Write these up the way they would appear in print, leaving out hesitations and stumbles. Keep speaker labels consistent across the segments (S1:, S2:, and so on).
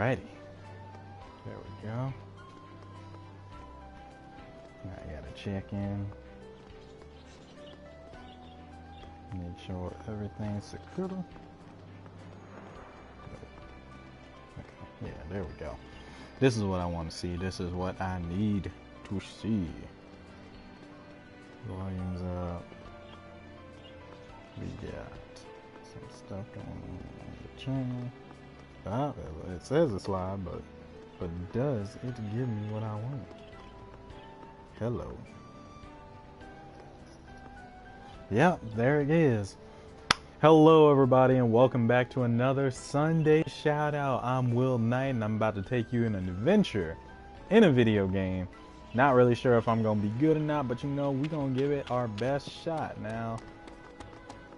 S1: Alrighty. There we go. Now I gotta check in. Make sure everything's secure. Yeah, there we go. This is what I want to see. This is what I need to see. Volume's up. We got some stuff going on the channel. It says it's live, but does it give me what I want? Hello. Yep, there it is. Hello everybody and welcome back to another Sunday shout out. I'm Will Knight and I'm about to take you in an adventure in a video game. Not really sure if I'm gonna be good or not, but you know, we're gonna give it our best shot. Now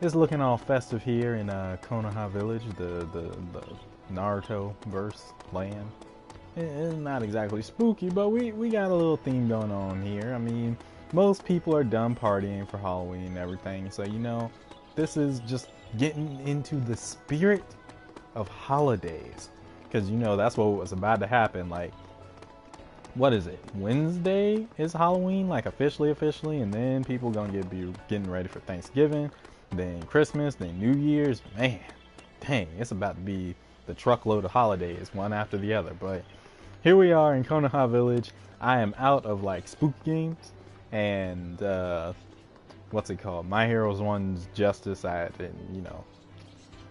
S1: it's looking all festive here in Konoha Village, the Naruto verse land. It's not exactly spooky, but we got a little theme going on here. I mean, most people are done partying for Halloween and everything, so you know, this is just getting into the spirit of holidays, because you know that's what was about to happen. Like, what is it, Wednesday is Halloween, like officially, and then people gonna be getting ready for Thanksgiving, then Christmas, then New Year's. Man, dang, it's about to be the truckload of holidays one after the other. But here we are in Konoha Village. I am out of like spook games and what's it called? My Heroes 1's Justice.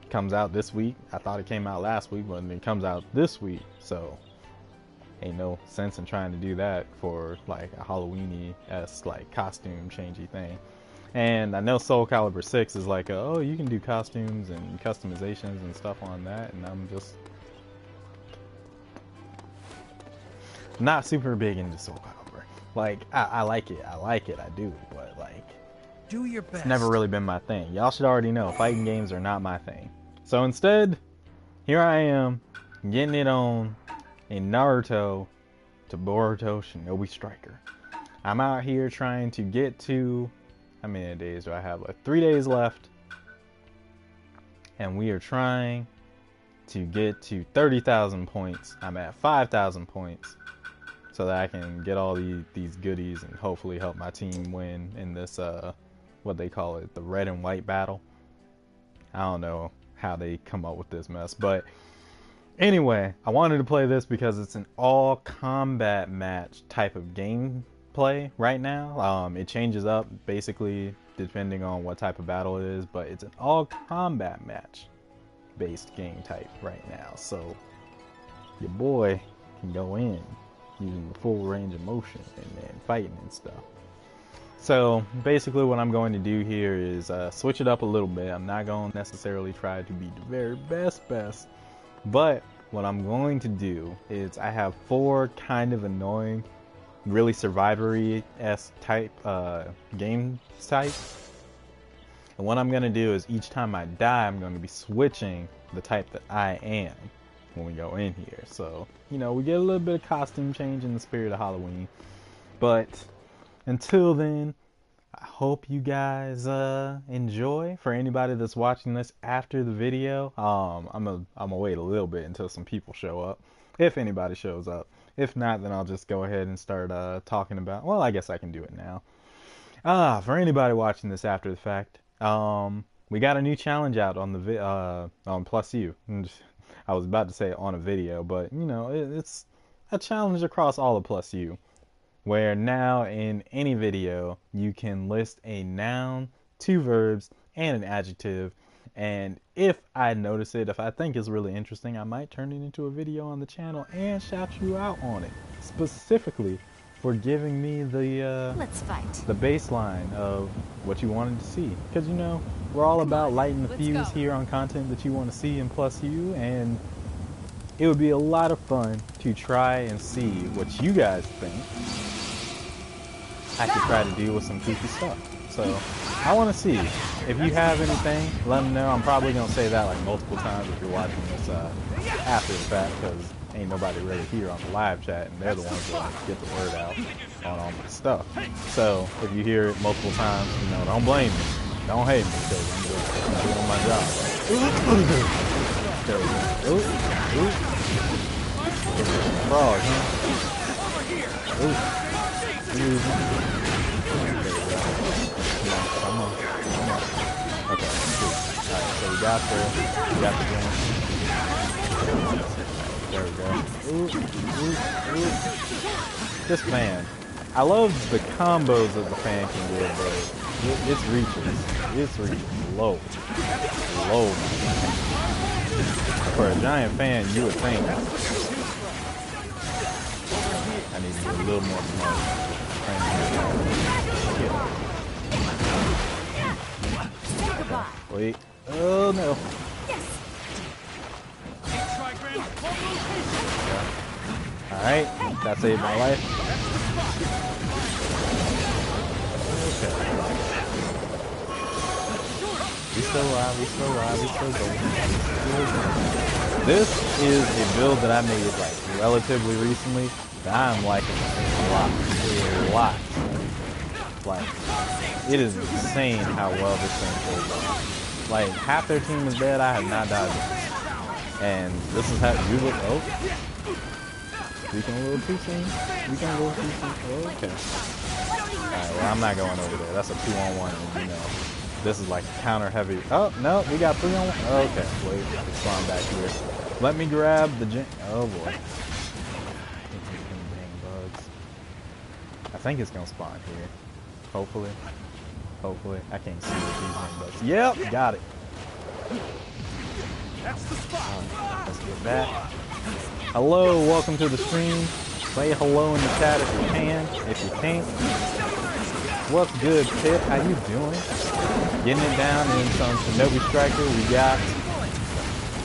S1: Comes out this week. I thought it came out last week, but it comes out this week. So ain't no sense in trying to do that for like a Halloween-y-esque like costume changey thing. And I know Soul Calibur 6 is like, oh, you can do costumes and customizations and stuff on that, and I'm just not super big into Soul Calibur. Like, I like it, I do, but like,
S2: do your best.
S1: It's never really been my thing. Y'all should already know, fighting games are not my thing. So instead, here I am, getting it on a Naruto to Boruto Shinobi Striker. I'm out here trying to get to, how many days do I have left? 3 days left. And we are trying to get to 30,000 points. I'm at 5,000 points. So that I can get all these goodies and hopefully help my team win in this, what they call it, the red and white battle. I don't know how they come up with this mess. But anyway, I wanted to play this because it's an all combat match type of gameplay right now. It changes up basically depending on what type of battle it is, but it's an all combat match based game type right now. So your boy can go in using the full range of motion and fighting and stuff. So basically what I'm going to do here is switch it up a little bit. I'm not going to necessarily try to be the very best, but what I'm going to do is I have 4 kind of annoying, really survivory-esque type game types. And what I'm going to do is each time I die, I'm going to be switching the type that I am when we go in here. So, you know, we get a little bit of costume change in the spirit of Halloween. But until then, I hope you guys enjoy. For anybody that's watching this after the video, I'm gonna wait a little bit until some people show up, if anybody shows up. If not, then I'll just go ahead and start talking about, well, I guess I can do it now. For anybody watching this after the fact, we got a new challenge out on the on Plus U. I was about to say on a video, but you know, it's a challenge across all of Plus U, where now in any video you can list a noun, 2 verbs, and an adjective. And if I notice it, if I think it's really interesting, I might turn it into a video on the channel and shout you out on it, specifically for giving me the
S3: let's fight,
S1: the baseline of what you wanted to see. Because you know, we're all about lighting the fuse here on content that you want to see in Plus U, and it would be a lot of fun to try and see what you guys think I could try to do with some goofy stuff. So I want to see if you have anything. Let me know. I'm probably gonna say that like multiple times if you're watching this after the fact, because ain't nobody really here on the live chat, and they're the ones that get the word out on all my stuff. So if you hear it multiple times, you know, don't blame me, don't hate me, because I'm doing my job. There we go. frog, huh? Ooh. Ooh. Come on. Okay, cool. Alright, so we got the game. There we go. Ooh. This fan. I love the combos that the fan can do, but it's reaches low. For a giant fan, you would think I need to be a little more smart. Wait. Oh no. Alright, that saved my life. Okay. We still alive, we still going. This is a build that I made like relatively recently that I'm liking a lot. Like, it is insane how well this thing plays out. Like, half their team is dead, I have not died yet. And this is how you look. Oh. Weaken a little too soon. Okay. Alright, well, I'm not going over there. That's a 2-on-1, and you know, this is like counter heavy. Oh, no, we got 3-on-1. Okay, wait, it's spawn back here. Let me grab the gen. Oh boy. Dang bugs. I think it's gonna spawn here. Hopefully. I can't see what these dang bugs. Yep, got it. Let's get that. Hello, welcome to the stream. Say hello in the chat if you can. If you can't, what's good, Pit? How you doing? Getting it down in some Shinobi Striker. We got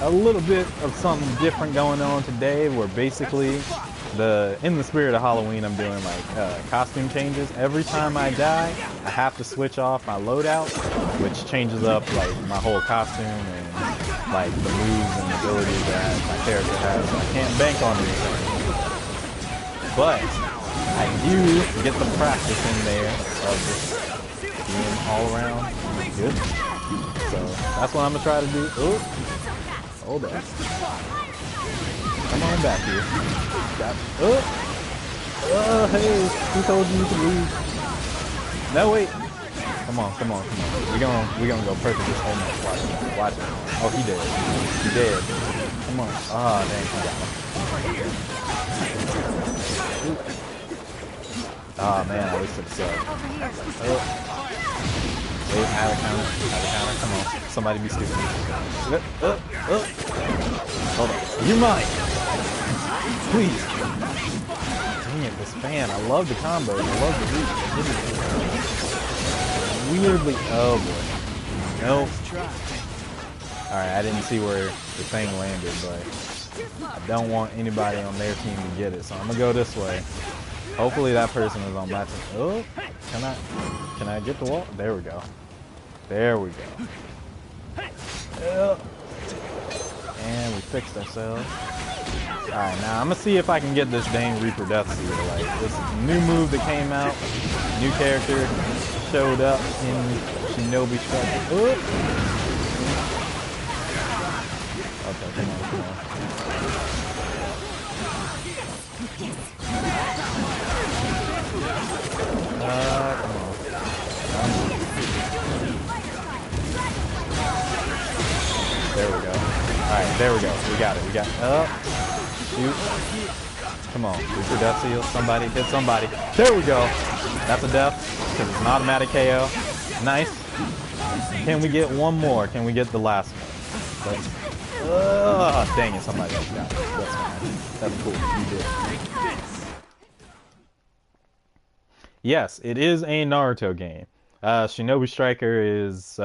S1: a little bit of something different going on today. We're basically in the spirit of Halloween. I'm doing like costume changes. Every time I die, I have to switch off my loadout, which changes up like my whole costume and like the moves and abilities that my character has. So I can't bank on anything. But I do get the practice in there of just being all around good. So that's what I'm gonna try to do. Oh, hold on. Come on back here. Hey, who told you to leave? No, wait. Come on. We're gonna go perfect this whole match. Watch it. Oh, he dead. Come on. Ah, dang, he got him. Oh man, I wasted the sub. Wait, out of counter. Come on. Somebody be stupid. Hold on. You're mine. Please. Dang it, this fan. I love the combos. I love the reach. Weirdly. Oh boy. Nope. Alright, I didn't see where the thing landed, but I don't want anybody on their team to get it, so I'm gonna go this way. Hopefully that person is on my team. Oh, can I get the wall? There we go. And we fixed ourselves. Alright, now I'm gonna see if I can get this dang Reaper Death Seal. Like, this new move that came out, new character showed up in Shinobi Striker. Okay, come on. There we go. Alright, there we go. We got it. Shoot. Come on. Reaper Death Seal. Somebody. Hit somebody. There we go. That's a death. Because it's an automatic KO. Nice. Can we get one more? Can we get the last one? Dang it. Somebody else got it. That's fine. That's cool. You did. Yes, it is a Naruto game. Shinobi Striker is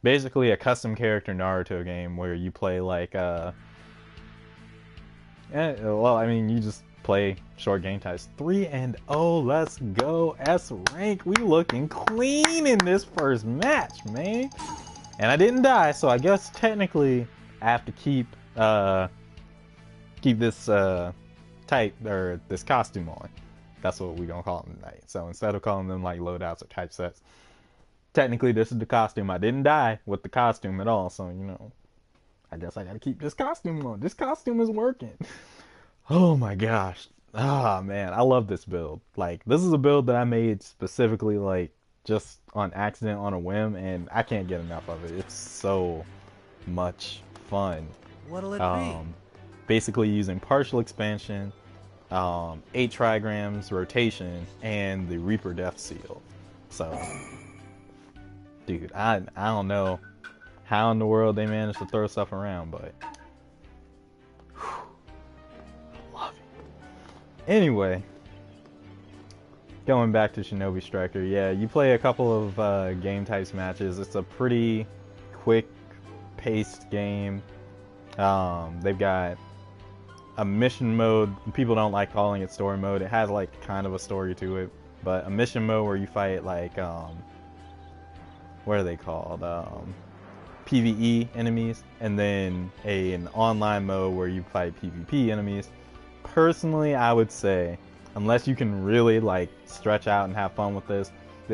S1: basically a custom character Naruto game where you play like you just play short game types. 3-0, let's go. S rank, we looking clean in this first match, man. And I didn't die, so I guess technically I have to keep this type or this costume on. That's what we're gonna call them tonight. So instead of calling them like loadouts or typesets, technically this is the costume. I didn't die with the costume at all, so you know, I guess I gotta keep this costume on. This costume is working. Oh my gosh. Ah man, I love this build. Like this is a build that I made specifically like just on accident on a whim and I can't get enough of it. It's so much fun.
S2: What'll it be?
S1: Basically using partial expansion, 8 trigrams rotation, and the Reaper Death Seal. So dude, I don't know how in the world they managed to throw stuff around, but love it. Anyway, going back to Shinobi Striker, yeah, you play a couple of game types matches. It's a pretty quick paced game. They've got a mission mode. People don't like calling it story mode. It has like kind of a story to it, but a mission mode where you fight like what are they called? PvE enemies, and then an online mode where you fight PvP enemies. Personally, I would say, unless you can really like stretch out and have fun with this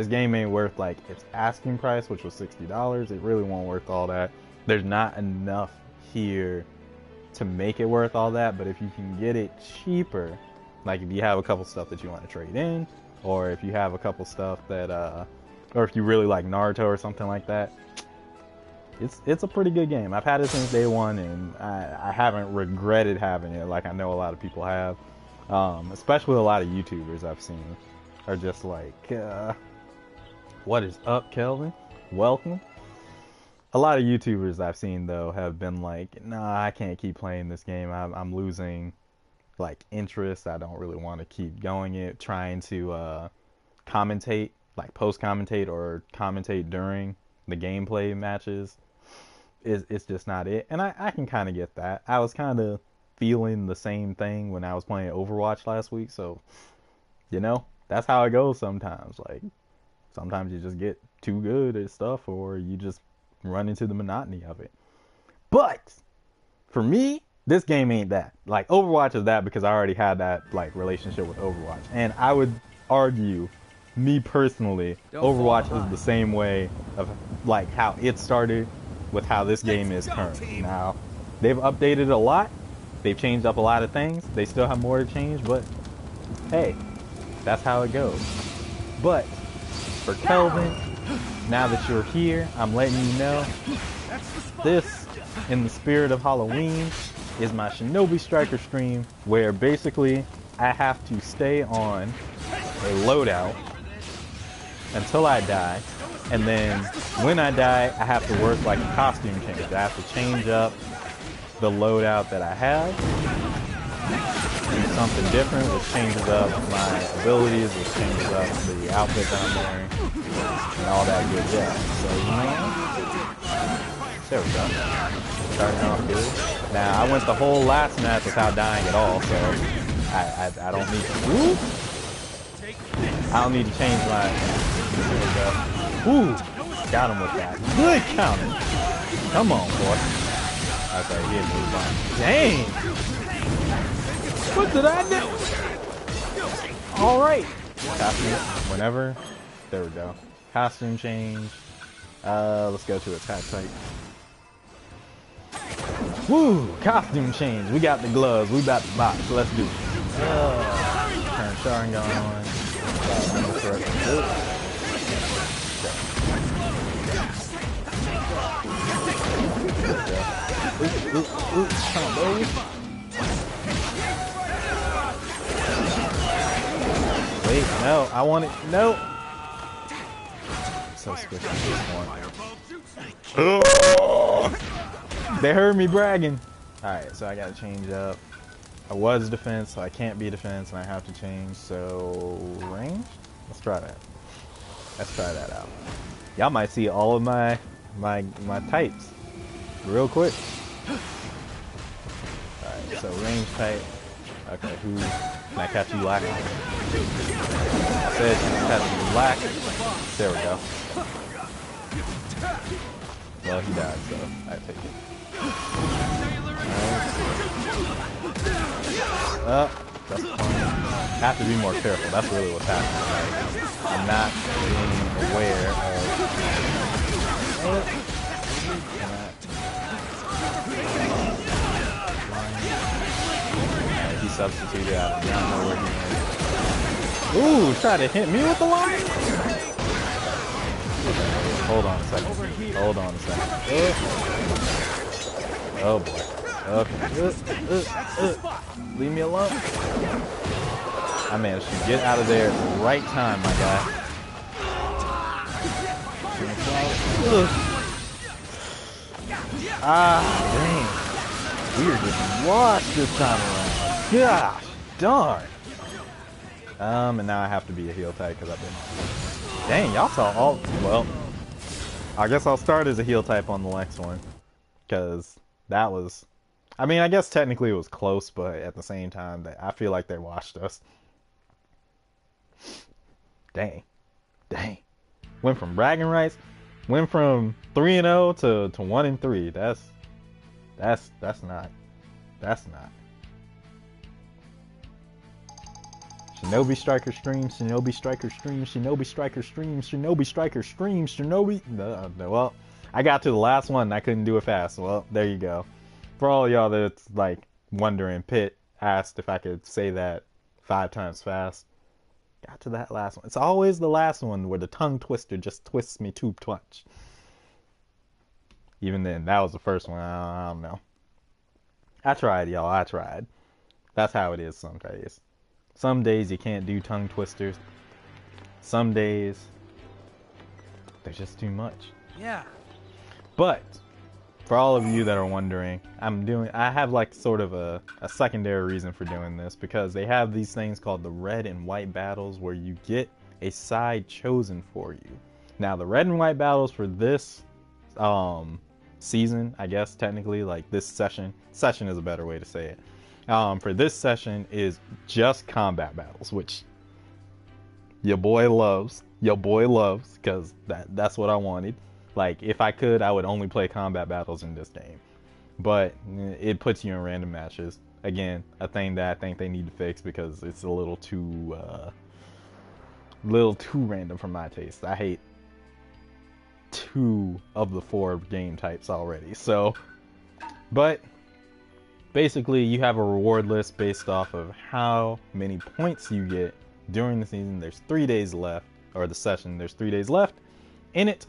S1: game ain't worth like its asking price, which was $60. It really won't worth all that. There's not enough here to make it worth all that, but if you can get it cheaper, like if you have a couple stuff that you want to trade in, or if you have a couple stuff that or if you really like Naruto or something like that, it's a pretty good game. I've had it since day one, and I haven't regretted having it like I know a lot of people have. Especially a lot of YouTubers I've seen are just like, what is up, Kelvin? Welcome. A lot of YouTubers I've seen though have been like, nah, I can't keep playing this game. I'm losing like interest. I don't really want to keep going it, trying to commentate, like post commentate or commentate during the gameplay matches. It's just not it. And I can kind of get that. I was kind of feeling the same thing when I was playing Overwatch last week. So, you know, that's how it goes sometimes. Like, sometimes you just get too good at stuff or you just run into the monotony of it. But for me, this game ain't that. Like, Overwatch is that because I already had that like relationship with Overwatch. And I would argue, me personally, Overwatch is the same way of like how it started with how this game is currently. Now, they've updated a lot. They've changed up a lot of things. They still have more to change, but hey, that's how it goes. But for Kelvin, now that you're here, I'm letting you know this, in the spirit of Halloween, is my Shinobi Striker stream where basically I have to stay on a loadout until I die, and then when I die I have to work like a costume change. I have to change up the loadout that I have, do something different which changes up my abilities, which changes up the outfit that I'm wearing, and all that good jazz. So, you know, there we go. Starting off good. Now, I went the whole last match without dying at all, so I don't need to... Woo! I don't need to change my... There we go. Woo! Got him with that. Good counter. Come on, boy. Okay, he had moved on. Dang! What did I do? Alright. Costume, whenever. There we go. Costume change. Let's go to attack type. Woo! Costume change. We got the gloves. We about to box. Let's do it. Turn Sharingan on. Come on, baby. Wait, no, I want it. No. So squishy this one. They heard me bragging. Alright, so I gotta change up. I was defense, so I can't be defense, and I have to change. So range? Let's try that. Let's try that out. Y'all might see all of my types real quick. Alright, so range type. Okay, who can I catch you lacking? I said catch you lacking. There we go. Well, he died, so I take it. Right. That's fine. I have to be more careful. That's really what's happening. Like, I'm not being aware of... He's substituted. I do not know where he went. Ooh, try to hit me with the line? Hold on a second. Hold on a second. Oh boy. Okay. Leave me alone. I managed to get out of there at the right time, my guy. Ah, dang. We are just lost this time around. Gosh, darn. And now I have to be a heel type because I've been... Dang, y'all saw all... Well, I guess I'll start as a heel type on the next one. Because that was... I mean, I guess technically it was close, but at the same time, I feel like they washed us. Dang. Dang. Went from bragging rights, went from 3-0 to 1-3. That's not. Shinobi Striker stream, Shinobi Striker stream, Shinobi Striker stream, Shinobi Striker stream, Shinobi. Well, I got to the last one and I couldn't do it fast. Well, there you go. For all y'all that's like wondering, Pitt asked if I could say that 5 times fast. Got to that last one. It's always the last one where the tongue twister just twists me too much. Even then, that was the first one. I don't know. I tried, y'all. I tried. That's how it is some days. Some days you can't do tongue twisters. Some days they're just too much.
S2: Yeah.
S1: But for all of you that are wondering, I have like sort of a secondary reason for doing this, because they have these things called the red and white battles where you get a side chosen for you. Now the red and white battles for this season, I guess technically, like this session is a better way to say it. For this session is just combat battles, which your boy loves, because that's what I wanted. Like, if I could, I would only play combat battles in this game. But it puts you in random matches. Again, a thing that I think they need to fix because it's a little too random for my taste. I hate 2 of the 4 game types already. So, but basically you have a reward list based off of how many points you get during the season. There's 3 days left, or the session, there's 3 days left in it.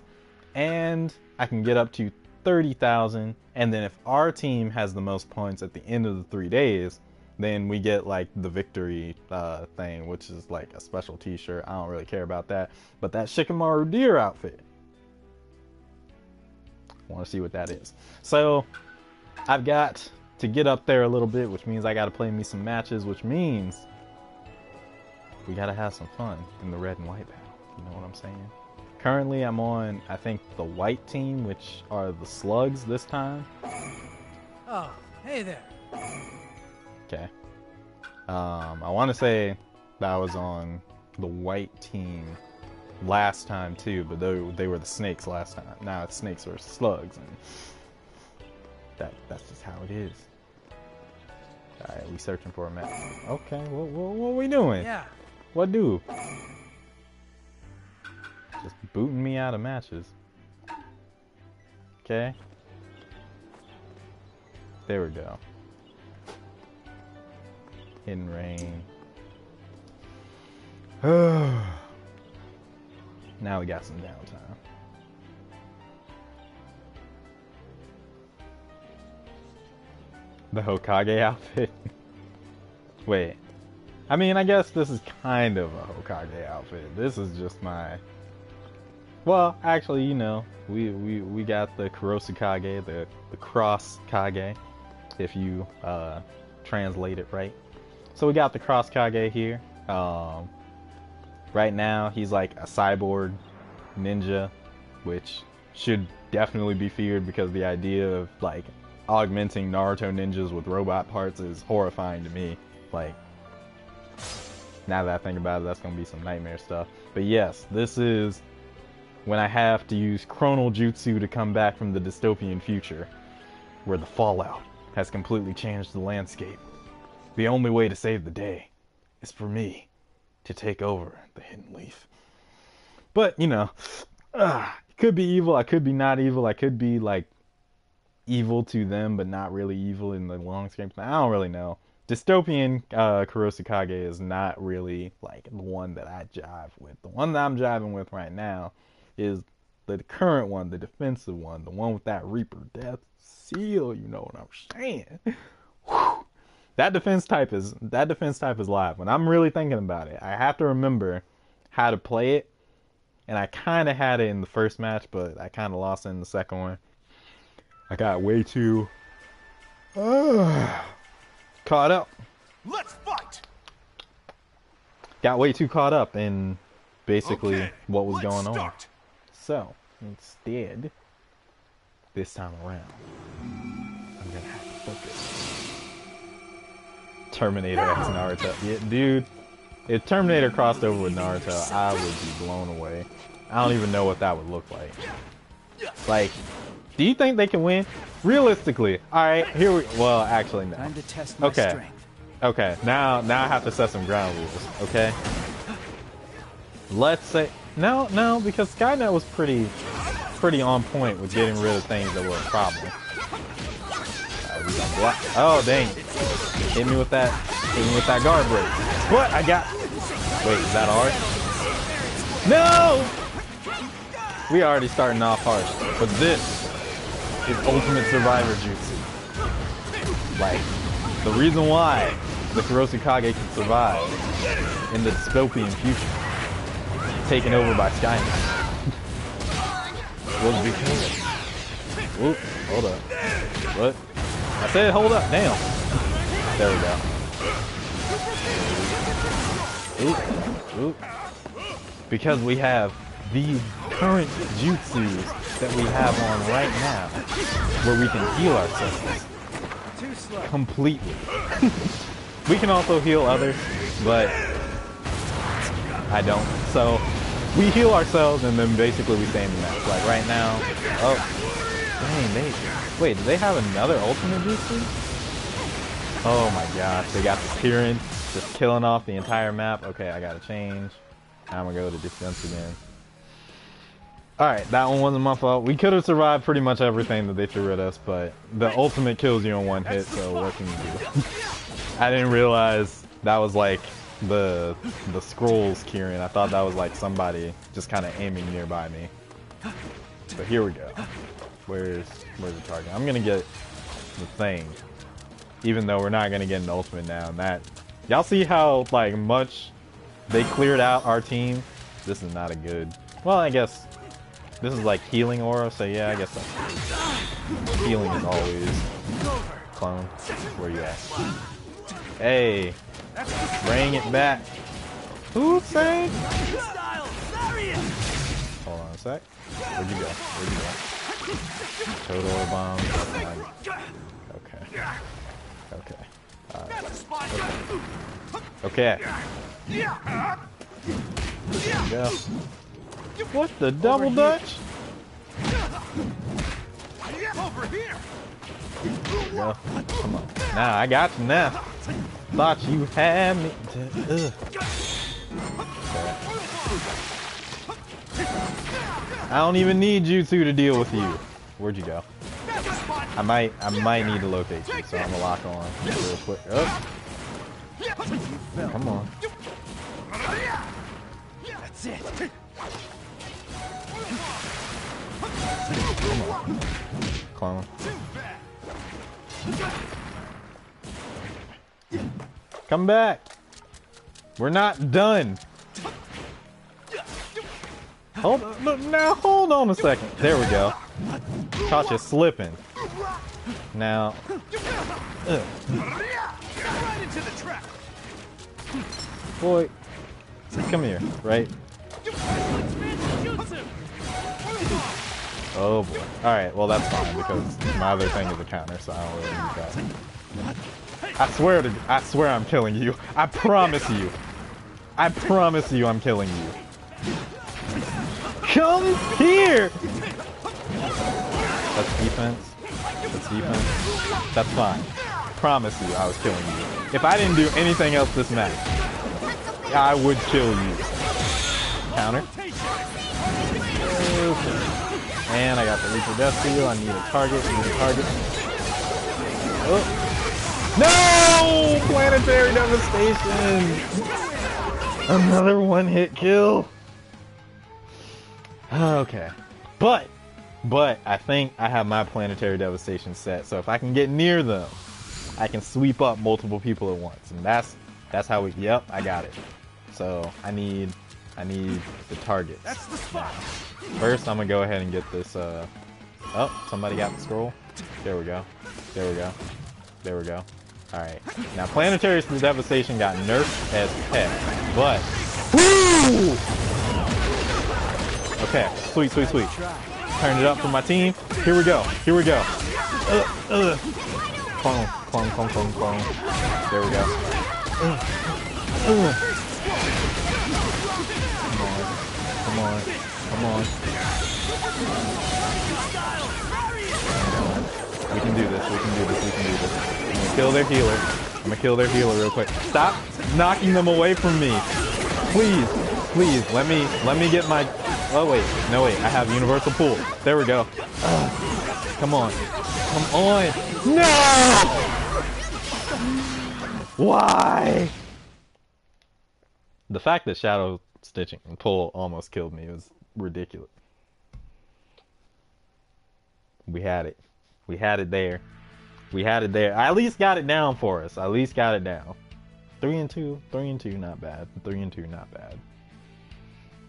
S1: And I can get up to 30,000, and then if our team has the most points at the end of the 3 days, then we get like the victory thing, which is like a special t-shirt. I don't really care about that, but that Shikamaru deer outfit, I want to see what that is. So I've got to get up there a little bit, which means I got to play me some matches, which means we got to have some fun in the red and white battle. You know what I'm saying? Currently, I'm on, I think, the white team, which are the slugs this time.
S2: Oh, hey there.
S1: Okay. I want to say that I was on the white team last time too, but they were the snakes last time. Now it's snakes versus slugs, and that's just how it is. All right, we searching for a map. Okay, what are we doing?
S2: Yeah.
S1: What do? Just booting me out of matches. Okay. There we go. In rain. Now we got some downtime. The Hokage outfit? Wait. I mean, I guess this is kind of a Hokage outfit. This is just my... Well, actually, you know, we got the Kurosukage, the cross Kage, if you translate it right. So we got the cross Kage here. Right now, he's like a cyborg ninja, which should definitely be feared because the idea of like augmenting Naruto ninjas with robot parts is horrifying to me. Like, now that I think about it, that's gonna be some nightmare stuff. But yes, this is when I have to use Chronal Jutsu to come back from the dystopian future, where the fallout has completely changed the landscape. The only way to save the day is for me to take over the Hidden Leaf. But, you know, could be evil, I could be not evil, I could be, like, evil to them, but not really evil in the long scheme. I don't really know. Dystopian Kurosukage is not really like the one that I jive with. The one that I'm jiving with right now is the current one, the defensive one, the one with that Reaper Death Seal. You know what I'm saying? Whew. That defense type is live. When I'm really thinking about it, I have to remember how to play it, and I kind of had it in the first match, but I kind of lost it in the second one. I got way too caught up.
S3: Let's fight.
S1: Got way too caught up in basically what was going on. So instead, this time around, I'm gonna have to focus. Terminator X Naruto. Yeah, dude, if Terminator crossed over with Naruto, I would be blown away. I don't even know what that would look like. Like, do you think they can win? Realistically, all right. Here we. Well, actually, no.
S2: Time to test my strength.
S1: Okay. Now I have to set some ground rules. Okay. Let's say no, because Skynet was pretty on point with getting rid of things that were a problem. Oh dang! Hit me with that guard break. But I got. Wait, is that ours? No! We already starting off harsh, but this is Ultimate Survivor Jutsu. Like, the reason why the Kurosukage can survive in the dystopian future, taken over by Skynet, was because. Oop, hold up. What? I said hold up. Damn. There we go. Oop, oop. Because we have these current jutsus that we have on right now, where we can heal ourselves completely. We can also heal others, but I don't. So we heal ourselves and then basically we stay in the match. Like right now, oh, dang, wait, do they have another ultimate jutsu? Oh my gosh, they got the Kirin just killing off the entire map. Okay, I gotta change. I'm gonna go to defense again. Alright, that one wasn't my fault. We could have survived pretty much everything that they threw at us, but the ultimate kills you in one hit, so what can you do? I didn't realize that was like the scrolls Kirin. I thought that was like somebody just kind of aiming nearby me. But here we go. Where's the target? I'm gonna get the thing, even though we're not gonna get an ultimate now. And that, y'all see how like much they cleared out our team? This is not a good. Well, I guess this is like healing aura, so yeah, I guess that's good. Healing is always. Clone, where you at? Hey, bring it back. Who's saying? Hold on a sec. Where'd you go? Total orb bomb. Okay. Okay. There we go. What the double dutch?
S3: Over here.
S1: Go. Come on. Nah, I got you now. Thought you had me. Okay. I don't even need you two to deal with you. Where'd you go? I might need to locate you, so I'm gonna lock on real quick. Oh. Come on.
S2: That's it.
S1: Come on. Clone. Come back. We're not done. Hold on a second. There we go. Caught you slipping. Now. Boy. Come here, right? Oh boy. Alright, well that's fine because my other thing is a counter, so I don't really need that. I swear I'm killing you. I promise you. I promise you I'm killing you. Come here! That's defense. That's defense. That's fine. Promise you I was killing you. If I didn't do anything else this match, I would kill you. Counter. Okay. And I got the Reaper Death Seal. I need a target. Oh. No! devastation. Another one-hit kill. Okay, but I think I have my planetary devastation set. So if I can get near them, I can sweep up multiple people at once, and that's how we. Yep, I got it. So I need the targets. That's the spot. First, I'm gonna go ahead and get this. Oh, somebody got the scroll. There we go. There we go. There we go. All right. Now, planetary devastation got nerfed as heck, but woo! Okay, sweet. Turned it up for my team. Here we go. Here we go. Clone. There we go. Come on. We can do this. I'm gonna kill their healer. Real quick. Stop knocking them away from me. Please, let me get my... Oh, wait. No, wait. I have universal pool. There we go. Come on. No! Why? The fact that shadow stitching and pull almost killed me was ridiculous. We had it there. I at least got it down for us. 3-2, not bad. 3-2, not bad.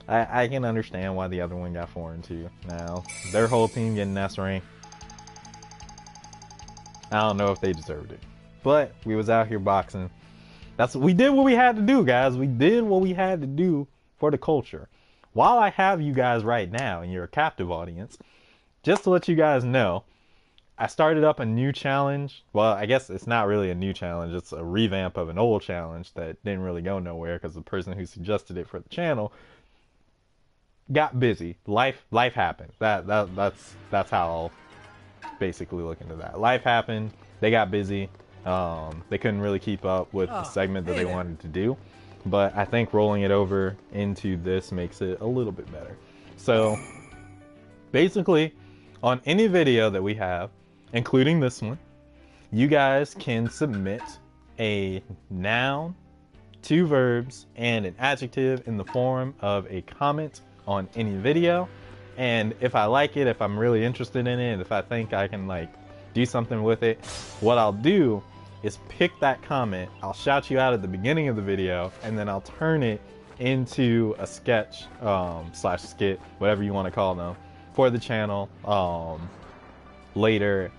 S1: I can understand why the other one got 4-2. Now, their whole team getting S rank. I don't know if they deserved it. But we was out here boxing. We did what we had to do, guys. We did what we had to do for the culture. While I have you guys right now, and you're a captive audience, just to let you guys know, I started up a new challenge. Well, I guess it's not really a new challenge. It's a revamp of an old challenge that didn't really go nowhere because the person who suggested it for the channel got busy. Life happened. That's how I'll basically look into that. Life happened. They got busy. They couldn't really keep up with the segment that they wanted to do. But I think rolling it over into this makes it a little bit better. So basically, on any video that we have, including this one, you guys can submit a noun, 2 verbs, and an adjective in the form of a comment on any video. And if I like it, if I'm really interested in it, and if I think I can like do something with it, what I'll do is pick that comment, I'll shout you out at the beginning of the video, and then I'll turn it into a sketch slash skit, whatever you want to call them, for the channel later,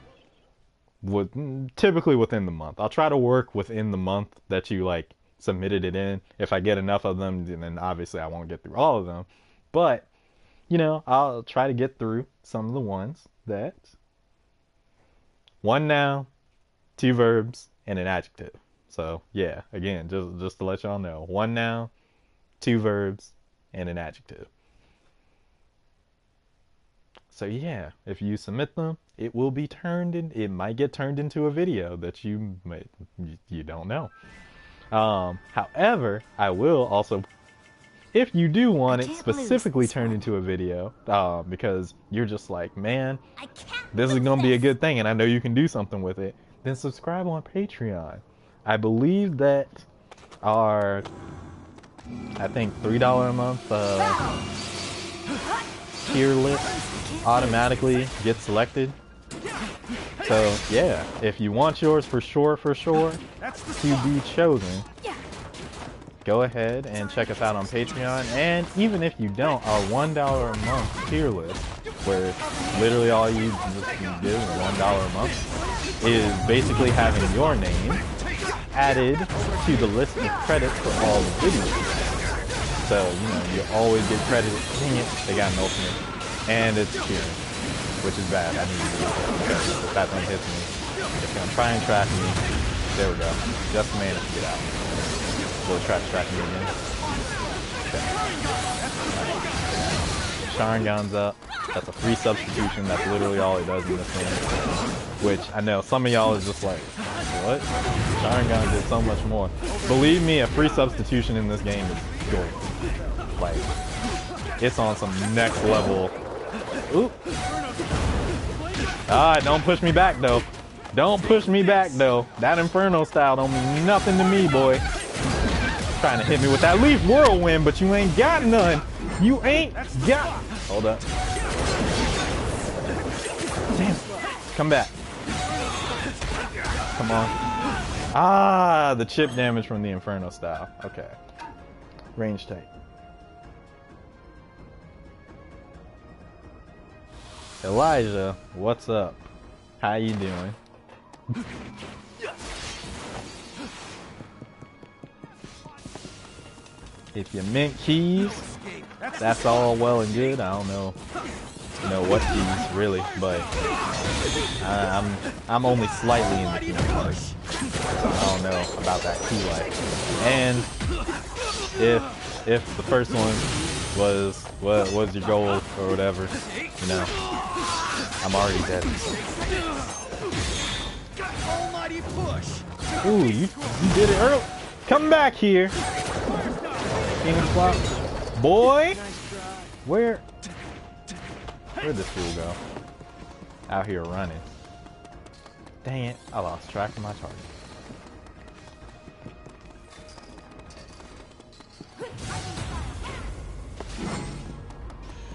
S1: typically within the month. I'll try to work within the month that you like submitted it in. If I get enough of them, then obviously I won't get through all of them, but you know, I'll try to get through some of the ones that 1 noun, 2 verbs, and an adjective. So yeah, again, just to let y'all know, 1 noun, 2 verbs, and an adjective. So yeah, if you submit them, it will be it might get turned into a video that you don't know. However, I will also, if you do want it specifically turned into a video, because you're just like, man, this is going to be a good thing and I know you can do something with it, then subscribe on Patreon. I believe that our, I think $3 a month tier list automatically gets selected. So yeah, if you want yours for sure to be chosen, go ahead and check us out on Patreon. And even if you don't, our $1 a month tier list, where literally all you just do is $1 a month, is basically having your name added to the list of credits for all the videos. So, you know, you always get credited. Dang it, they got an ultimate. And it's cheering, which is bad. I need to do it because if that thing hits me, it's going to try and track me. There we go. Just managed to get out. Will it try to track me again? Okay. Sharingan's up. That's a free substitution. That's literally all it does in this game. Which I know some of y'all is just like, what? Sharingan did so much more. Believe me, a free substitution in this game is good. Like, it's on some next level. Oop. Ah, don't push me back though. Don't push me back though. That Inferno style don't mean nothing to me, boy. Trying to hit me with that Leaf Whirlwind, but you ain't got none. You ain't got. Hold up. Damn. Come back. Come on. Ah, the chip damage from the Inferno style. Okay. Range tight. Elijah, what's up? How you doing? If you mint keys, that's all well and good. I don't know what keys really, but I'm only slightly in the key parts. I don't know about that key life. And if the first one was your goal or whatever, you know, I'm already dead. Ooh, you did it early. Come back here. Phoenix Flop. Boy! Where'd this fool go? Out here running. Dang it, I lost track of my target.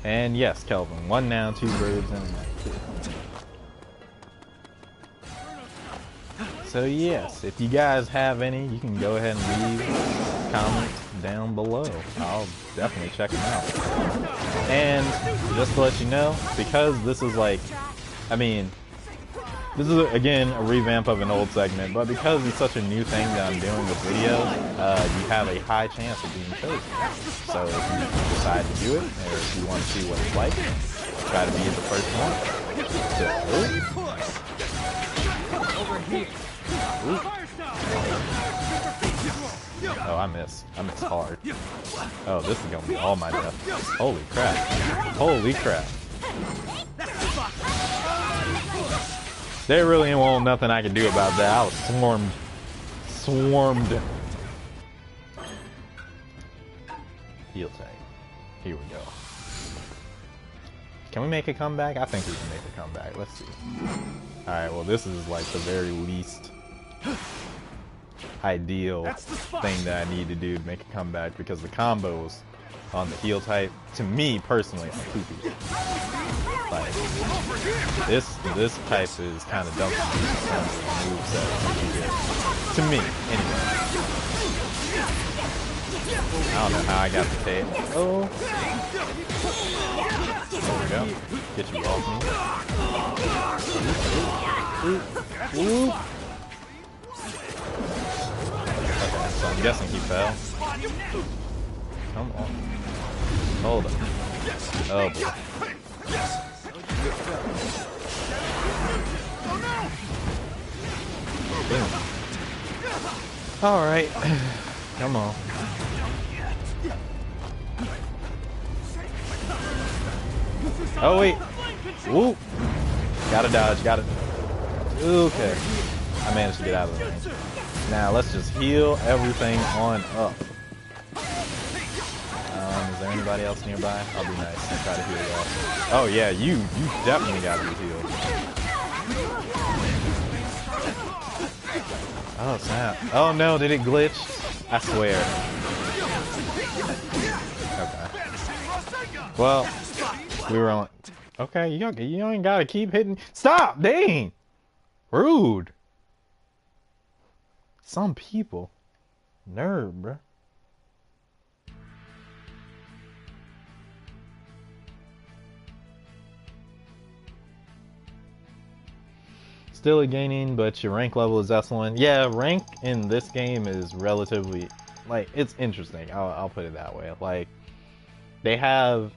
S1: And yes, Kelvin, 1 down, 2 birds, and a night. So yes, if you guys have any, you can go ahead and leave comments down below. I'll definitely check them out. And just to let you know, because this is like, I mean, this is again a revamp of an old segment, but because it's such a new thing that I'm doing with videos, you have a high chance of being chosen. So if you decide to do it, or if you want to see what it's like, try to be the first one. Over here. Oh, I missed hard. Oh, this is gonna be all my death. Holy crap. Holy crap. There really won't nothing I can do about that. I was swarmed. Heel tag. Here we go. Can we make a comeback? I think we can make a comeback. Let's see. Alright, well this is like the very least ideal thing that I need to do to make a comeback, because the combos on the heel type, to me personally, are poopy. Like, this type is kind of dumb to me, anyway. I don't know how I got the tape. Oh. There we go. Get you off me. Ooh. Okay, so I'm guessing he fell. Come on. Hold on. Oh boy. Alright. Come on. Oh wait. Woo. Gotta dodge, gotta. Okay. I managed to get out of the range. Now let's just heal everything on up. Is there anybody else nearby? I'll be nice and try to heal you all. Oh yeah, you definitely gotta be healed. Oh snap. Oh no, did it glitch? I swear. Okay. Well, we were on. Okay, you ain't gotta keep hitting. Stop! Dang! Rude. Some people. Nerd, bruh. Still gaining, but your rank level is excellent. Yeah, rank in this game is relatively, like, it's interesting. I'll put it that way. Like, they have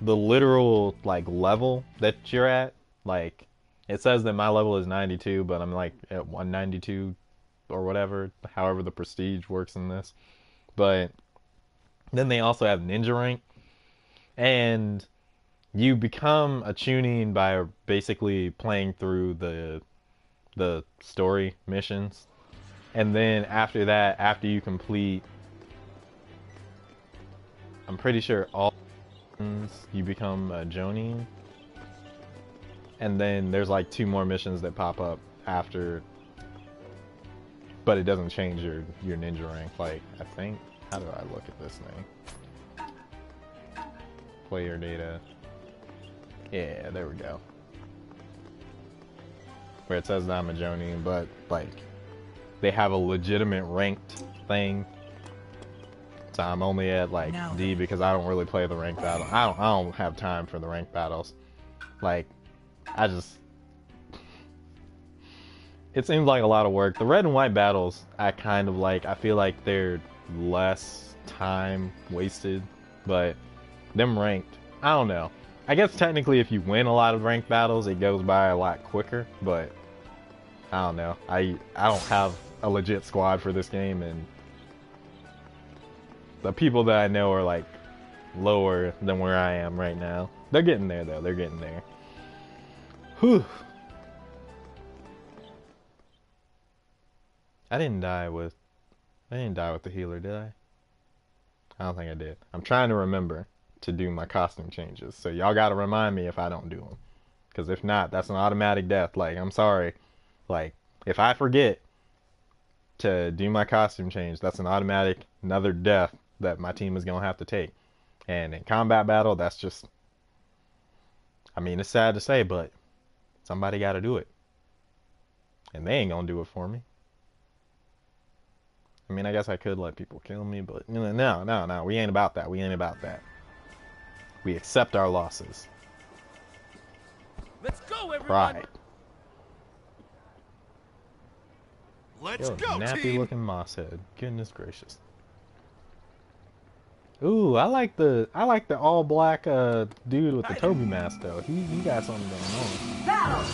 S1: the literal, like, level that you're at. Like, it says that my level is 92, but I'm, like, at 192 or whatever, however the prestige works in this. But then they also have ninja rank, and you become a tuning by basically playing through the story missions, and then after that, after you complete, I'm pretty sure all you become a Jonin, and then there's like 2 more missions that pop up after, but it doesn't change your ninja rank. Like, I think, how do I look at this thing? Player data. Yeah, there we go. Where it says that I'm a Jonin, but like, they have a legitimate ranked thing. So I'm only at like D because I don't really play the ranked battle. I don't have time for the ranked battles. Like, it seems like a lot of work. The red and white battles, I kind of like. I feel like they're less time wasted, but them ranked, I don't know. I guess technically if you win a lot of ranked battles, it goes by a lot quicker, but I don't know. I don't have a legit squad for this game, and the people that I know are like lower than where I am right now. They're getting there though. They're getting there. Whew. I didn't die with the healer, did I? I don't think I did. I'm trying to remember to do my costume changes. So y'all gotta remind me if I don't do them. Because if not, that's an automatic death. Like, I'm sorry. Like, if I forget to do my costume change, that's an automatic another death that my team is gonna have to take. And in combat battle, that's just, I mean, it's sad to say, but somebody gotta do it. And they ain't gonna do it for me. I mean, I guess I could let people kill me, but no, we ain't about that. We ain't about that. We accept our losses.
S3: Let's go, everyone.
S1: Pride.
S3: Let's
S1: Yo,
S3: go,
S1: nappy
S3: team.
S1: looking moss head. Goodness gracious. Ooh, I like the all black dude with the Toby mask though. He got something going on.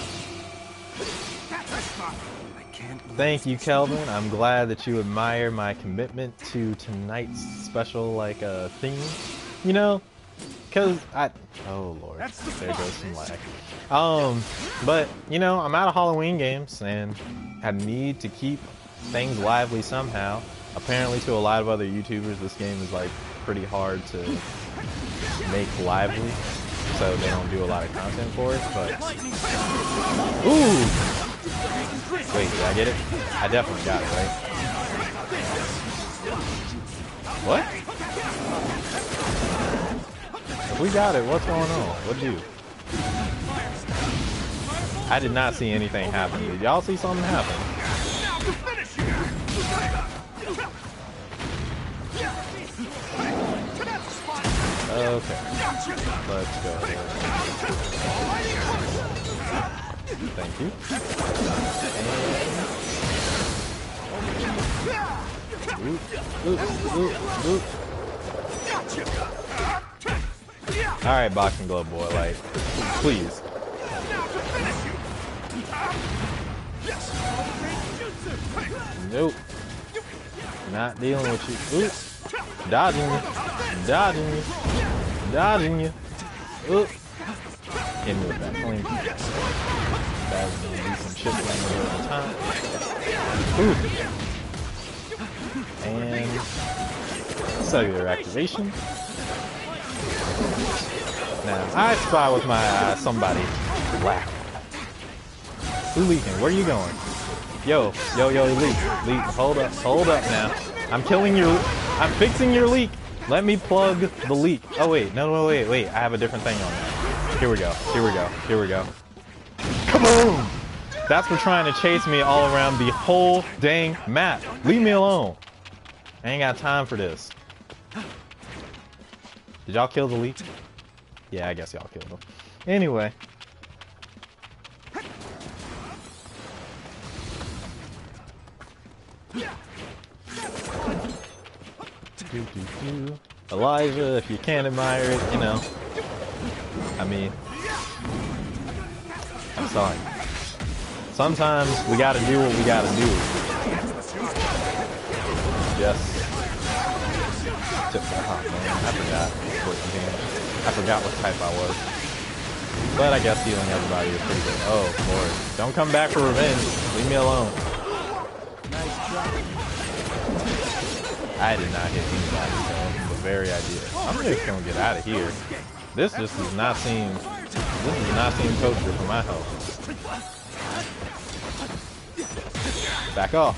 S1: Thank you, Kelvin. I'm glad that you admire my commitment to tonight's special like theme. You know, cause oh lord, there goes some lag. But you know, I'm out of Halloween games and I need to keep things lively somehow. Apparently, to a lot of other YouTubers, this game is like pretty hard to make lively, so they don't do a lot of content for it. But ooh, wait, did I get it? I definitely got it, right? What? If we got it, what's going on? What'd you do? I did not see anything happen. Did y'all see something happen? Okay, let's go ahead. Thank you. Alright, boxing glove boy, like, please. Nope. Not dealing with you. Oop. Dodging you. Dodging you. Dodging you. Oop. Hit me with that clean. That's gonna do some chipping over the time. Ooh. And cellular activation. Now I spy with my eye somebody black. Who leaking? Where are you going? Yo, leak, hold up now. I'm killing your, I'm fixing your leak. Let me plug the leak. Oh wait, no, wait, I have a different thing on there. Here we go. Come on! That's for trying to chase me all around the whole dang map. Leave me alone. I ain't got time for this. Did y'all kill the leak? Yeah, I guess y'all killed him. Anyway. Elijah, if you can't admire it, you know. I mean, I'm sorry. Sometimes we gotta do what we gotta do. Just tip that hot, man. I forgot what type I was. But I guess healing everybody is pretty good. Oh, Lord. Don't come back for revenge. Leave me alone. I did not hit anybody, so the very idea. I'm just gonna get out of here. This just does not seem kosher for my health. Back off.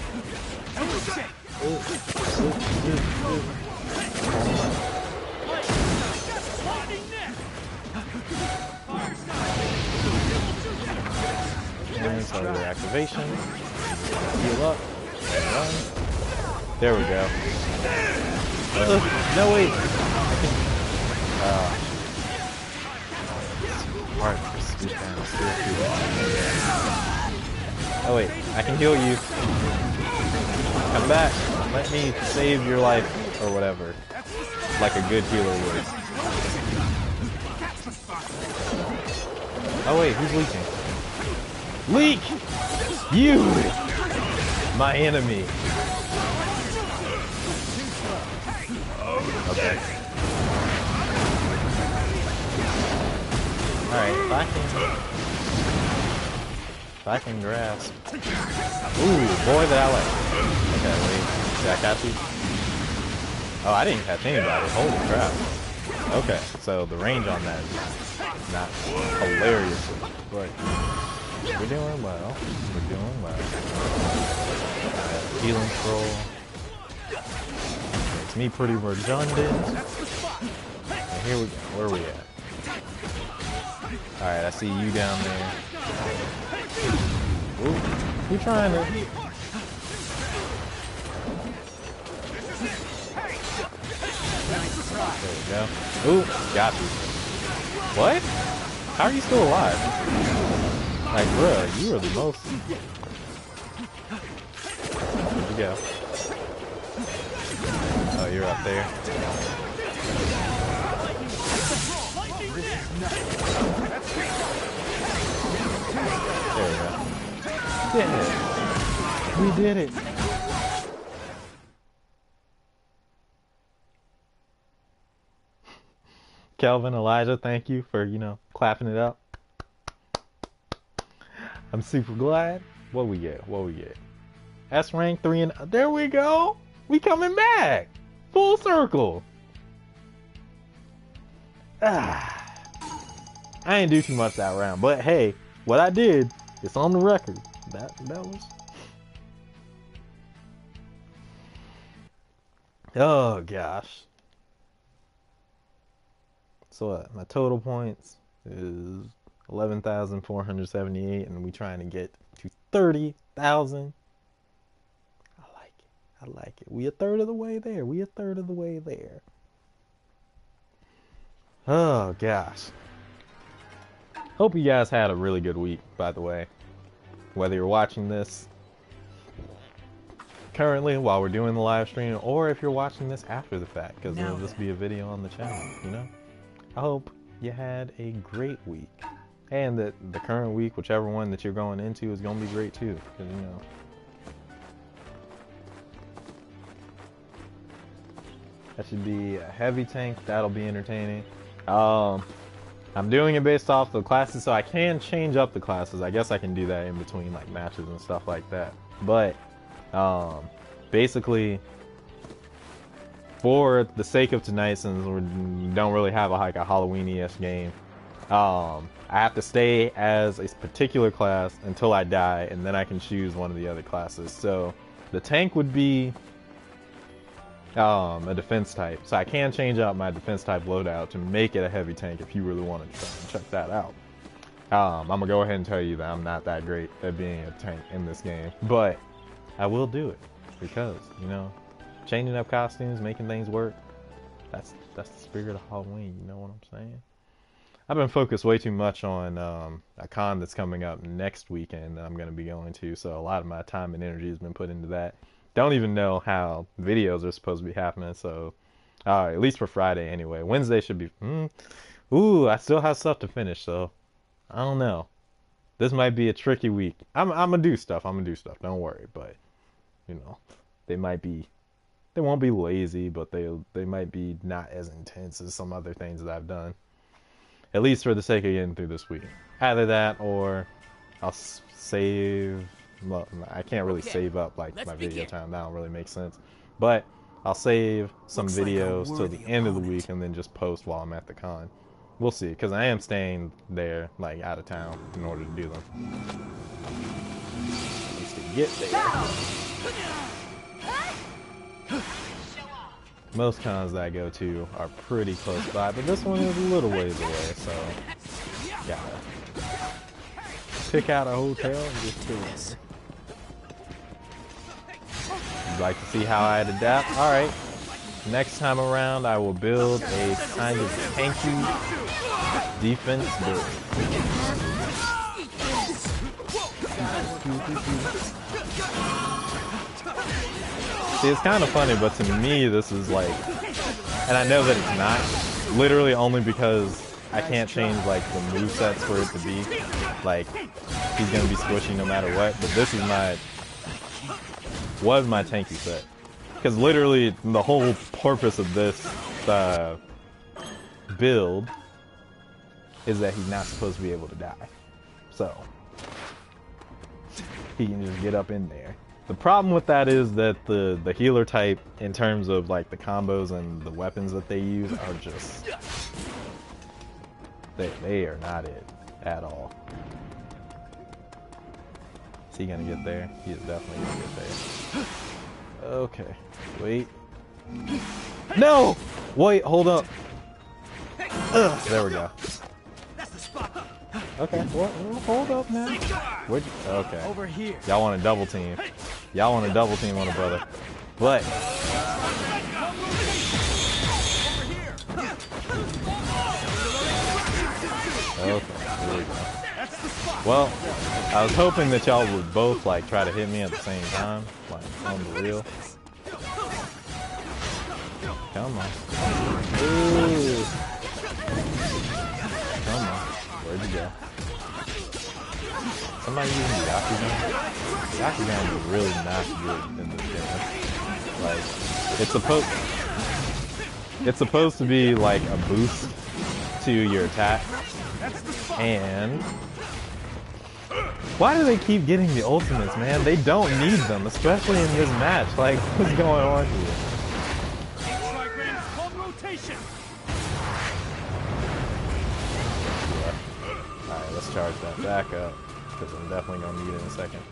S1: And cellular activation. Heal up. And run. There we go. No, wait. I can. Alright, just scoot down. Oh, wait. I can heal you. Come back. Let me save your life. Or whatever. Like a good healer would. Oh, wait. Who's leaking? Leak! You! My enemy. Okay. Alright, if I can grasp. Ooh, boy that I like. Okay, wait. Did I catch you? Oh, I didn't catch anybody. Holy crap. Okay, so the range on that is not hilarious, but we're doing well. We're doing well. Healing scroll. Makes me pretty redundant. And here we go. Where are we at? Alright, I see you down there. Ooh, you trying to... There we go. Ooh, got you. What? How are you still alive? Like, bro, you are the most... Where'd you go? Oh, you're up there. There we go. Did it. We did it. Kelvin, Elijah, thank you for, you know, clapping it up. I'm super glad. What we get? What we get? S rank 3 and there we go. We coming back. Full circle. I didn't do too much that round, but hey, what I did, it's on the record. That was. Oh gosh. So what? My total points is 11,478, and we trying to get to 30,000. I like it. I like it. We a third of the way there. We a third of the way there. Oh gosh. Hope you guys had a really good week, by the way. Whether you're watching this currently while we're doing the live stream, or if you're watching this after the fact, because it'll just be a video on the channel, you know? I hope you had a great week. And that the current week, whichever one that you're going into, is going to be great too. Because, you know, that should be a heavy tank. That'll be entertaining. I'm doing it based off the classes, so I can change up the classes. I guess I can do that in between like matches and stuff like that. But basically, for the sake of tonight, since we don't really have like a Halloween-ish game, I have to stay as a particular class until I die, and then I can choose one of the other classes. So the tank would be a defense type, so I can change out my defense type loadout to make it a heavy tank if you really want to try and check that out. I'm gonna go ahead and tell you that I'm not that great at being a tank in this game, but I will do it because, you know, changing up costumes, making things work, that's the spirit of Halloween, you know what I'm saying? I've been focused way too much on a con that's coming up next weekend that I'm going to be going to, so a lot of my time and energy has been put into that. Don't even know how videos are supposed to be happening, so at least for Friday anyway. Wednesday should be... Ooh, I still have stuff to finish, so I don't know. This might be a tricky week. I'm going to do stuff. Don't worry, but, you know, they won't be lazy, but they might be not as intense as some other things that I've done. At least for the sake of getting through this week. Either that or I'll save... Well, I can't really save up like my video time. That don't really make sense. But I'll save some videos till the end of the week and then just post while I'm at the con. We'll see, because I am staying there, like out of town, in order to do them. At least it get there. Most cons that I go to are pretty close by, but this one is a little ways away, so gotta pick out a hotel and just chill. You'd like to see how I'd adapt? Alright. Next time around, I will build a kind of tanky defense build. See, it's kind of funny, but to me, this is like, and I know that it's not, literally only because I can't change like the movesets for it to be, like, he's gonna be squishy no matter what, but this is was my tanky set. Because literally, the whole purpose of this build is that he's not supposed to be able to die. So, he can just get up in there. The problem with that is that the healer type, in terms of like the combos and the weapons that they use, are just, they are not it at all. Is he gonna get there? He is definitely gonna get there. Okay, wait. No! Wait, hold up. Ugh, there we go. Okay, well, hold up now. Okay.
S2: Over here.
S1: Y'all want to double team. Y'all want to double team on a brother. But okay, here we go. Well, I was hoping that y'all would both like try to hit me at the same time, like on the real. Come on. Ooh. Come on. Where'd you go? Somebody using the Yakugan? Yakugan is really not good in this game. Like, it's supposed to be like a boost to your attack. And why do they keep getting the ultimates, man? They don't need them, especially in this match. Like, what's going on here? Alright, let's charge that back up, because I'm definitely going to need it in a second.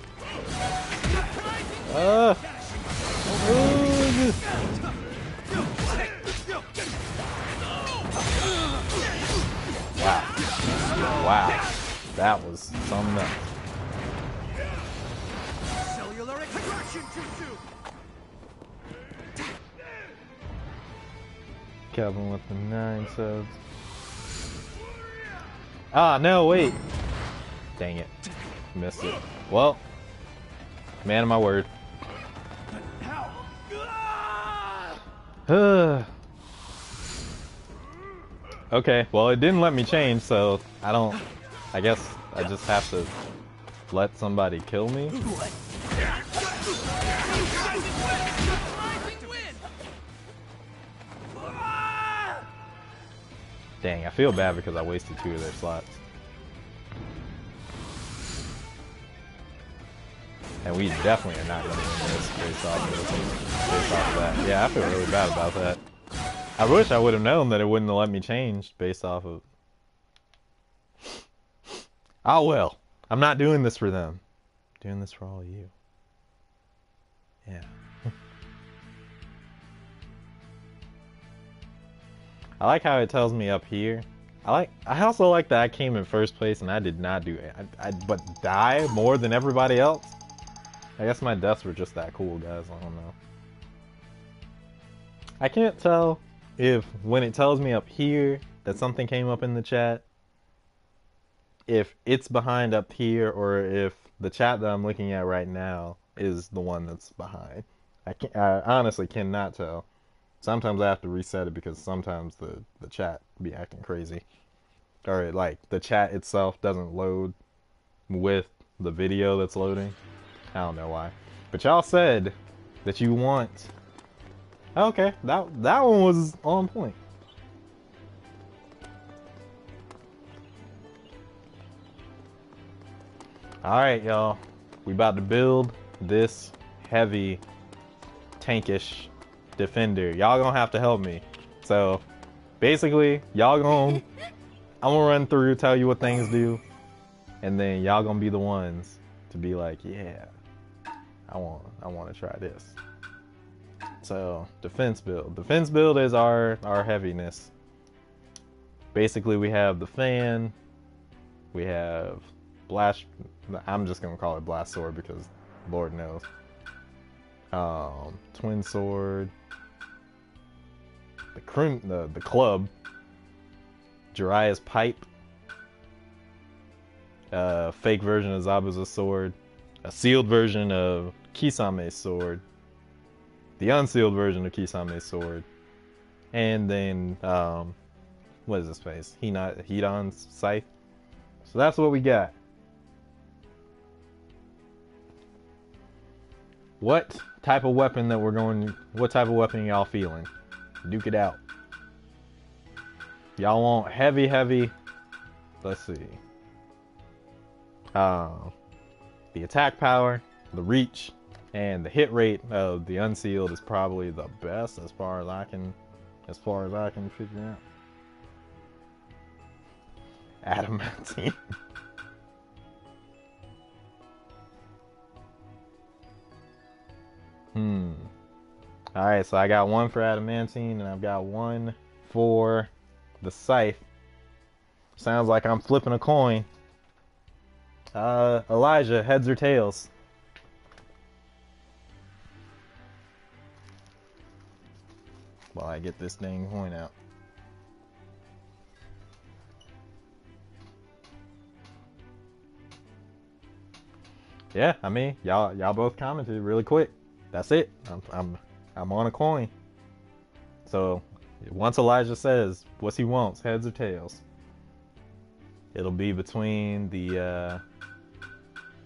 S1: Wow. Wow. That was something else.
S3: Cellular extraction jutsu.
S1: Calvin with the 9 subs. Ah, no, wait. Dang it. Missed it. Well, man of my word. Okay, well, it didn't let me change, so I guess I just have to let somebody kill me. Dang, I feel bad because I wasted 2 of their slots. And we definitely are not going to win this based off of that. Yeah, I feel really bad about that. I wish I would have known that it wouldn't have let me change based off of... Oh well, I'm not doing this for them. I'm doing this for all of you. Yeah. I like how it tells me up here. I also like that I came in first place and I did not do it. But die more than everybody else? I guess my deaths were just that cool, guys. I don't know. I can't tell if when it tells me up here that something came up in the chat, if it's behind up here or if the chat that I'm looking at right now is the one that's behind. I honestly cannot tell. Sometimes I have to reset it because sometimes the chat be acting crazy. Or like the chat itself doesn't load with the video that's loading. I don't know why. But y'all said that you want... Okay, that one was on point. Alright, y'all. We about to build this heavy, tankish defender. Y'all gonna have to help me. So, basically, I'm gonna run through, tell you what things do, and then y'all gonna be the ones to be like, yeah, I want to try this. So defense build. Defense build is our heaviness. Basically, we have the fan. We have blast. I'm just gonna call it blast sword because Lord knows. Twin sword. The club. Jiraiya's pipe. Fake version of Zabuza's sword. A sealed version of Kisame's sword. The unsealed version of Kisame's sword. And then, what is this face? Hidan's scythe. So that's what we got. What type of weapon what type of weapon y'all feeling? Duke it out. Y'all want heavy. Let's see. The attack power, the reach, and the hit rate of the unsealed is probably the best as far as I can figure out. Adamantine. Alright, so I got one for adamantine and I've got one for the scythe. Sounds like I'm flipping a coin. Elijah, heads or tails? While I get this dang coin out. Yeah, I mean, y'all both commented really quick. That's it. I'm on a coin. So once Elijah says what he wants, heads or tails, it'll be between the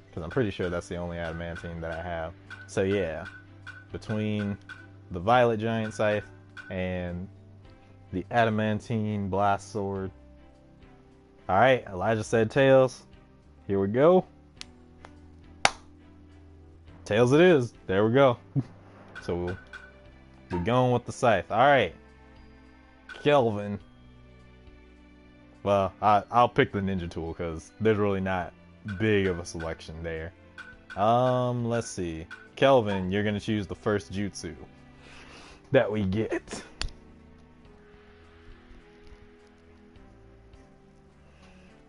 S1: because I'm pretty sure that's the only adamantine that I have. So yeah, between the violet giant scythe and the adamantine blast sword. All right, Elijah said tails. Here we go. Tails it is. There we go. So we're going with the scythe. All right, Kelvin. Well, I'll pick the ninja tool because there's really not big of a selection there. Let's see. Kelvin, you're gonna choose the first jutsu that we get.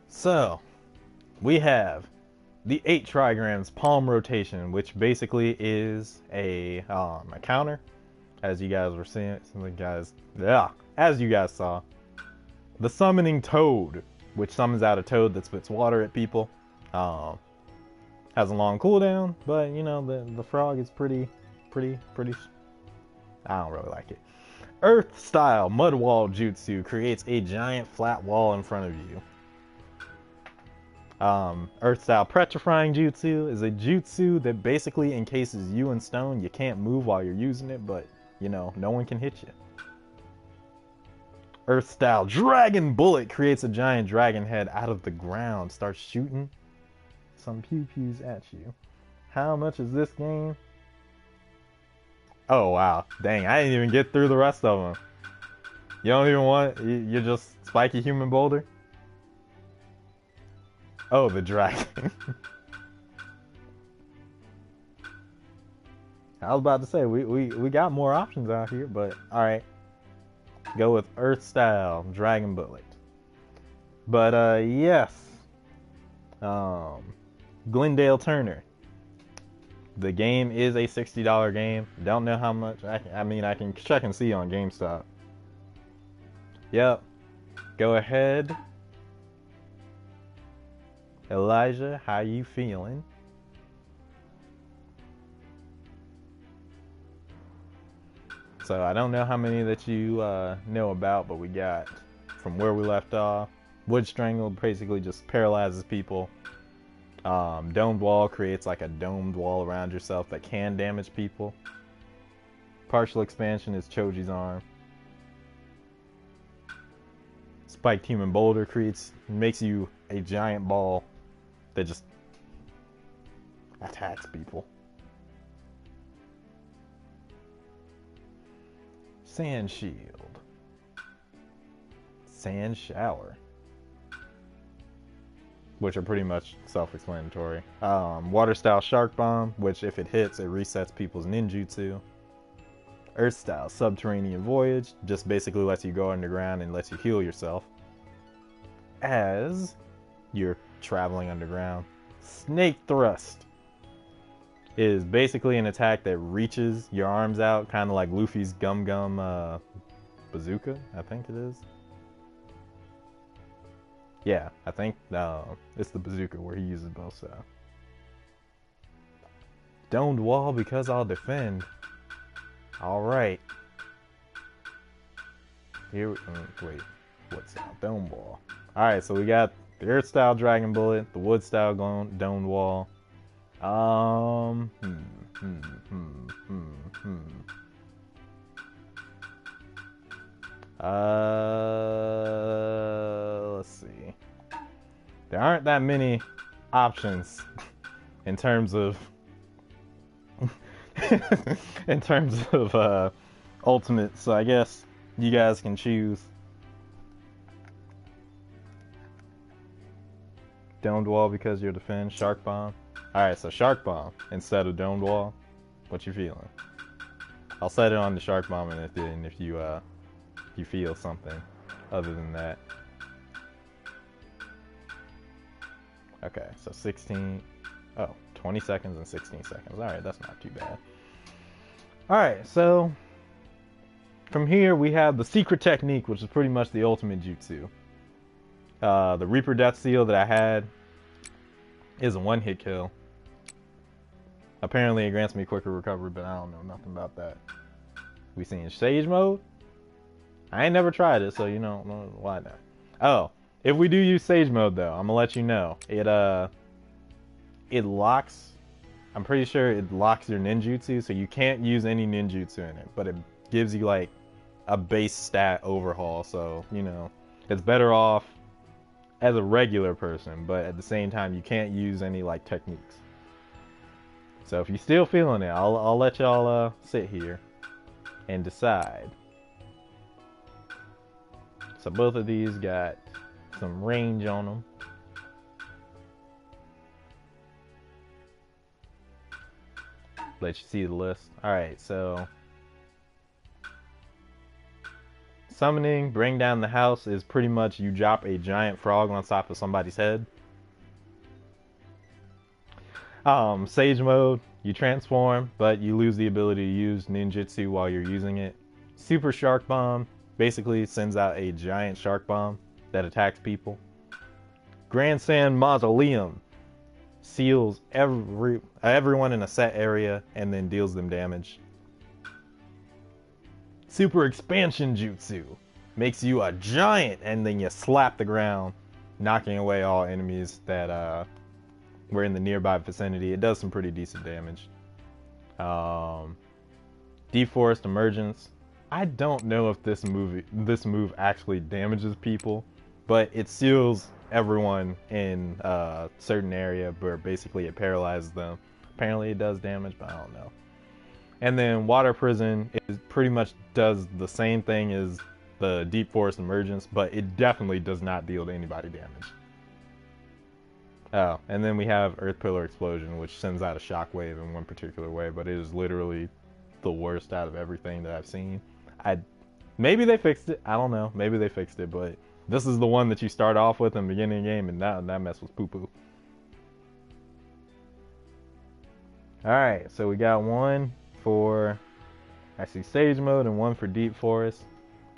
S1: So, we have the 8 trigrams palm rotation, which basically is a counter, as you guys were seeing. As you guys saw. The summoning toad, which summons out a toad that spits water at people. Has a long cooldown, but you know the frog is pretty. I don't really like it. Earth style mud wall jutsu creates a giant flat wall in front of you. Earth style petrifying jutsu is a jutsu that basically encases you in stone. You can't move while you're using it, but you know no one can hit you. Earth style dragon bullet creates a giant dragon head out of the ground, starts shooting some pew-pews at you. How much is this game? Oh wow, dang, I didn't even get through the rest of them. You don't even want, you're just spiky human boulder? Oh, the dragon. I was about to say, we got more options out here, but alright. Go with Earth style dragon bullet. But yes. Glendale Turner. The game is a $60 game. Don't know how much. I mean, I can check and see on GameStop. Yep. Go ahead. Elijah, how you feeling? So I don't know how many that you know about, but we got from where we left off. Wood Strangle basically just paralyzes people. Domed Wall creates like a domed wall around yourself that can damage people. Partial Expansion is Choji's arm. Spiked Human Boulder makes you a giant ball that just attacks people. Sand Shield. Sand Shower. which are pretty much self-explanatory. Water style Shark Bomb, which if it hits, it resets people's ninjutsu. Earth style Subterranean Voyage, just basically lets you go underground and lets you heal yourself as you're traveling underground. Snake Thrust is basically an attack that reaches your arms out, kind of like Luffy's Gum Gum bazooka, I think it is. Yeah, I think it's the bazooka where he uses both sides. Domed wall because I'll defend. Alright. Here, wait, what style? Dome wall. Alright, so we got the Earth style Dragon Bullet, the Wood style Domed wall. Let's see. There aren't that many options in terms of ultimate, so I guess you guys can choose. Domed wall because you're defend. Shark Bomb. Alright, so Shark Bomb instead of Domed wall. What you feeling? I'll set it on the Shark Bomb and if you feel something other than that. Okay, so 20 seconds and 16 seconds. Alright, that's not too bad. Alright, so from here we have the secret technique, which is pretty much the ultimate jutsu. The Reaper Death Seal that I had is a one-hit kill. Apparently it grants me quicker recovery, but I don't know nothing about that. We seen Sage Mode? I ain't never tried it, so you know, why not? Oh, if we do use Sage Mode though, I'm gonna let you know. It locks, I'm pretty sure it locks your ninjutsu, so you can't use any ninjutsu in it, but it gives you like a base stat overhaul, so you know, it's better off as a regular person, but at the same time you can't use any like techniques. So if you're still feeling it, I'll let y'all sit here and decide. So both of these got some range on them. Let you see the list. Alright, so summoning, bring down the house is pretty much you drop a giant frog on top of somebody's head. Sage Mode, you transform, but you lose the ability to use ninjutsu while you're using it. Super Shark Bomb basically sends out a giant shark bomb that attacks people. Grand Sand Mausoleum seals everyone in a set area and then deals them damage. Super Expansion Jutsu makes you a giant and then you slap the ground, knocking away all enemies that were in the nearby vicinity. It does some pretty decent damage. Deforest Emergence. I don't know if this move actually damages people, but it seals everyone in a certain area where basically it paralyzes them. Apparently it does damage, but I don't know. And then Water Prison pretty much does the same thing as the Deep Forest Emergence, but it definitely does not deal to anybody damage. Oh, and then we have Earth Pillar Explosion, which sends out a shockwave in one particular way, but it is literally the worst out of everything that I've seen. Maybe they fixed it. I don't know. Maybe they fixed it, but this is the one that you start off with in the beginning of the game, and that mess was poo-poo. Alright, so we got one for actually Sage Mode and one for Deep Forest.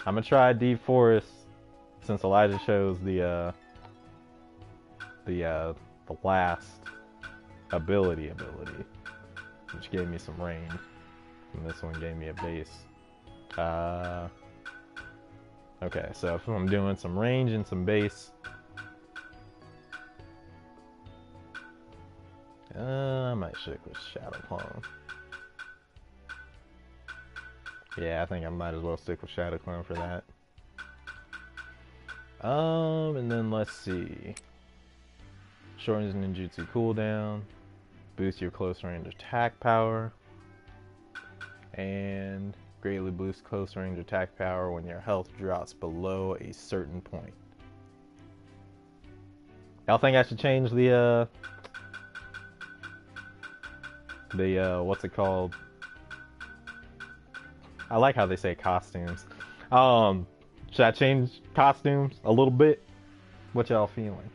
S1: I'm gonna try Deep Forest since Elijah chose the last ability, which gave me some range, and this one gave me a base. Okay, so if I'm doing some range and some base, I might stick with Shoutout-10. Yeah, I think I might as well stick with Shoutout-10 for that. And then let's see. Shortens ninjutsu cooldown, boosts your close range attack power, and greatly boosts close range attack power when your health drops below a certain point. Y'all think I should change the what's it called? I like how they say costumes. Should I change costumes a little bit? What y'all feeling?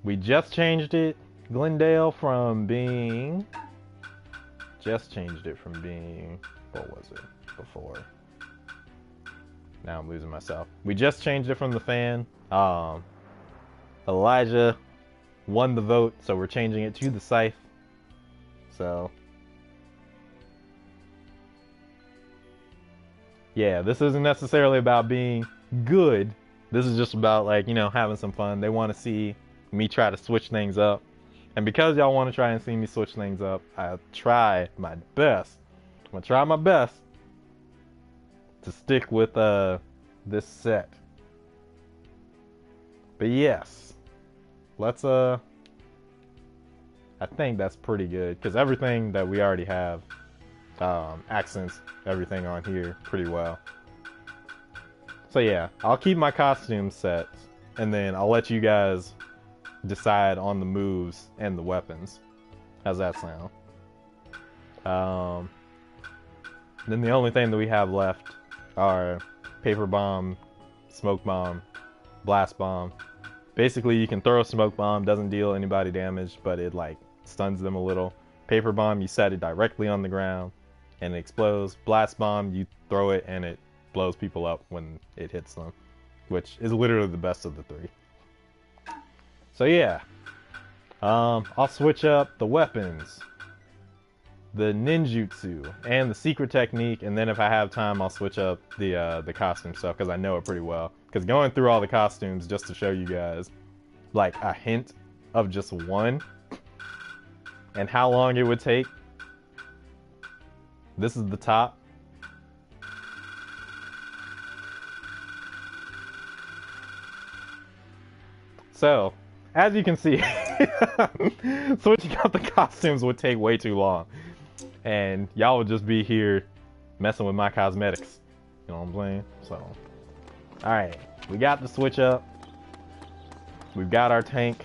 S1: We just changed it, Glendale, from being... Just changed it from being... What was it before? Now I'm losing myself. We just changed it from the fan. Elijah won the vote, so we're changing it to the scythe. So... yeah, this isn't necessarily about being good. This is just about, like, you know, having some fun. They want to see me try to switch things up. And because y'all want to try and see me switch things up, I'll try my best. I'm going to try my best to stick with this set. But yes, let's, I think that's pretty good. Because everything that we already have accents everything on here pretty well. So yeah, I'll keep my costume sets, and then I'll let you guys decide on the moves and the weapons. How's that sound? Then the only thing that we have left are paper bomb, smoke bomb, blast bomb. Basically, you can throw a smoke bomb, doesn't deal anybody damage, but it like stuns them a little. Paper bomb, you set it directly on the ground and it explodes. Blast bomb, you throw it and it blows people up when it hits them, which is literally the best of the three. So yeah, I'll switch up the weapons, the ninjutsu, and the secret technique, and then if I have time, I'll switch up the costume stuff because I know it pretty well. Because going through all the costumes just to show you guys like a hint of just one and how long it would take. This is the top. So, as you can see, switching out the costumes would take way too long. And y'all would just be here messing with my cosmetics. You know what I'm saying? So, alright. We got the switch up. We've got our tank.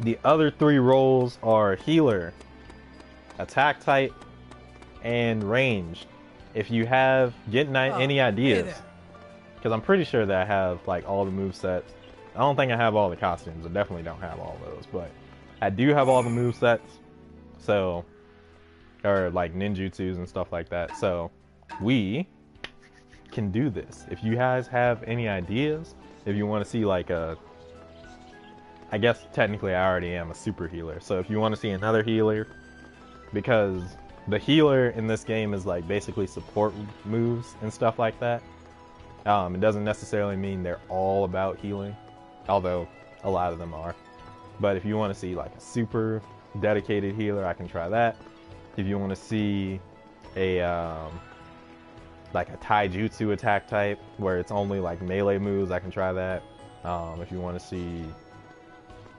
S1: The other three roles are healer, attack type, and ranged. If you have, get any ideas. Because I'm pretty sure that I have like all the movesets. I don't think I have all the costumes. I definitely don't have all those, but I do have all the movesets. So, or like ninjutsus and stuff like that. So, we can do this. If you guys have any ideas, if you want to see like a, I guess technically I already am a super healer. So if you want to see another healer, because the healer in this game is like basically support moves and stuff like that. It doesn't necessarily mean they're all about healing, although a lot of them are. But if you want to see like a super dedicated healer, I can try that. If you want to see a like a taijutsu attack type where it's only like melee moves, I can try that. If you want to see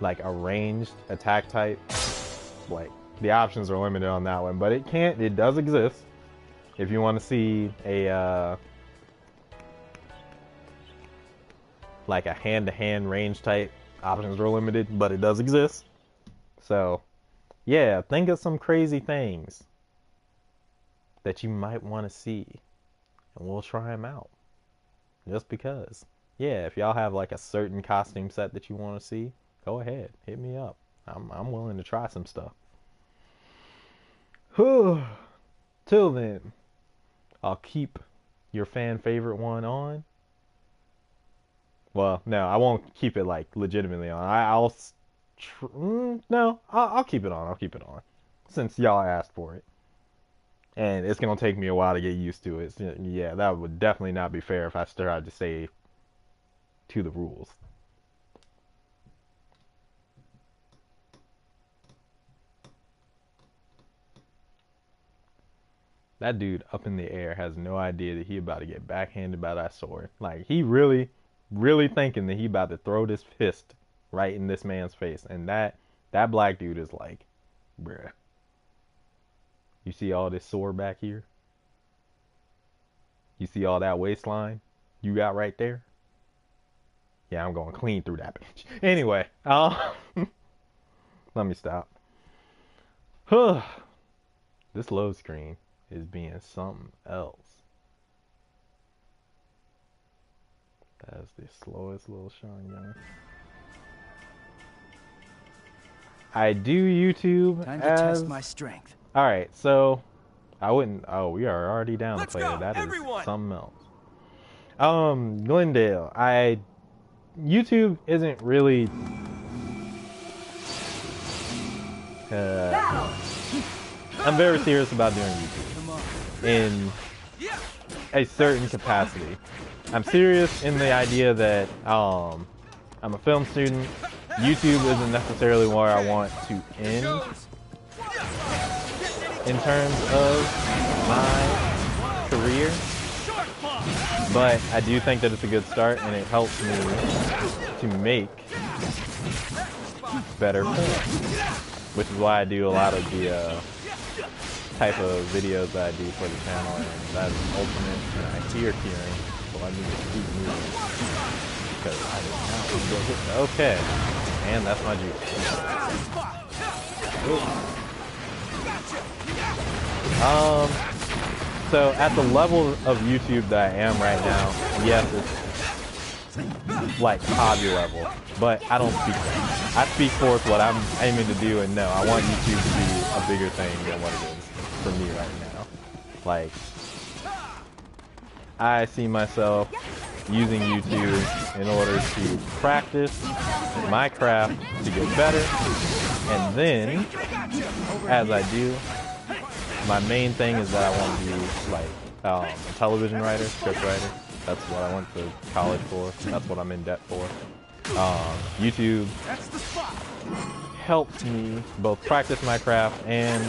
S1: like a ranged attack type, like the options are limited on that one, but it does exist. If you want to see a like a hand-to-hand range type, options are limited, but it does exist. So yeah, think of some crazy things that you might want to see and we'll try them out just because. Yeah, if y'all have like a certain costume set that you want to see, go ahead, hit me up. I'm willing to try some stuff. Till then, I'll keep your fan favorite one on. Well, no, I won't keep it like legitimately on. I'll keep it on. I'll keep it on since y'all asked for it, and it's gonna take me a while to get used to it. So, yeah, that would definitely not be fair if I tried to stay to the rules. That dude up in the air has no idea that he about to get backhanded by that sword. Like, he really, really thinking that he about to throw this fist right in this man's face. And that black dude is like, bruh. You see all this sword back here? You see all that waistline you got right there? Yeah, I'm going clean through that bitch. Anyway, let me stop. This load screen is being something else. That's the slowest little shine gun. I do YouTube
S2: Time
S1: as...
S2: to test my strength.
S1: Alright, so I wouldn't... Oh, we are already down to player. That is something else. Glendale. YouTube isn't really... I'm very serious about doing YouTube in a certain capacity. I'm serious in the idea that I'm a film student. YouTube isn't necessarily where I want to end in terms of my career, but I do think that it's a good start and it helps me to make better film, which is why I do a lot of the type of videos that I do for the channel, and that is ultimate, and I hear tearing, so I need to keep moving, because I did not want to go hit. Okay, and that's my juice. So at the level of YouTube that I am right now, yes, it's like hobby level, but I don't speak that. I speak forth what I'm aiming to do, and no, I want YouTube to be a bigger thing than what it is for me right now. Like, I see myself using YouTube in order to practice my craft to get better, and then, as I do, my main thing is that I want to be like a television writer, script writer. That's what I went to college for. That's what I'm in debt for. YouTube helps me both practice my craft and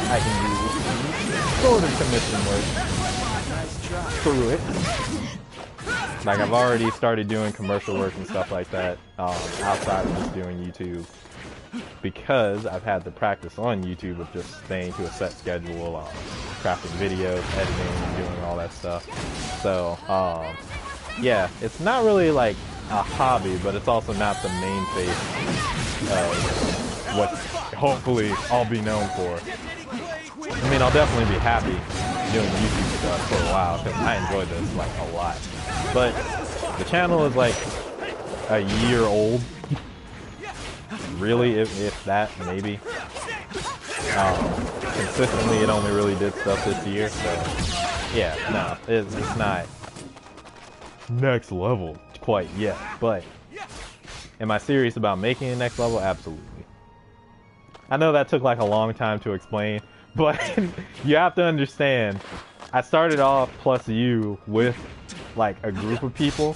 S1: I can do sort of commission work through it. Like, I've already started doing commercial work and stuff like that outside of just doing YouTube, because I've had the practice on YouTube of just staying to a set schedule, crafting videos, editing, and doing all that stuff. So, yeah, it's not really like a hobby, but it's also not the main face of what hopefully I'll be known for. I mean, I'll definitely be happy doing YouTube stuff for a while, because I enjoy this like a lot. But the channel is like a year old. Really, if that, maybe. Consistently, it only really did stuff this year, so yeah, no, it's not next level quite yet. But am I serious about making it next level? Absolutely. I know that took like a long time to explain, but you have to understand, I started off plus you with like a group of people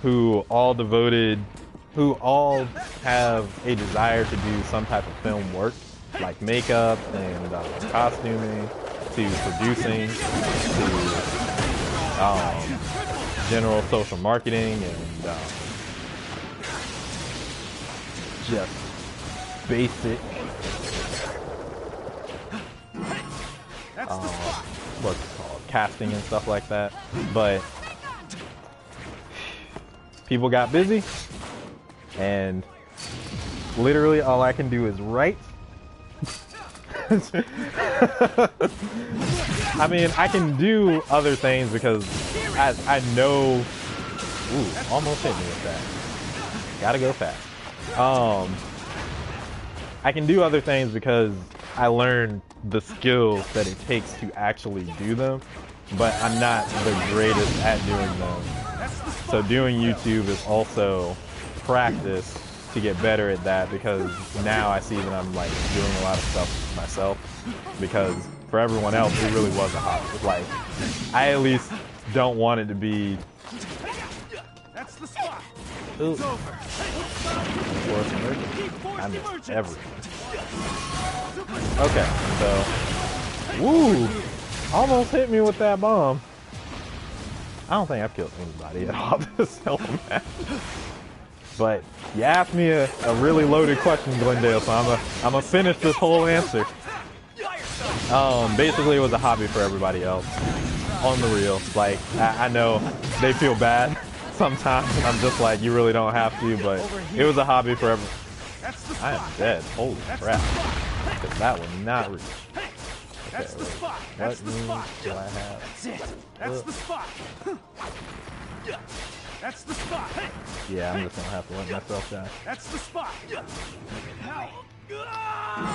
S1: who all have a desire to do some type of film work, like makeup and costuming, to producing, to general social marketing, and just basic what's it called, casting and stuff like that. But people got busy, and literally all I can do is write. I mean, I can do other things because I know... Ooh, almost hit me with that. Gotta go fast. I can do other things because I learned the skills that it takes to actually do them, but I'm not the greatest at doing them. So doing YouTube is also practice to get better at that, because now I see that I'm like doing a lot of stuff myself, because for everyone else it really was a hobby. Like, I at least don't want it to be...
S3: That's the spot.
S1: Ooh.
S3: It's over.
S1: I missed everything. Okay, so... Woo! Almost hit me with that bomb. I don't think I've killed anybody at all this whole match. But you asked me a really loaded question, Glendale, so I'm gonna finish this whole answer. Basically it was a hobby for everybody else. On the real. Like, I know they feel bad sometimes, and I'm just like, you really don't have to, but it was a hobby for everyone. I am dead. Holy crap. Because that would not reach. Okay,
S3: That's the
S1: wait.
S3: spot.
S1: What
S3: That's the
S1: moves
S3: spot.
S1: do I have?
S3: That's it. That's the spot. That's the spot.
S1: Yeah, I'm just gonna have to let myself die.
S3: That's the spot.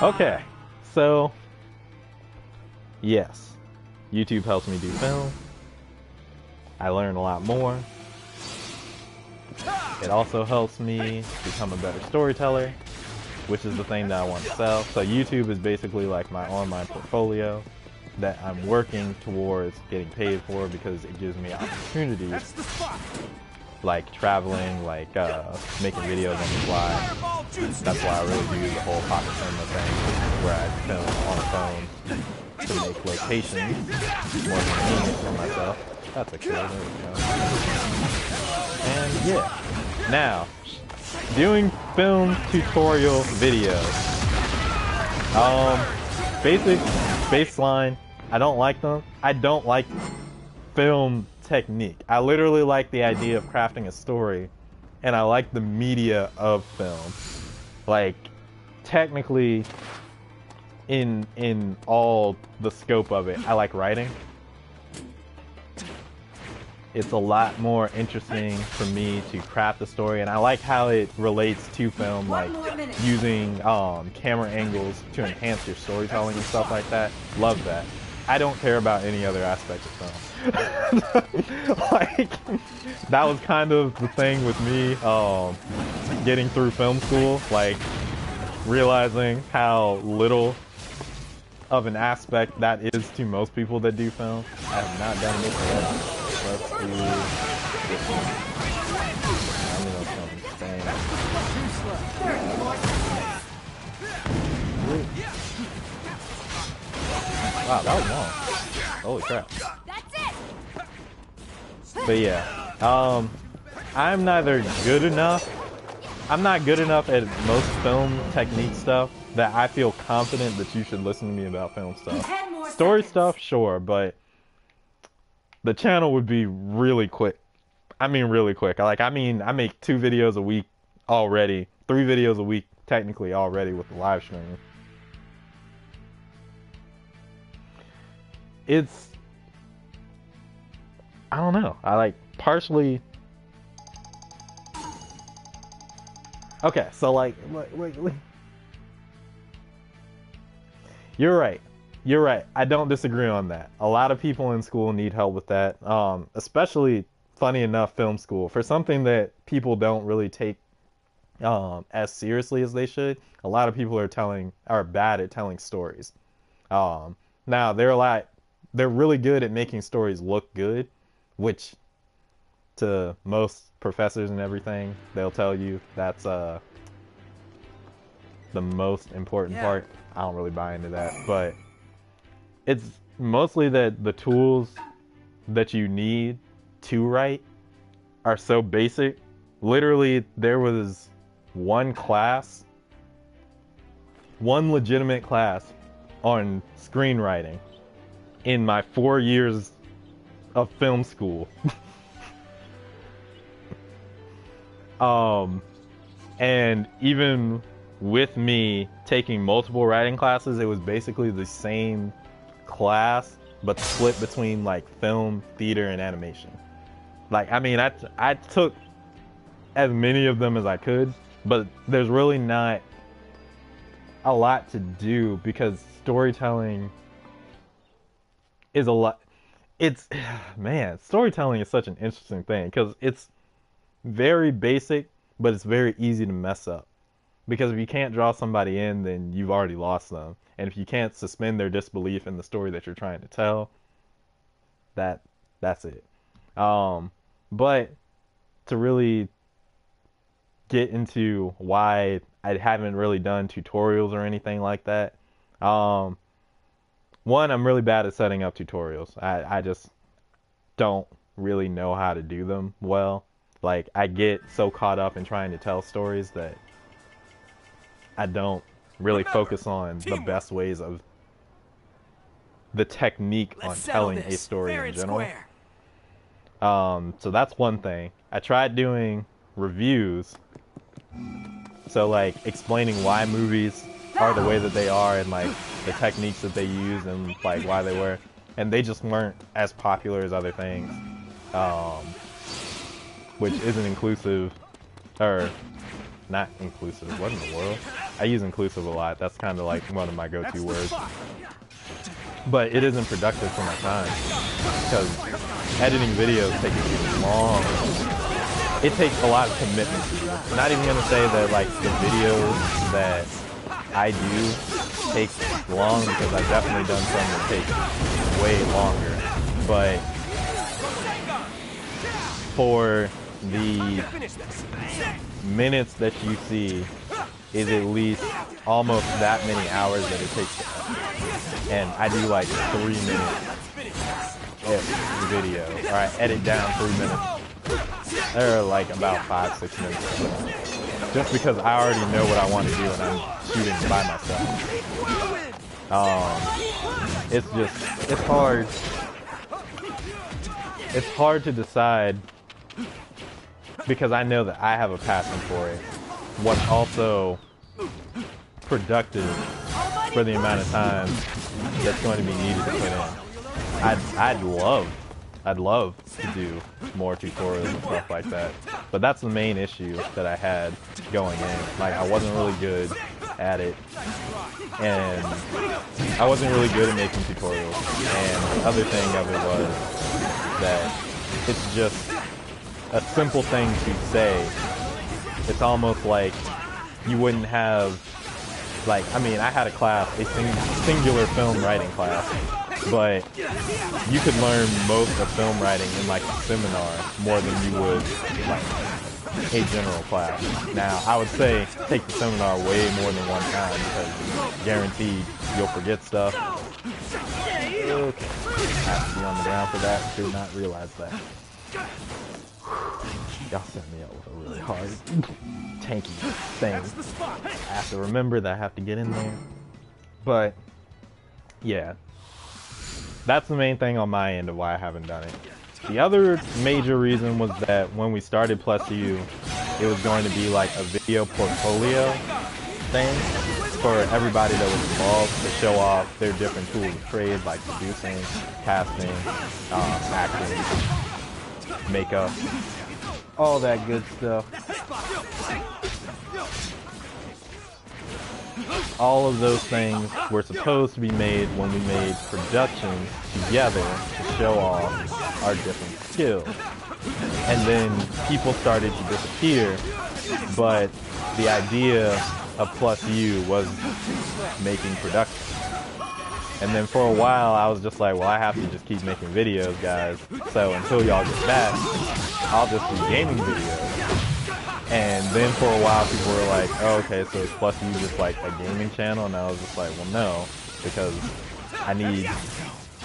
S1: Okay, so yes, YouTube helps me do film. I learn a lot more. It also helps me become a better storyteller, which is the thing that I want to sell. So YouTube is basically like my online portfolio that I'm working towards getting paid for because it gives me opportunities
S3: That's the spot.
S1: like traveling, like making videos on the fly. That's why I really do the whole pocket cinema thing, where I film on a phone to make locations more convenient for myself. That's a kill, there we go. And yeah, now, doing film tutorial videos. Basic, baseline, I don't like them. I don't like film technique. I literally like the idea of crafting a story, and I like the media of film. Like, technically, in all the scope of it, I like writing. It's a lot more interesting for me to craft a story, and I like how it relates to film, like using camera angles to enhance your storytelling and stuff like that. Love that. I don't care about any other aspect of film. Like, that was kind of the thing with me getting through film school, like realizing how little of an aspect that is to most people that do film. I have not done this yet. Let's do this one. I'm gonna come bang. Wow, that was long. Holy crap. But yeah, I'm neither good enough. I'm not good enough at most film technique stuff that I feel confident that you should listen to me about film stuff. Story stuff, sure, but the channel would be really quick. I mean, really quick. I make 2 videos a week already. 3 videos a week, technically, already with the live stream. It's... I don't know. I like, partially... Okay, so like... You're right. You're right. I don't disagree on that. A lot of people in school need help with that. Especially, funny enough, film school. For something that people don't really take as seriously as they should, a lot of people are bad at telling stories. Now they're really good at making stories look good, which to most professors and everything, they'll tell you that's the most important part. I don't really buy into that, but it's mostly that the tools that you need to write are so basic. Literally, there was one legitimate class on screenwriting in my 4 years of film school. And even with me taking multiple writing classes, it was basically the same class, but split between like film, theater, and animation. Like, I mean, I took as many of them as I could, but there's really not a lot to do because storytelling is a lot. It's, man, storytelling is such an interesting thing because it's very basic, but it's very easy to mess up. Because if you can't draw somebody in, then you've already lost them. And if you can't suspend their disbelief in the story that you're trying to tell, that's it. But to really get into why I haven't really done tutorials or anything like that, one, I'm really bad at setting up tutorials. I just don't really know how to do them well. Like, I get so caught up in trying to tell stories that I don't really focus on the best ways of the technique on telling a story
S3: fair
S1: in
S3: and
S1: general.
S3: square.
S1: So that's one thing. I tried doing reviews, so like explaining why movies are the way that they are and like the techniques that they use and like why they were, and they just weren't as popular as other things, which isn't inclusive, or not inclusive. What in the world? I use inclusive a lot. That's kind of like one of my go-to words. But it isn't productive for my time because editing videos takes long. It takes a lot of commitment. I'm not even gonna say that like the videos that I do take long, because I've definitely done some that take way longer. But for the minutes that you see is at least almost that many hours that it takes to edit. And I do like 3 minutes video, or I edit down 3 minutes. They're like about 5-6 minutes. Just because I already know what I want to do and I'm shooting by myself. It's hard. It's hard to decide, because I know that I have a passion for it. What's also productive for the amount of time that's going to be needed to put in. I'd love to do more tutorials and stuff like that, but that's the main issue that I had going in. Like, I wasn't really good at it, and I wasn't really good at making tutorials. And the other thing of it was that it's just a simple thing to say. It's almost like you wouldn't have, like, I mean, I had a class, a singular film writing class, but you could learn most of film writing in like a seminar more than you would like a general class. Now, I would say take the seminar way more than one time, because guaranteed you'll forget stuff. Okay, I have to be on the ground for that. Did not realize that. Y'all set me up with a really hard, tanky thing. I have to remember that I have to get in there. But, yeah. That's the main thing on my end of why I haven't done it. The other major reason was that when we started Plus U, it was going to be like a video portfolio thing for everybody that was involved, to show off their different tools of trade, like producing, casting, acting, makeup, all that good stuff. All of those things were supposed to be made when we made productions together to show off our different skills. And then people started to disappear, but the idea of Plus U was making productions. And then for a while I was just like, well, I have to just keep making videos, guys. So until y'all get back, I'll just do gaming videos. And then for a while people were like, oh, okay, so is Plus U just like a gaming channel? And I was just like, well, no, because I need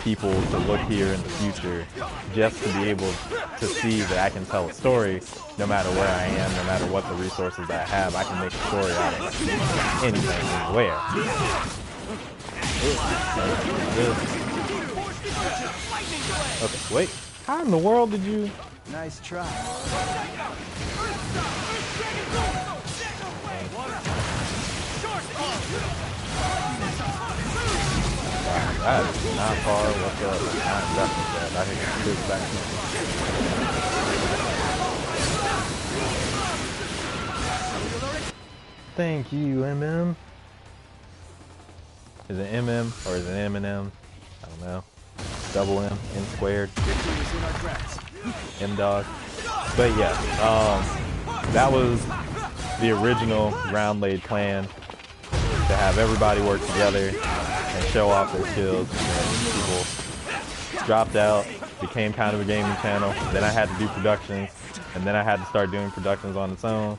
S1: people to look here in the future just to be able to see that I can tell a story no matter where I am, no matter what the resources that I have. I can make a story out of anything, anywhere. Okay, wait. How in the world did you...
S2: Nice try.
S1: That is not far whatsoever. Not definitely bad. I think it's good back now. Thank you, MM. Is it MM or is it M&M? I don't know. Double M, M squared. M-Dog. But yeah, that was the original ground laid plan, to have everybody work together and show off their skills. And then people dropped out, became kind of a gaming channel. Then I had to do productions, and then I had to start doing productions on its own.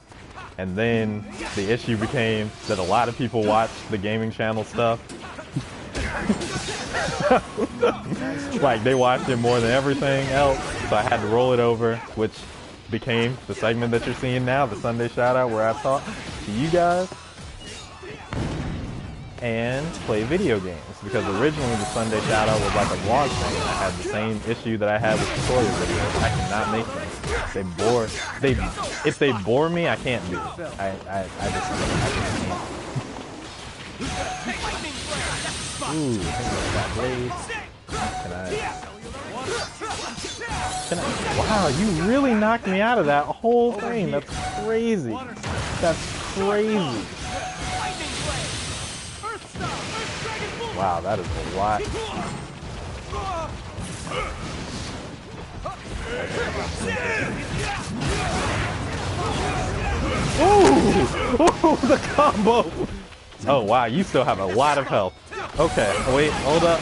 S1: And then the issue became that a lot of people watched the gaming channel stuff. Like, they watched it more than everything else, so I had to roll it over, which became the segment that you're seeing now, the Sunday Shoutout, where I talk to you guys. and play video games, because originally the Sunday Shoutout was like a vlog thing. I had the same issue that I had with tutorial videos. I cannot make them. If they bore me, I can't do it. I just can't. Ooh, that blade. Can I? Wow, you really knocked me out of that whole thing. That's crazy. That's crazy. Wow, that is a lot. Ooh! Ooh, the combo! Oh wow, you still have a lot of health. Okay, wait, hold up.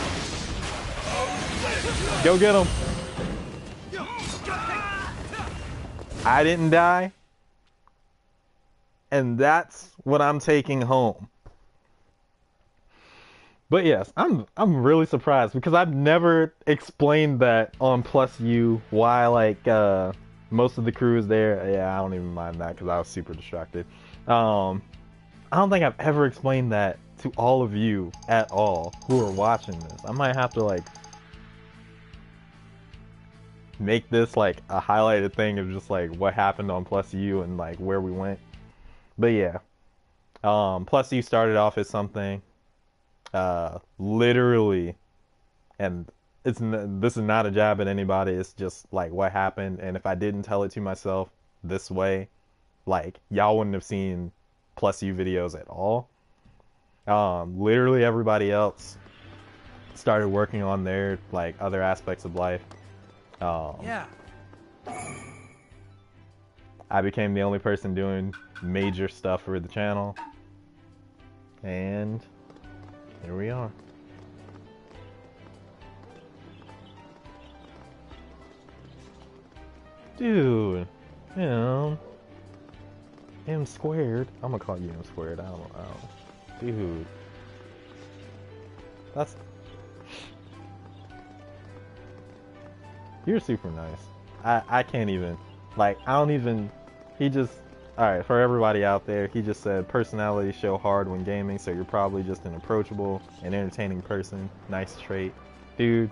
S1: Go get him. I didn't die. And that's what I'm taking home. But yes, I'm really surprised, because I've never explained that on Plus U, why like most of the crew is there. Yeah, I don't even mind that because I was super distracted. I don't think I've ever explained that to all of you at all who are watching this. I might have to like make this like a highlighted thing of just like what happened on Plus U and like where we went. But yeah, Plus U started off as something literally, and this is not a jab at anybody, it's just like what happened. And if I didn't tell it to myself this way, like y'all wouldn't have seen Plus U videos at all. Literally everybody else started working on their like other aspects of life.
S2: Yeah.
S1: I became the only person doing major stuff for the channel, and here we are. Dude, you know, M squared. I'm gonna call you M squared. I don't know. Dude, that's, you're super nice. I can't even, like, I don't even, he just, alright, for everybody out there, he just said personalities show hard when gaming, so you're probably just an approachable and entertaining person. Nice trait. Dude.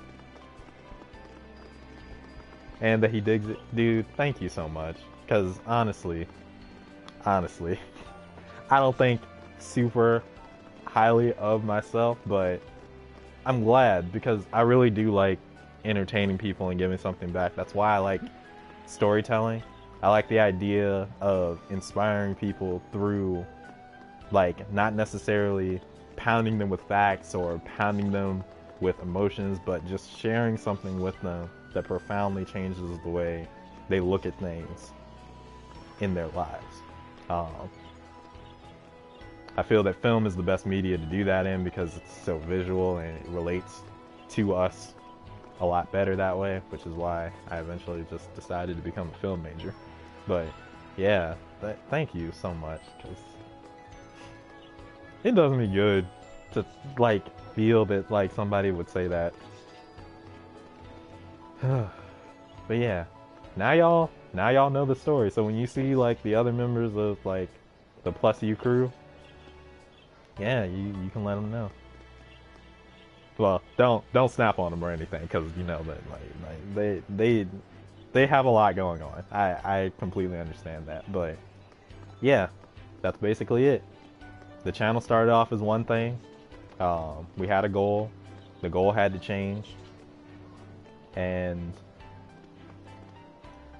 S1: And that he digs it. Dude, thank you so much. Because honestly, I don't think super highly of myself, but I'm glad, because I really do like entertaining people and giving something back. That's why I like storytelling. I like the idea of inspiring people through, like, not necessarily pounding them with facts or pounding them with emotions, but just sharing something with them that profoundly changes the way they look at things in their lives. I feel that film is the best media to do that in, because it's so visual and it relates to us a lot better that way, which is why I eventually just decided to become a film major. But yeah, thank you so much, because it does me good to like feel that like somebody would say that. But yeah, now y'all know the story. So when you see like the other members of like the Plus U crew, yeah, you can let them know. Well, don't snap on them or anything, because you know that like they have a lot going on. I completely understand that, but yeah, that's basically it. The channel started off as one thing. We had a goal. The goal had to change, and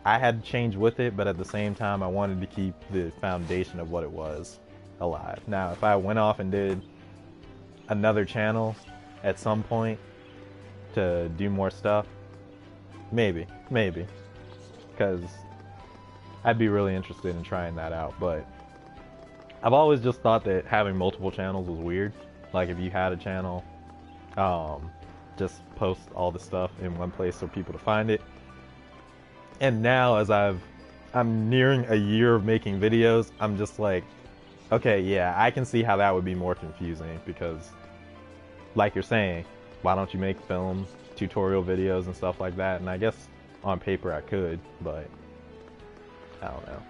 S1: I had to change with it, but at the same time I wanted to keep the foundation of what it was alive. Now, if I went off and did another channel at some point to do more stuff, maybe, because I'd be really interested in trying that out. But I've always just thought that having multiple channels was weird. Like, if you had a channel, just post all the stuff in one place for people to find it. And now, as I'm nearing a year of making videos, I'm just like, okay, yeah, I can see how that would be more confusing, because like you're saying, why don't you make films, tutorial videos and stuff like that? And I guess on paper I could, but I don't know.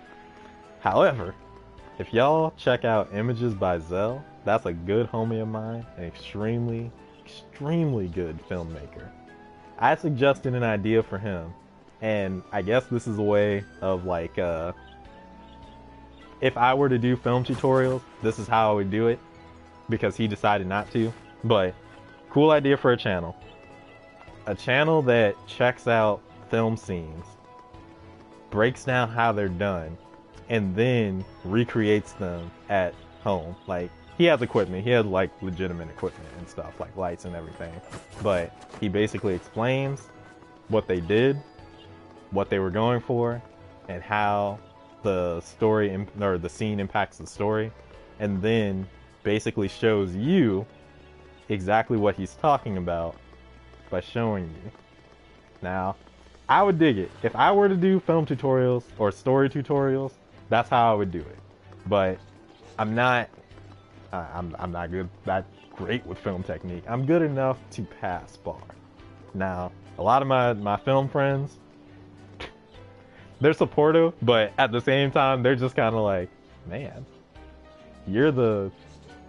S1: However, if y'all check out Images by Zell, That's a good homie of mine, an extremely, extremely good filmmaker. I suggested an idea for him, and I guess this is a way of like, if I were to do film tutorials, this is how I would do it, because he decided not to. But cool idea for a channel. A channel that checks out film scenes, breaks down how they're done, and then recreates them at home. Like, he has equipment. He has like legitimate equipment and stuff, like lights and everything. But he basically explains what they did, what they were going for, and how the story or the scene impacts the story, and then basically shows you exactly what he's talking about by showing you. Now, I would dig it. If I were to do film tutorials or story tutorials, that's how I would do it. But I'm not good, that great with film technique. I'm good enough to pass bar. Now, a lot of my film friends, they're supportive, but at the same time, they're just kind of like, man, you're the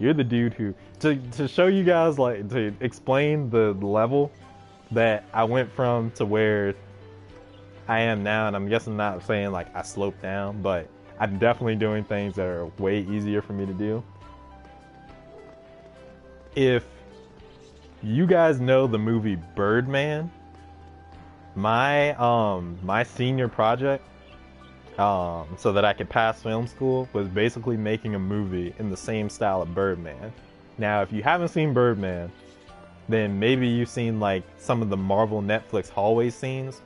S1: dude who, to show you guys, like, to explain the level that I went from to where I am now, and I'm guessing not saying like I sloped down, but I'm definitely doing things that are way easier for me to do. If you guys know the movie Birdman, my senior project, so that I could pass film school, was basically making a movie in the same style of Birdman. Now, if you haven't seen Birdman, then maybe you've seen like some of the Marvel Netflix hallway scenes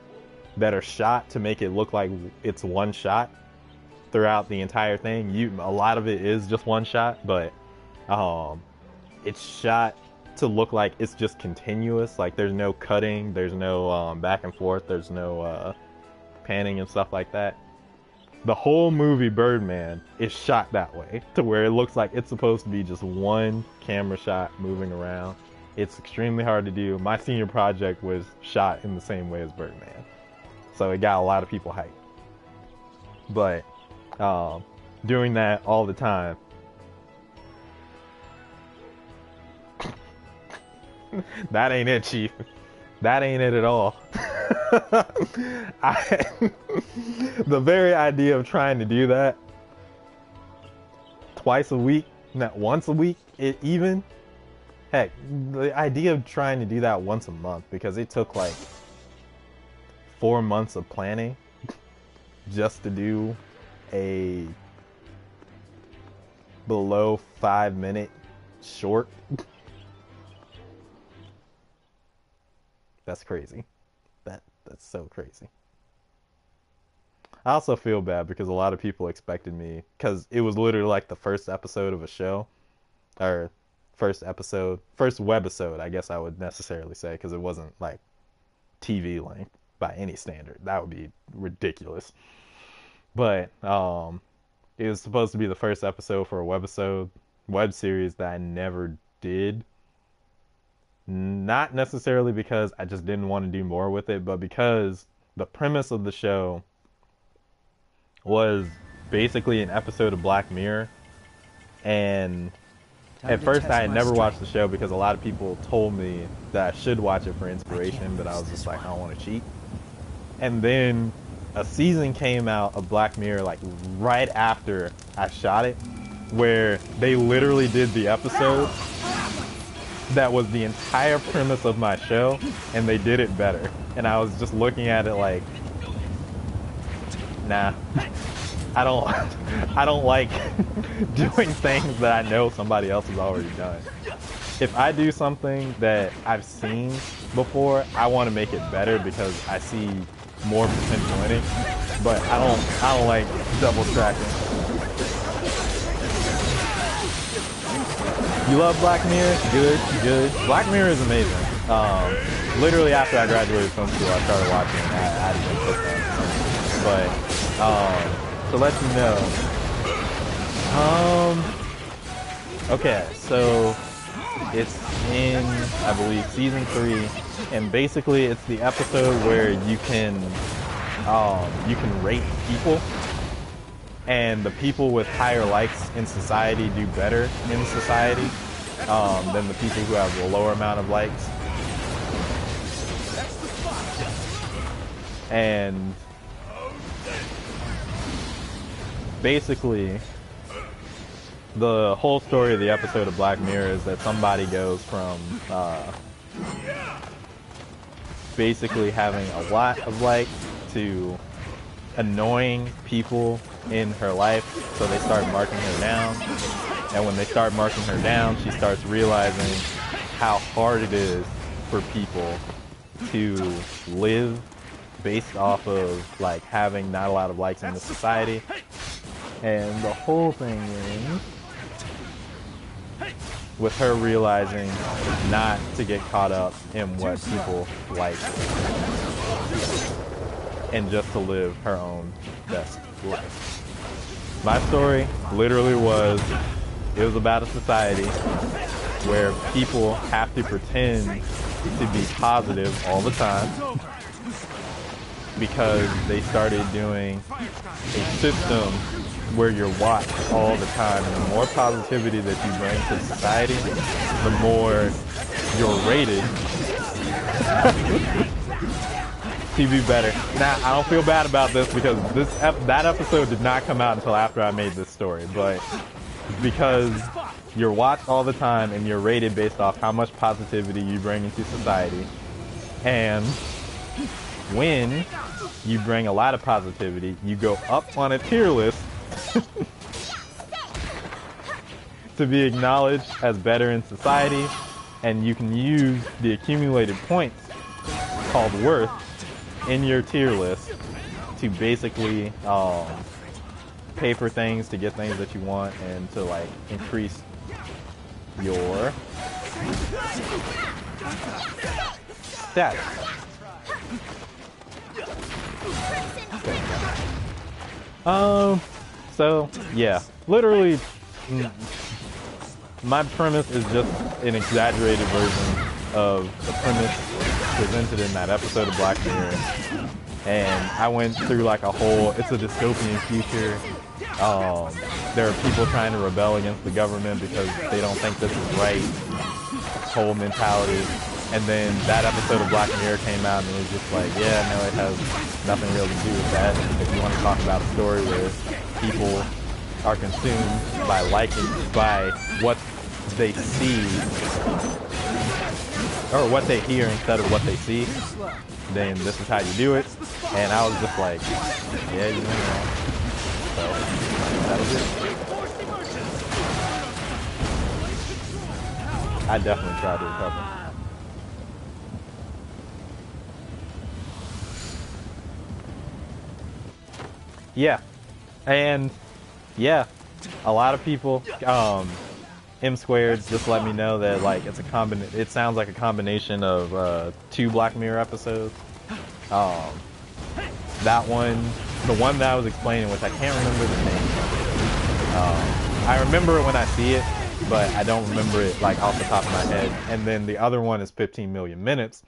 S1: that are shot to make it look like it's one shot throughout the entire thing. A lot of it is just one shot, but it's shot to look like it's just continuous. Like, there's no cutting, there's no back and forth, there's no panning and stuff like that. The whole movie Birdman is shot that way, to where it looks like it's supposed to be just one camera shot moving around. It's extremely hard to do. My senior project was shot in the same way as Birdman, so it got a lot of people hyped. But doing that all the time, that ain't it, Chief. That ain't it at all. The very idea of trying to do that twice a week, not once a week, heck, the idea of trying to do that once a month, because it took like 4 months of planning just to do a below 5-minute short. That's crazy. That's so crazy. I also feel bad because a lot of people expected me, because it was literally like the first episode of a show, or first webisode, I guess I would necessarily say, because it wasn't like TV length by any standard. That would be ridiculous. But it was supposed to be the first episode for a web series that I never did. Not necessarily because I just didn't want to do more with it, but because the premise of the show was basically an episode of Black Mirror. And at first I had never watched the show because a lot of people told me that I should watch it for inspiration, but I was just like, I don't want to cheat. And then a season came out of Black Mirror like right after I shot it, where they literally did the episode that was the entire premise of my show, and they did it better. And I was just looking at it like, nah, I don't like doing things that I know somebody else has already done. If I do something that I've seen before, I want to make it better because I see more potential in it. But I don't like double tracking. You love Black Mirror? Good. Black Mirror is amazing. Literally after I graduated from school, I started watching it. I had been hooked on it. But to let you know, okay, so it's in, I believe, season 3, and basically it's the episode where you can rate people. and the people with higher likes in society do better in society than the people who have a lower amount of likes. And basically, the whole story of the episode of Black Mirror is that somebody goes from basically having a lot of likes to annoying people in her life, so they start marking her down. And when they start marking her down, she starts realizing how hard it is for people to live based off of like having not a lot of likes in the society. And the whole thing is with her realizing not to get caught up in what people like and just to live her own best life. My story literally was, it was about a society where people have to pretend to be positive all the time because they started doing a system where you're watched all the time, and the more positivity that you bring to society, the more you're rated to be better. Now, I don't feel bad about this because that episode did not come out until after I made this story, but because you're watched all the time and you're rated based off how much positivity you bring into society, and when you bring a lot of positivity, you go up on a tier list to be acknowledged as better in society, and you can use the accumulated points called worth in your tier list to basically pay for things, to get things that you want, and to like increase your status. So yeah, literally my premise is just an exaggerated version of the premise presented in that episode of Black Mirror. And I went through like a whole, it's a dystopian future. There are people trying to rebel against the government because they don't think this is right, whole mentality. And then that episode of Black Mirror came out and it was just like, yeah, no, it has nothing really to do with that. If you want to talk about a story where people are consumed by what they see, or what they hear instead of what they see, then this is how you do it. And I was just like, yeah, you know. So that was it. I definitely tried to recover. Yeah, and yeah, a lot of people, M Squared just let me know that like it's a it sounds like a combination of 2 Black Mirror episodes. That one, the one that I was explaining, which I can't remember the name. I remember it when I see it, but I don't remember it like off the top of my head. And then the other one is 15 Million Minutes,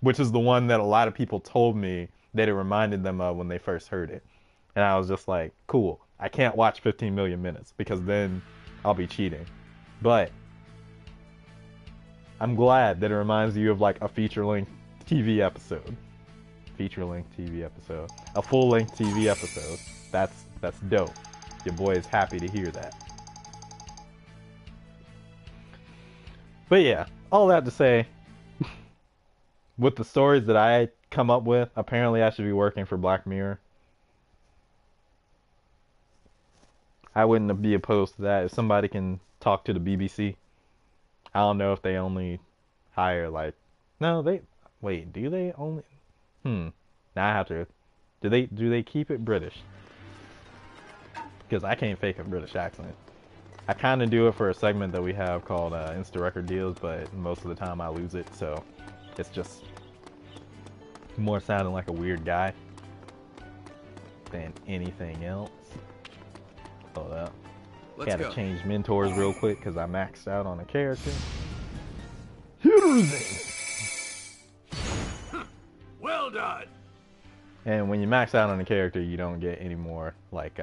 S1: which is the one that a lot of people told me that it reminded them of when they first heard it. And I was just like, cool, I can't watch 15 Million Minutes because then I'll be cheating. But I'm glad that it reminds you of like a feature-length TV episode. Feature-length TV episode. A full-length TV episode. That's dope. Your boy is happy to hear that. But yeah, all that to say, with the stories that I come up with, apparently I should be working for Black Mirror. I wouldn't be opposed to that. If somebody can talk to the BBC. I don't know if they only hire like, no, wait, do they only, now I have to, do they keep it British? Because I can't fake a British accent. I kind of do it for a segment that we have called Insta Record Deals, but most of the time I lose it, so it's just more sounding like a weird guy than anything else. Hold up. Gotta change mentors real quick because I maxed out on a character.
S3: Well done.
S1: And when you max out on a character, you don't get any more like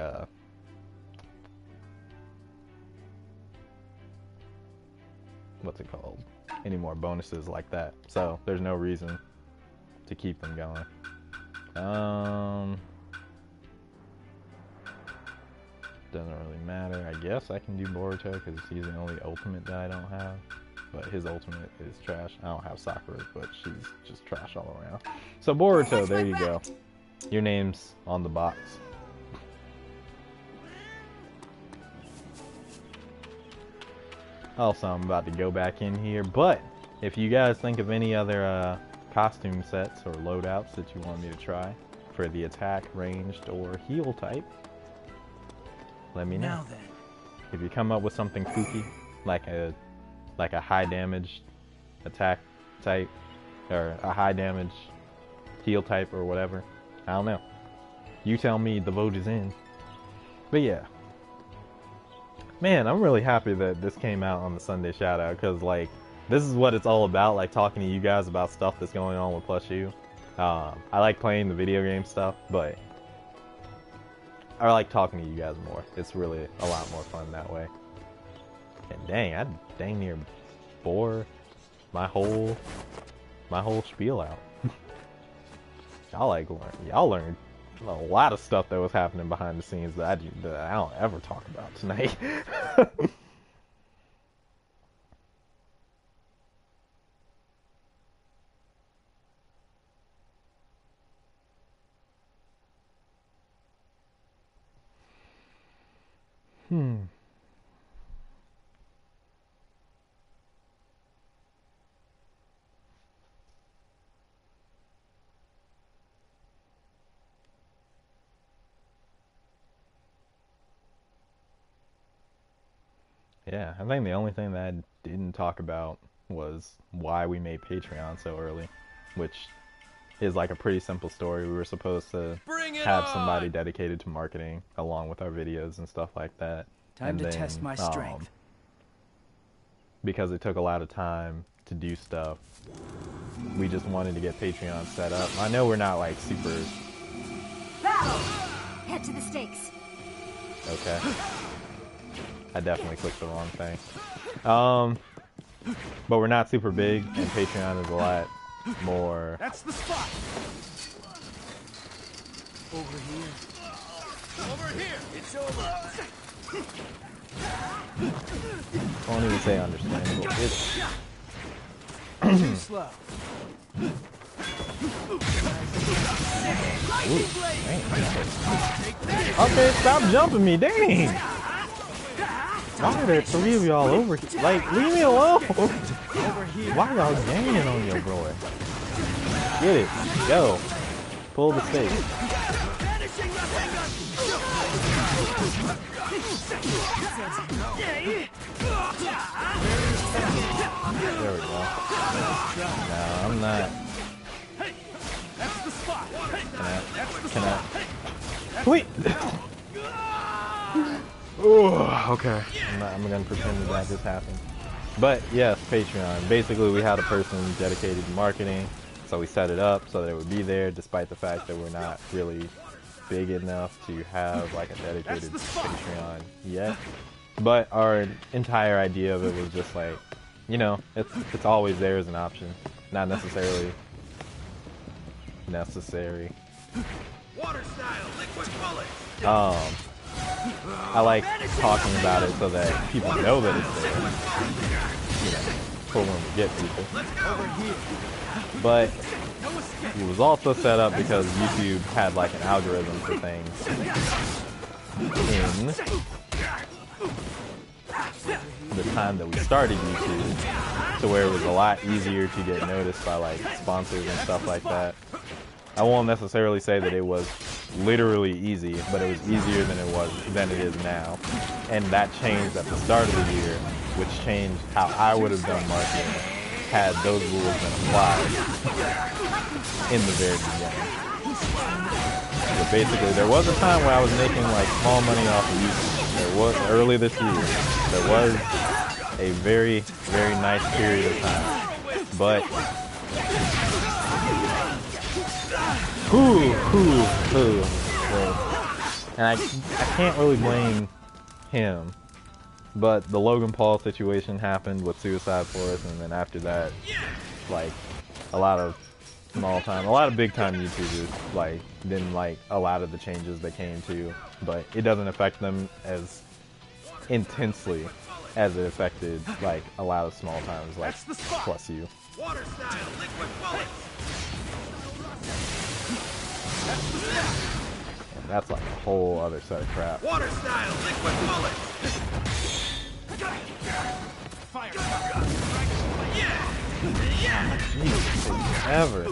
S1: what's it called, any more bonuses like that. So there's no reason to keep them going. Doesn't really matter. I guess I can do Boruto because he's the only ultimate that I don't have. But his ultimate is trash. I don't have Sakura, but she's just trash all around. So Boruto, there you go. Your name's on the box. Also, I'm about to go back in here, but if you guys think of any other costume sets or loadouts that you want me to try for the attack, ranged, or heal type, let me know.
S2: Now then.
S1: If you come up with something kooky, like a high damage attack type, or a high damage heal type, or whatever, I don't know. You tell me, the vote is in. But yeah. Man, I'm really happy that this came out on the Sunday Shoutout, because, like, this is what it's all about, like, talking to you guys about stuff that's going on with Plus U. I like playing the video game stuff, but I like talking to you guys more. It's really a lot more fun that way. And dang, I dang near bore my whole spiel out. Y'all learned a lot of stuff that was happening behind the scenes that I don't ever talk about tonight. Yeah, I think the only thing that I didn't talk about was why we made Patreon so early, which is like a pretty simple story. We were supposed to have somebody dedicated to marketing along with our videos and stuff like that.
S2: Time to test my strength.
S1: Because it took a lot of time to do stuff, we just wanted to get Patreon set up. I know we're not like super...
S4: Battle! Head to the stakes.
S1: Okay. I definitely clicked the wrong thing. But we're not super big, and Patreon is a lot more...
S3: That's the spot.
S2: Over here.
S3: Over here. It's over.
S1: I won't even say understandable. It's...
S2: Too slow.
S1: Ooh, dang. Okay, stop jumping me, dang! Why are there three of y'all over here? Like, leave me alone! Why y'all ganging on your boy? Get it. Go. Pull the stake. There we go. No, I'm not.
S3: That's the spot.
S1: Can I? Wait! Oh, okay. I'm gonna pretend that just happened. But yes, Patreon. Basically, we had a person dedicated to marketing, so we set it up so that it would be there, despite the fact that we're not really big enough to have like a dedicated Patreon yet. But our entire idea of it was just like, you know, it's always there as an option, not necessarily necessary.
S3: Water style, liquid bullet.
S1: I like talking about it so that people know that it's there, you know, for when we get people. But it was also set up because YouTube had like an algorithm for things in the time that we started YouTube, to where it was a lot easier to get noticed by like sponsors and stuff like that. I won't necessarily say that it was literally easy, but it was easier than it is now. And that changed at the start of the year, which changed how I would have done marketing had those rules been applied in the very beginning. So basically, there was a time where I was making like small money off of YouTube. There was early this year. There was a very, very nice period of time, but and I can't really blame him But the Logan Paul situation happened with Suicide Forest, and then after that, like, a lot of big time YouTubers, like, didn't like a lot of the changes they came to, but it doesn't affect them as intensely as it affected, like, a lot of small times, like, plus you.
S3: Water style, liquid bullets.
S1: And that's like a whole other set of crap.
S3: Water style, liquid bullets. Fire. Yeah.
S1: Jesus, ever.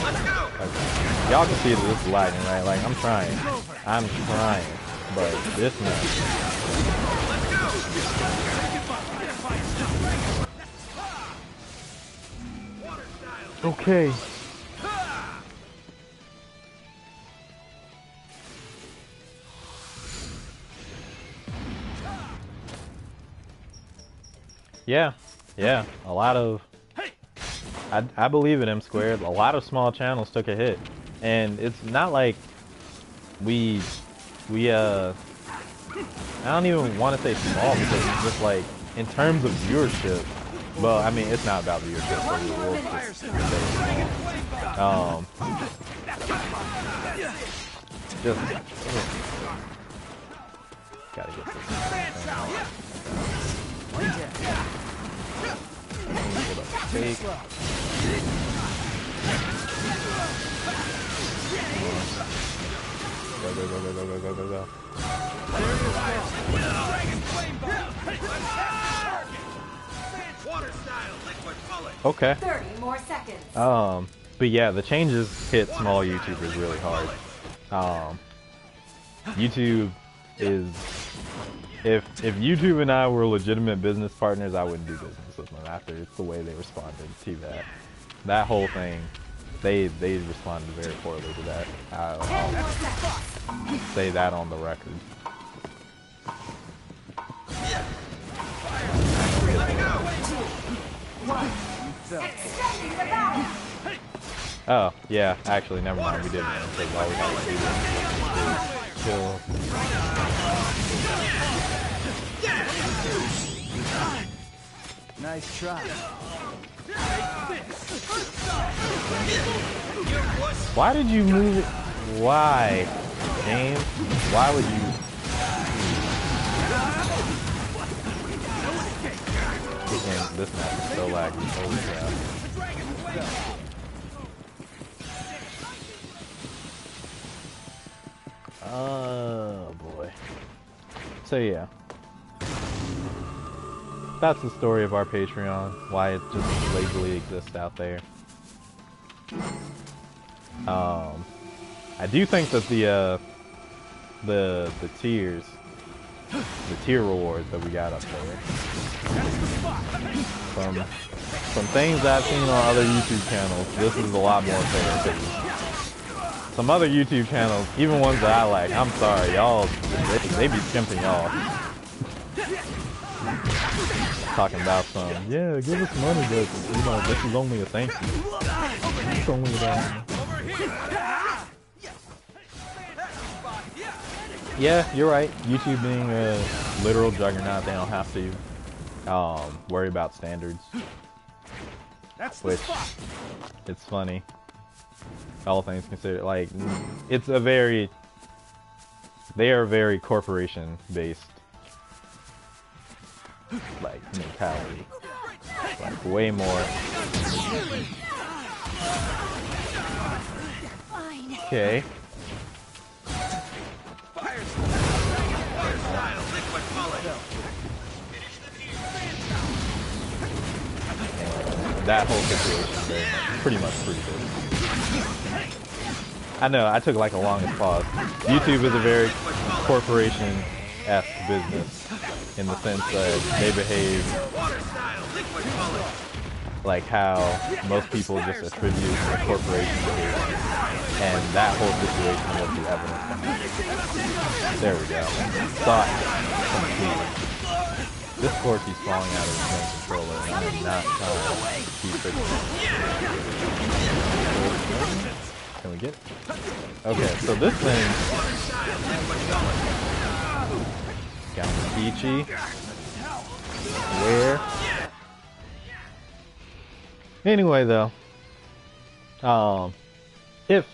S3: Let's go.
S1: Okay. Y'all can see that this is lagging, right? Like, I'm trying, but this mess.
S3: Let's go. Water style.
S1: Okay. Yeah, a lot of, I believe it, M Squared, a lot of small channels took a hit, and it's not like we I don't even want to say small, because it's just like, in terms of viewership, well, I mean, it's not about viewership, so we'll just say small. Just, gotta get this. Take. Go, go, go, go, go, go, go, go, go.
S3: Water style, liquid bullet.
S1: Okay.
S4: 30 more seconds.
S1: But yeah, the changes hit small YouTubers really hard. YouTube is, if YouTube and I were legitimate business partners, I wouldn't do business with them after the way they responded to that whole thing. They responded very poorly to that. I'll say that on the record.
S4: Extending the battle.
S1: Oh, yeah, actually, never mind, we didn't, because all we had to do was kill.
S2: Nice try.
S1: Why did you move it? Why, James? Why would you? Man, this map is so laggy. Holy crap. Oh boy. So yeah. That's the story of our Patreon, why it just lazily exists out there. I do think that the tiers, the tier rewards that we got up there, from things I've seen on other YouTube channels, this is a lot more fair. 'Cause some other YouTube channels, even ones that I like, I'm sorry, y'all, they be skimping y'all. Talking about some, yeah, give us money, but, you know, this is only a thank you. It's only about... Yeah, you're right. YouTube being a literal juggernaut, they don't have to worry about standards. Which, it's funny. All things considered, like, it's a very... They are very corporation-based, like, mentality. Like, way more. Okay. That whole situation pretty much proved it. I know, I took like a longest pause. YouTube is a very corporation-esque business in the sense that they behave like how most people just attribute a corporation behavior. And that whole situation was the evidence behind it. There we go. Thought complete. This core keeps falling out of the main controller, and I'm not trying to keep fixing it. Can we get it? Okay, so this thing got Peachy. Where? Anyway, though, if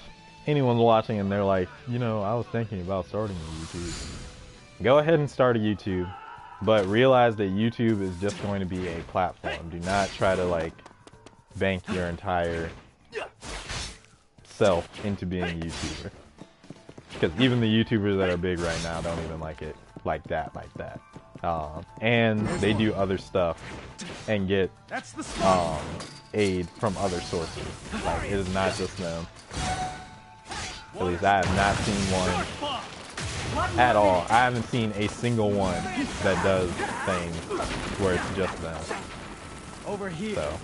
S1: anyone's watching and they're like, you know, I was thinking about starting a YouTube, go ahead and start a YouTube, but realize that YouTube is just going to be a platform. Do not try to like bank your entire self into being a YouTuber, because even the YouTubers that are big right now don't even like it like that. And they do other stuff and get aid from other sources. Like, it is not just them. At least I have not seen one at all. I haven't seen a single one that does things where it's just them.
S2: Over here.
S1: So.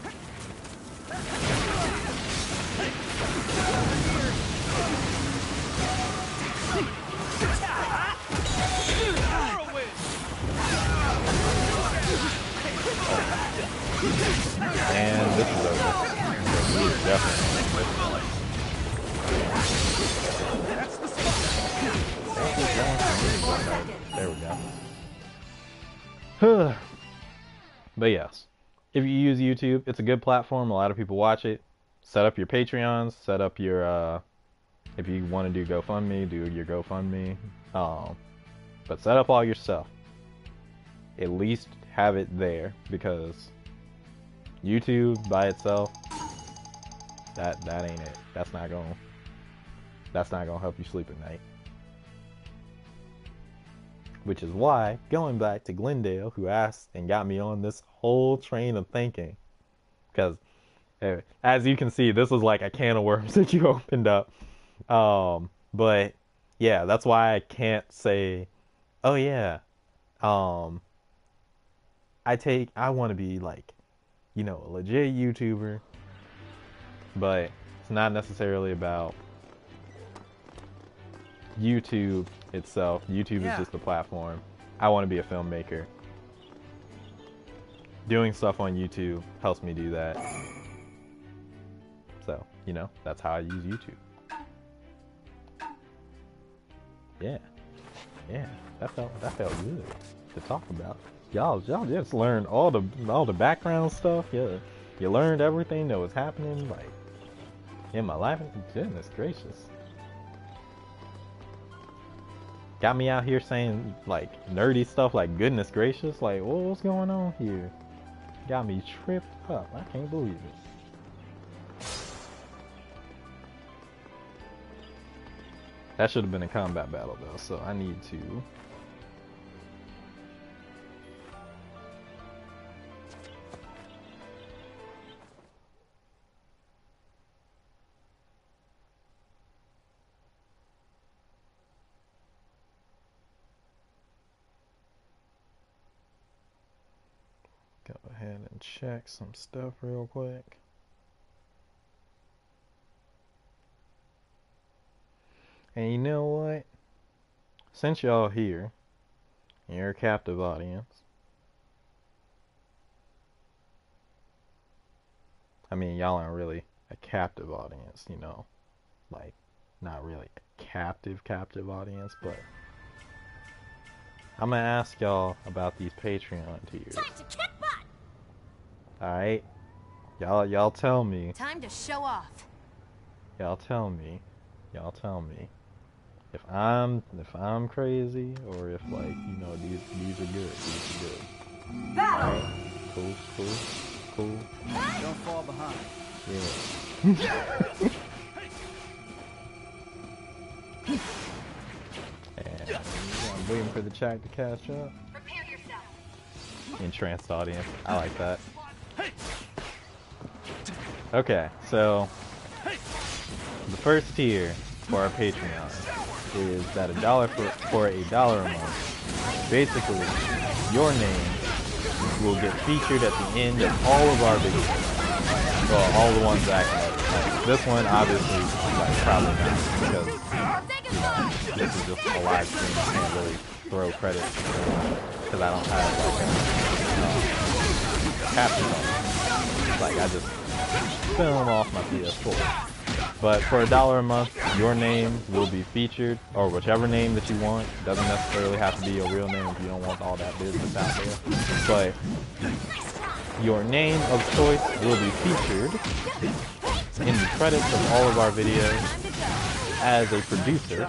S1: And this is over. Definitely. There we go. But yes, if you use YouTube, it's a good platform. A lot of people watch it. Set up your Patreons. Set up your, if you want to do GoFundMe, do your GoFundMe. But set up all your stuff. At least have it there, because YouTube by itself, that ain't it. That's not gonna help you sleep at night. Which is why, going back to Glendale, who asked and got me on this whole train of thinking, because as you can see, this was like a can of worms that you opened up. But yeah, that's why I can't say, oh yeah, I want to be like, you know, a legit YouTuber, but it's not necessarily about YouTube itself. YouTube is just a platform. I want to be a filmmaker. Doing stuff on YouTube helps me do that. So, you know, that's how I use YouTube. Yeah, that felt good to talk about. Y'all just learned all the background stuff. Yeah, you learned everything that was happening like in my life. Goodness gracious. Got me out here saying like nerdy stuff like goodness gracious, like what's going on here? Got me tripped up. I can't believe it. That should have been a combat battle though, so I need to go ahead and check some stuff real quick. And you know what? Since y'all here, and you're a captive audience, I mean, y'all aren't really a captive audience, you know, like, not really a captive audience, but I'm gonna ask y'all about these Patreon tiers.
S4: Time to kick butt.
S1: Alright? Y'all tell me.
S4: Time to show off.
S1: Y'all tell me if I'm crazy or if, like, you know, these are good. These are good. Alright? Cool.
S2: Don't fall behind.
S1: Yeah. And I'm waiting for the chat to catch up.
S4: Prepare yourself.
S1: Entranced audience. I like that. Okay, so the first tier for our Patreon is that for a dollar a month, basically your name will get featured at the end of all of our videos. Well, all the ones that I can edit. Like, this one, obviously, like, probably not, because this is just a live stream. I can't really throw credit because I don't have like a caption on it. Like, I just film off my PS4. But for $1 a month, your name will be featured, or whichever name that you want. It doesn't necessarily have to be your real name if you don't want all that business out there. But your name of choice will be featured in the credits of all of our videos as a producer,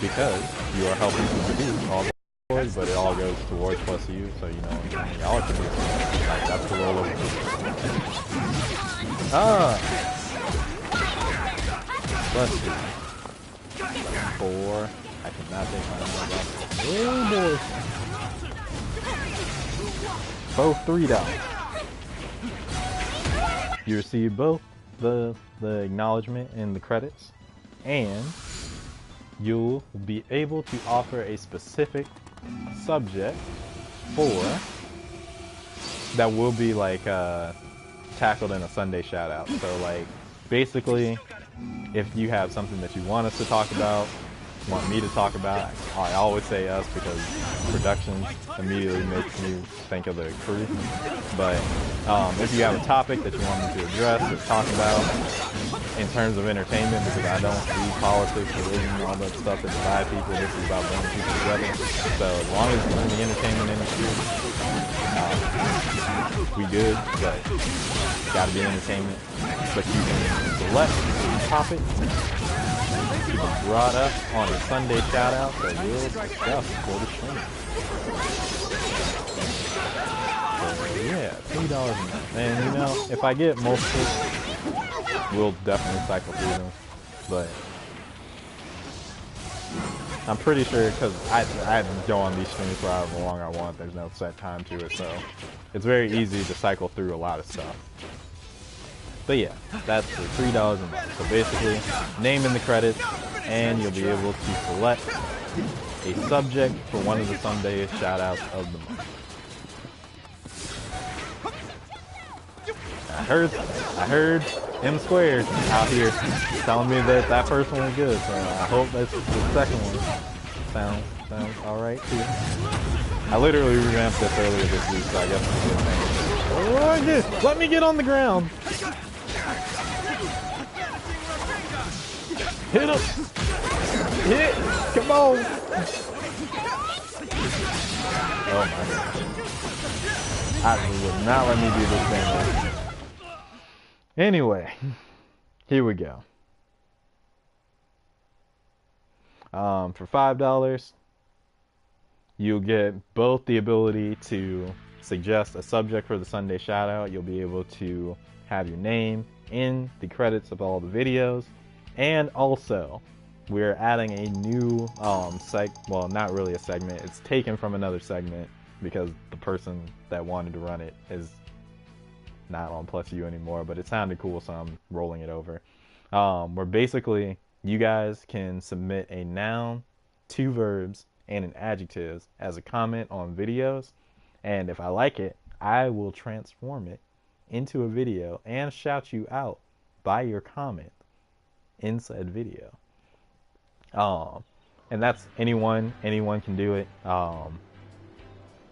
S1: because you are helping to produce all the videos, but it all goes towards plus you, so you know y'all are producing. Like, that's the role of it. Let's see. 4. I cannot take my eyes off. Oh boy. Both $3. You receive both the acknowledgement and the credits, and you'll be able to offer a specific subject that will be like tackled in a Sunday shout out. So like basically, if you have something that you want us to talk about, want me to talk about, I always say us because productions immediately makes me think of the crew. But if you have a topic that you want me to address or talk about in terms of entertainment, because I don't do politics, religion, and all that stuff that divide people, this is about bringing people together. So as long as it's in the entertainment industry, we good, but gotta be entertainment. But you can select topics to be brought up on a Sunday shout out that we'll discuss for the stream. So yeah, $3 a month. And you know, if I get multiple, we'll definitely cycle through them. But I'm pretty sure, because I go on these streams for however long I want, there's no set time to it, so it's very easy to cycle through a lot of stuff. But yeah, that's for $3 a month. So basically, name in the credits, and you'll be able to select a subject for one of the Sunday shoutouts of the month. I heard M Squared out here telling me that that first one was good, so I hope that's the second one sounds alright too. I literally revamped this earlier this week, so I guess I'm good thing. Oh, let me get on the ground. Hit him! Hit! Come on! Oh my god. I would not let me do this thing. Anyway, here we go. For $5, you'll get both the ability to suggest a subject for the Sunday shoutout. You'll be able to have your name in the credits of all the videos. And also, we're adding a new well, not really a segment. It's taken from another segment because the person that wanted to run it is not on Plus U anymore, but it sounded cool, so I'm rolling it over. Where basically you guys can submit a noun, 2 verbs, and an adjective as a comment on videos, and if I like it, I will transform it into a video and shout you out by your comment in said video. And that's anyone can do it. No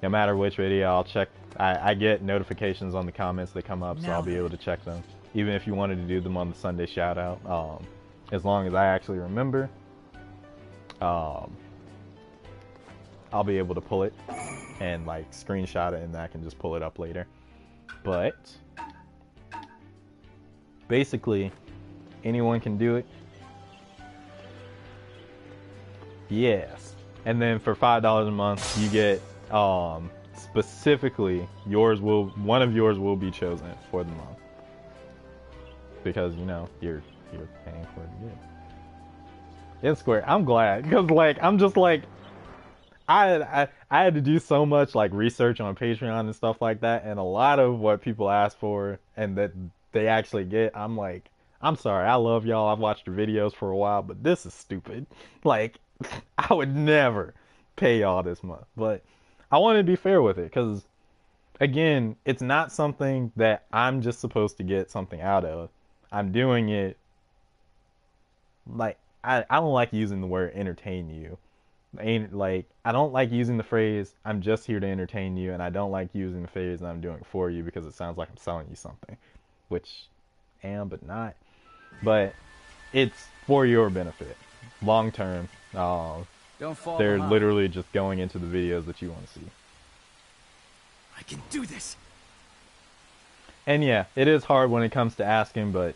S1: matter which video, I'll check. I get notifications on the comments that come up, so I'll be able to check them. Even if you wanted to do them on the Sunday shout out, as long as I actually remember, I'll be able to pull it and like screenshot it, and I can just pull it up later. But basically, anyone can do it. Yes. And then for $5 a month, you get specifically one of yours will be chosen for the month, because you know you're paying for it to get. It's Square. I'm glad, because like I'm just like I had to do so much like research on Patreon and stuff like that, and a lot of what people ask for and that they actually get, I'm like, I'm sorry, I love y'all, I've watched your videos for a while, but this is stupid. Like, I would never pay y'all this month. But I want to be fair with it, because again, it's not something that I'm just supposed to get something out of. I'm doing it like, I don't like using the word entertain you. Like, I don't like using the phrase I'm just here to entertain you, and I don't like using the phrase I'm doing it for you, because it sounds like I'm selling you something, which I am but not. but it's for your benefit. Long term,
S2: Don't fall
S1: they're
S2: behind.
S1: literally just going into the videos that you want to see.
S2: I can do this.
S1: And yeah, it is hard when it comes to asking, but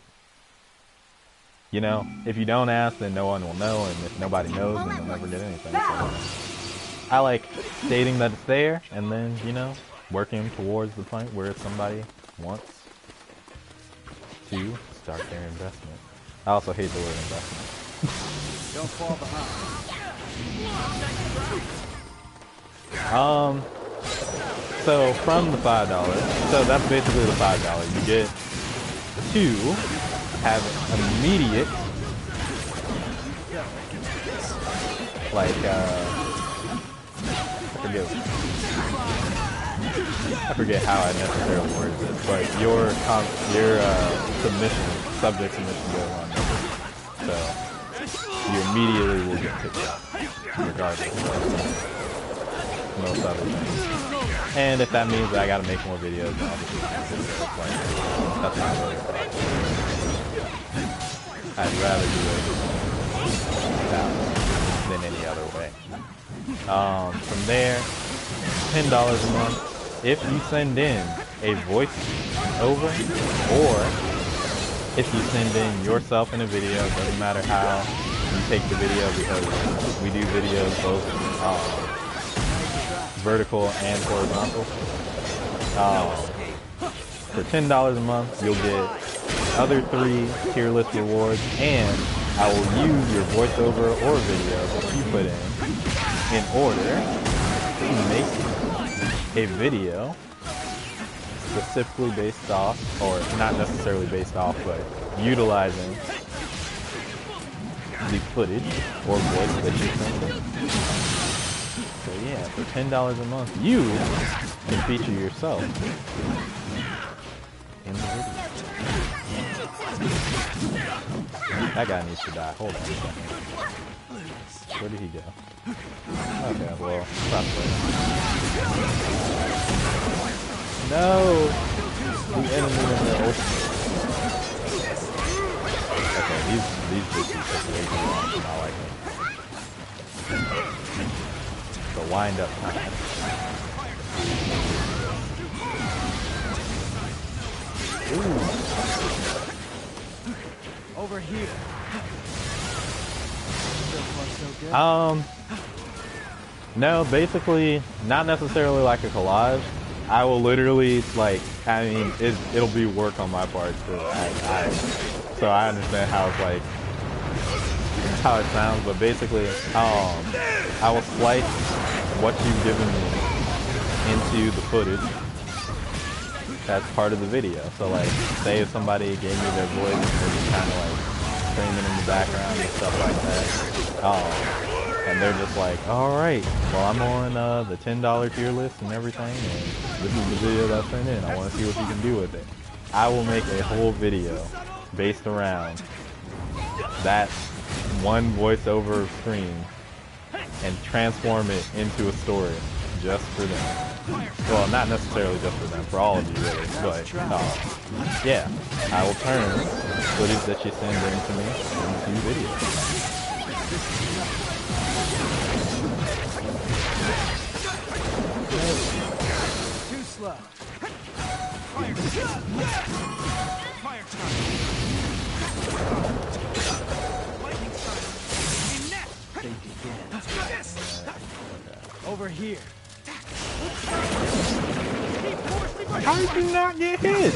S1: you know, if you don't ask, then no one will know, and if nobody knows, then you'll never get anything. So I like stating that it's there, and then, you know, working towards the point where somebody wants to start their investment. I also hate the word investment.
S2: Don't fall behind.
S1: So from the $5, so that's basically the $5. You get to have immediate, like, I forget how I necessarily worded this, but your submission, subject submission goes on. So you immediately will get picked up, regardless of most other things. And if that means that I gotta make more videos, then obviously like, that's not really a problem. I'd rather do it that way than any other way. From there, $10 a month. If you send in a voice over, or if you send in yourself in a video, doesn't matter how you take the video, because we do videos both vertical and horizontal. For $10 a month, you'll get other 3 tier list rewards, and I will use your voiceover or video that you put in order to make a video specifically based off, or not necessarily based off, but utilizing the footage or voice that you send in. So yeah, for $10 a month, you can feature yourself in the video. That guy needs to die. Hold on a second. Where did he go? Okay, well, probably. No! The enemy in the open. Okay, these bitches took way too long. I like them. The wind up time. Ooh.
S2: Over here. So far, so good.
S1: No, basically, not necessarily like a collage. I will literally, like, I mean, it'll be work on my part, so I understand how it's like, how it sounds, but basically, I will splice what you've given me into the footage as part of the video. So like, say if somebody gave me their voice and they're just kind of like screaming in the background and stuff like that, and they're just like, alright, well I'm on the $10 tier list and everything, and this is the video that I sent in, I want to see what you can do with it. I will make a whole video based around that one voiceover screen and transform it into a story just for them. Well, not necessarily just for them, for all of you really, but yeah, I will turn footage that you send in to me into videos.
S2: Too slow. Fire time. Lightning strike. Think again. Over here.
S1: How did you not get hit?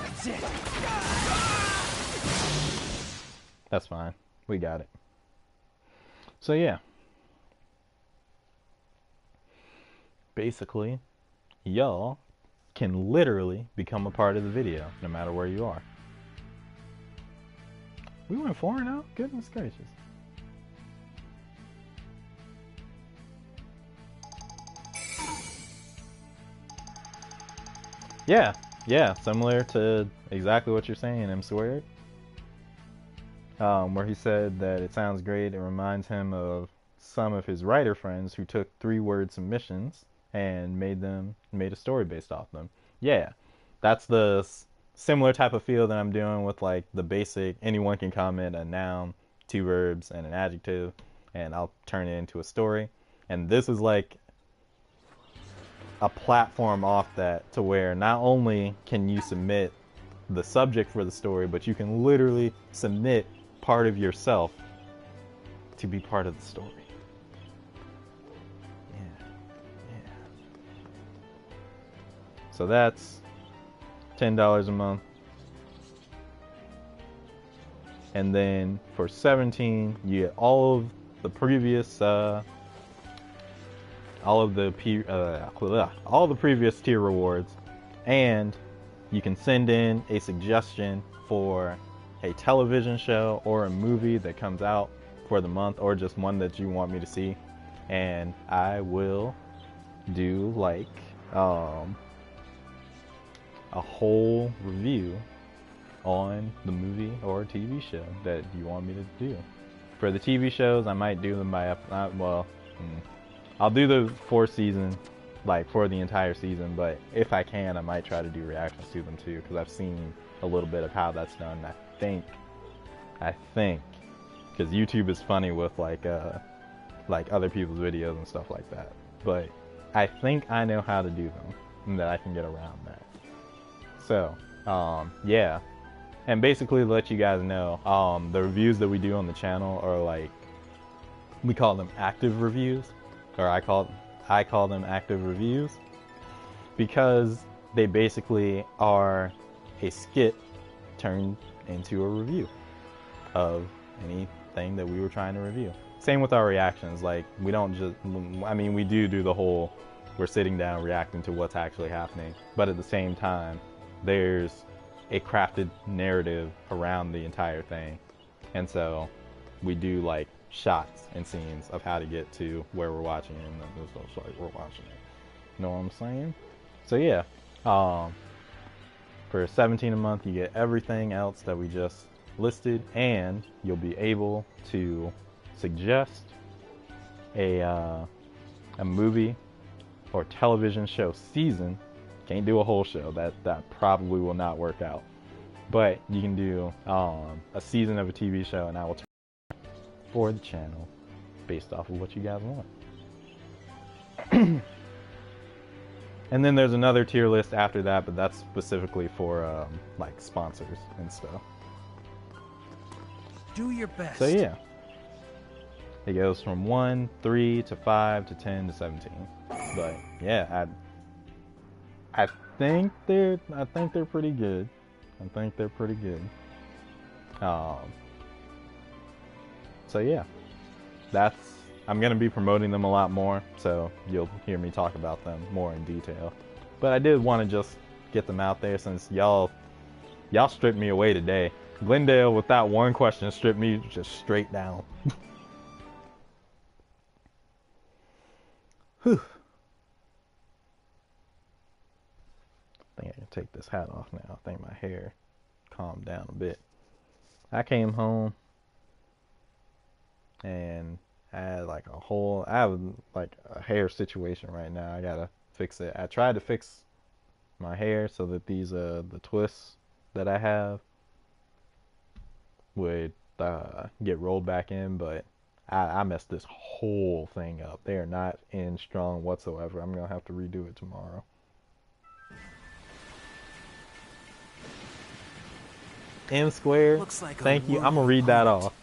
S2: That's it.
S1: That's fine. We got it. So yeah. Basically, y'all can literally become a part of the video no matter where you are. We went 4-0? Goodness gracious. Yeah, similar to exactly what you're saying, M Squared. Where he said that it sounds great, it reminds him of some of his writer friends who took 3-word submissions and made a story based off them. Yeah, that's the similar type of feel that I'm doing with like the basic anyone can comment a noun, two verbs, and an adjective, and I'll turn it into a story. And this is like a platform off that to where not only can you submit the subject for the story, but you can literally submit part of yourself to be part of the story. Yeah. So that's $10 a month. And then for $17, you get all of the previous all the previous tier rewards, and you can send in a suggestion for a television show or a movie that comes out for the month, or just one that you want me to see, and I will do like a whole review on the movie or TV show that you want me to do. For the TV shows, I might do them by I'll do the 4th season, like for the entire season, but if I can, I might try to do reactions to them too, because I've seen a little bit of how that's done. I think, because YouTube is funny with like other people's videos and stuff like that, but I think I know how to do them, and that I can get around that. So, yeah. And basically to let you guys know, the reviews that we do on the channel are like, we call them active reviews, or I call them active reviews, because they basically are a skit turned into a review of anything that we were trying to review. Same with our reactions. Like, we don't just, I mean, we do the whole, we're sitting down reacting to what's actually happening, but at the same time, there's a crafted narrative around the entire thing. And so we do like shots and scenes of how to get to where we're watching it, and then this looks like we're watching it. You know what I'm saying? So yeah, for $17 a month, you get everything else that we just listed, and you'll be able to suggest a movie or television show season. Can't do a whole show, that probably will not work out, but you can do a season of a TV show, and I will turn for the channel based off of what you guys want. And then there's another tier list after that, but that's specifically for like sponsors and stuff.
S2: Do your best.
S1: So yeah, it goes from 1, 3 to 5 to 10 to 17. But yeah, I think they're pretty good. I think they're pretty good. So yeah, I'm gonna be promoting them a lot more, so you'll hear me talk about them more in detail. But I did want to just get them out there, since y'all stripped me away today. Glendale, with that one question, stripped me just straight down. Whew. I think I can take this hat off now. I think my hair calmed down a bit. I came home and I have like a hair situation right now. I gotta fix it. I tried to fix my hair so that these the twists that I have would get rolled back in, but I messed this whole thing up. They are not in strong whatsoever. I'm gonna have to redo it tomorrow. M squared,
S2: Like
S1: thank you. I'm gonna read that off.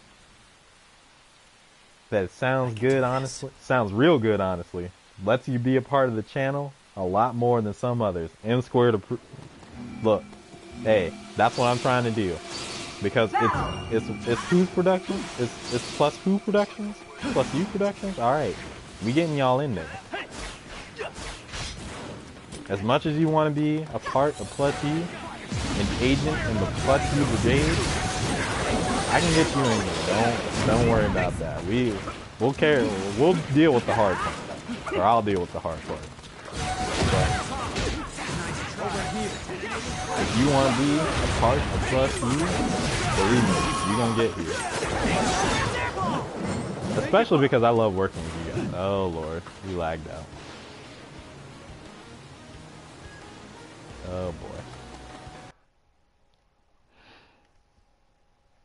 S1: That sounds good, honestly. Sounds real good, honestly. Lets you be a part of the channel a lot more than some others. M squared, look, hey, that's what I'm trying to do, because it's whose production? It's plus who productions? Plus you productions? All right, we getting y'all in there. As much as you want to be a part of Plus U, an agent in the Plus U brigade, I can get you in there. Don't worry about that. We'll care. We'll deal with the hard part, or I'll deal with the hard part. But if you want to be a part of Plus U, believe me, you're gonna get here. Especially because I love working with you guys. Oh Lord, we lagged out. Oh boy.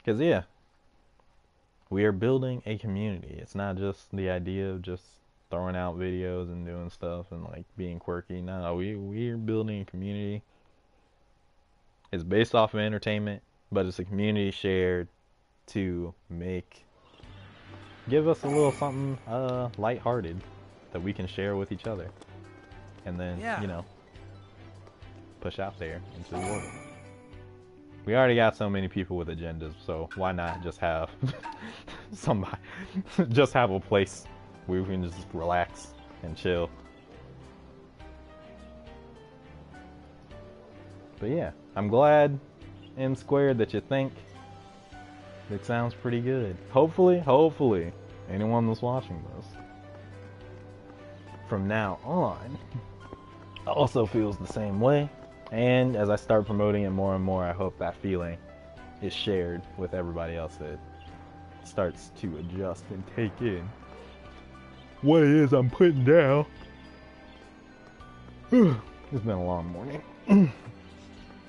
S1: Because, yeah, we are building a community. It's not just the idea of just throwing out videos and doing stuff and like being quirky. No, we're building a community. It's based off of entertainment, but it's a community shared to give us a little something lighthearted that we can share with each other. And then,
S2: Yeah.
S1: you know, push out there into the world. We already got so many people with agendas, so why not just have somebody, just have a place where we can just relax and chill. But yeah, I'm glad M Squared that you think it sounds pretty good. Hopefully, anyone that's watching this from now on also feels the same way. And as I start promoting it more and more, I hope that feeling is shared with everybody else that starts to adjust and take in what it is I'm putting down. It's been a long morning.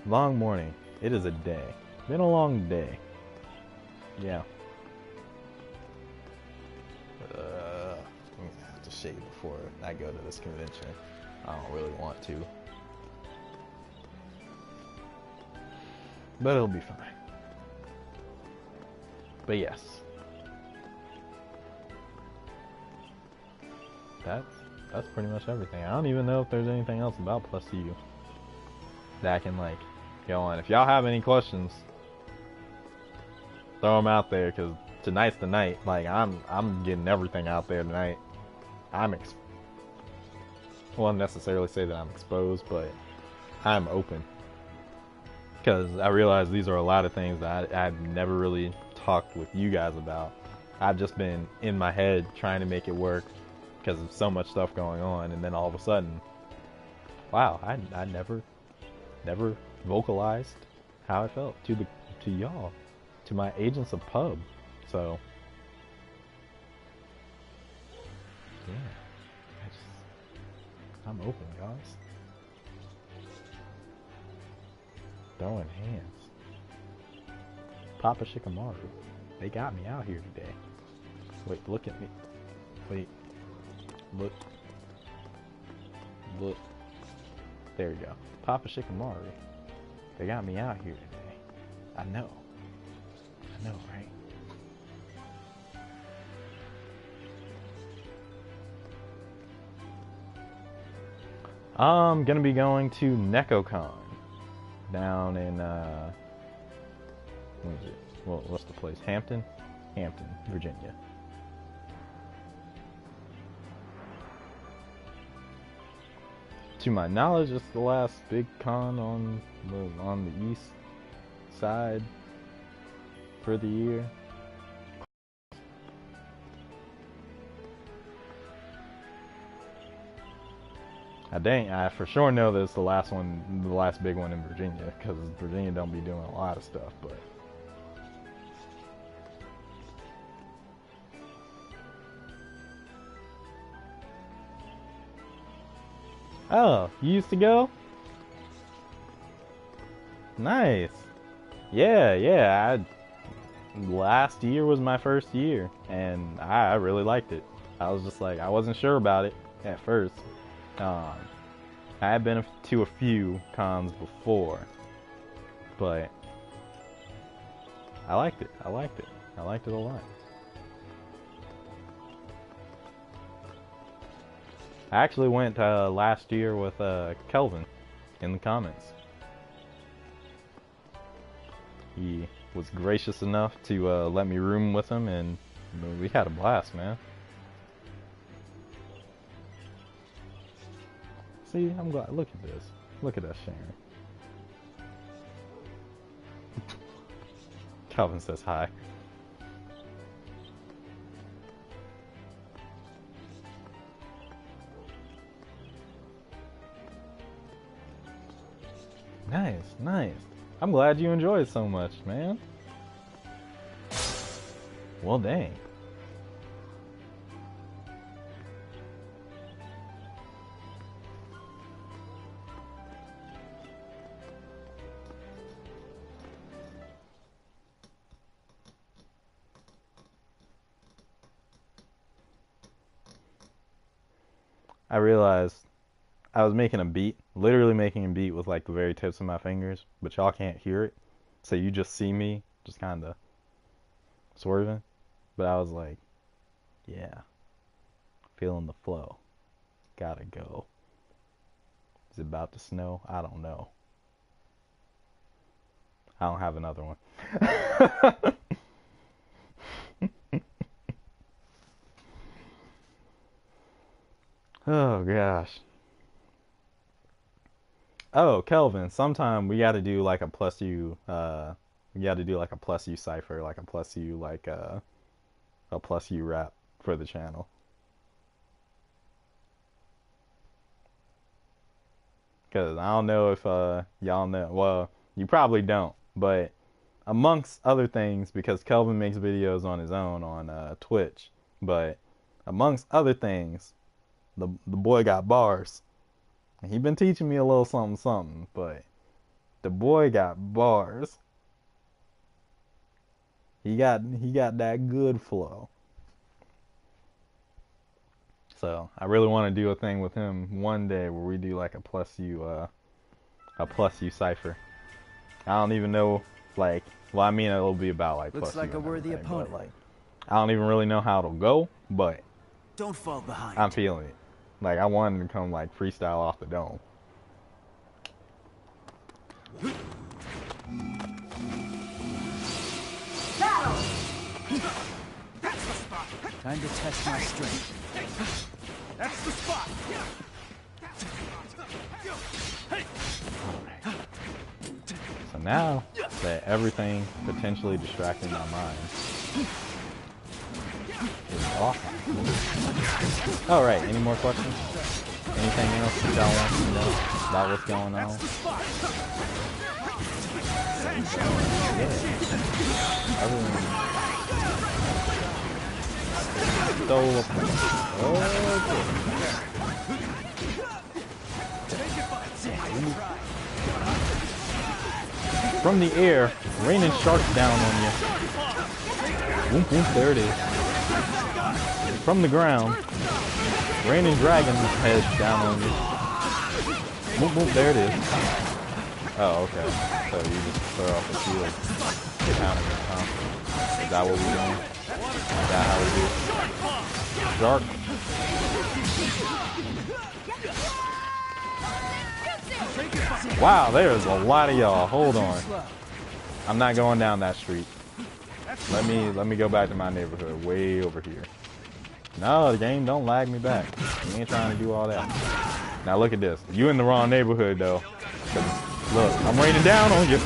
S1: Long morning. It is a day. Been a long day. Yeah. I'm gonna have to shave before I go to this convention. I don't really want to. But it'll be fine. But yes. That's pretty much everything. I don't even know if there's anything else about Plus U that I can like go on. If y'all have any questions, throw them out there, because tonight's the night. Like I'm getting everything out there tonight. I won't necessarily say that I'm exposed, but I'm open. Because I realize these are a lot of things that I've never really talked with you guys about. I've just been in my head trying to make it work because of so much stuff going on, and then all of a sudden, wow, I never vocalized how I felt to y'all, to my agents of pub. So yeah, I'm open, guys. Throwing hands. Papa Shikamaru. They got me out here today. Wait, look at me. Wait. Look. Look. There you go. Papa Shikamaru. They got me out here today. I know. I know, right? I'm gonna be going to NecoCon down in what is it? Well, what's the place? Hampton, Virginia. To my knowledge, it's the last big con on the east side for the year. I for sure know that it's the last one, the last big one in Virginia, because Virginia don't be doing a lot of stuff, but oh, you used to go? Nice. Yeah. Last year was my first year, and I really liked it. I was just like, I wasn't sure about it at first. I had been to a few cons before, but I liked it. I liked it a lot. I actually went last year with Kelvin in the comments. He was gracious enough to let me room with him, and we had a blast, man. See, I'm glad. Look at this. Look at us sharing. Calvin says hi. Nice. I'm glad you enjoy it so much, man. Well, dang. I realized I was making a beat, literally making a beat with like the very tips of my fingers, but y'all can't hear it. So you just see me just kind of swerving. But I was like, yeah, feeling the flow. Gotta go. Is it about to snow? I don't know. I don't have another one. Oh gosh. Oh, Kelvin, sometime we gotta do like a plus U we gotta do like a plus U cipher, like a plus U like a plus U rap for the channel. Cause I don't know if y'all know. Well, you probably don't, but amongst other things, because Kelvin makes videos on his own on Twitch, but amongst other things, the boy got bars. He been teaching me a little something something, but the boy got bars. He got that good flow. So I really want to do a thing with him one day where we do like a plus U cipher. I don't even know, like, well, I mean it'll be about like
S2: Looks
S1: plus
S2: like
S1: U
S2: a worthy
S1: everything,
S2: opponent.
S1: but, like, I don't even really know how it'll go, but
S2: Don't fall behind.
S1: I'm feeling it. Like I want him to come like freestyle off the dome.
S4: Battle!
S2: Time to test my strength. That's the spot.
S1: So now that everything potentially distracting my mind is off. Alright, any more questions? Anything else that y'all want to know about what's going on? Yeah. Other than stole a point. From the air, raining sharks down on you. Whoop, whoop, there it is. From the ground, raining dragons heads down on you. Whoop, whoop, there it is. Oh, okay. So you just throw off the shield. Counter it, huh? Is that what we're doing? Is that how we do it? Shark. Wow, there's a lot of y'all. Hold on. I'm not going down that street. Let me go back to my neighborhood, way over here. No, the game don't lag me back. You ain't trying to do all that. Now look at this. You in the wrong neighborhood though. Look, I'm raining down on you.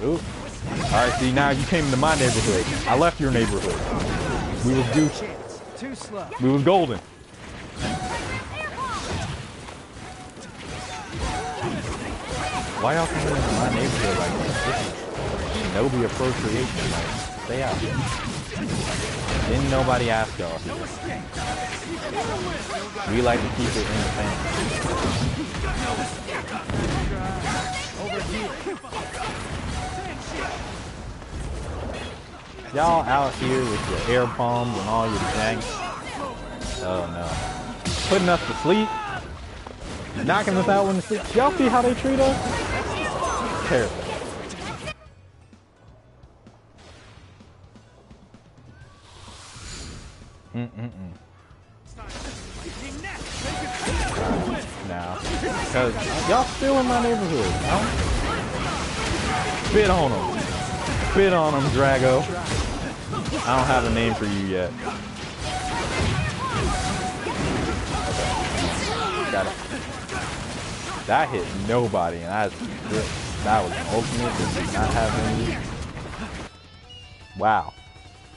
S1: Ooh. Alright, see now you came to my neighborhood. I left your neighborhood. We was Gucci.
S2: Too slow.
S1: We was golden. Why y'all coming into my neighborhood like this? This is Shinobi appropriation. Like, stay out. Didn't nobody ask y'all. We like to keep it independent. Y'all out here with your air palms and all your janks. Oh no. Putting us to sleep. Knocking us out when we sleep. Y'all see how they treat us? Terrible. Now, because y'all still in my neighborhood. Huh? Spit on them. Spit on them, Drago. I don't have a name for you yet. Okay. Got it. That hit nobody, and that was ultimate. Did not have any. Wow.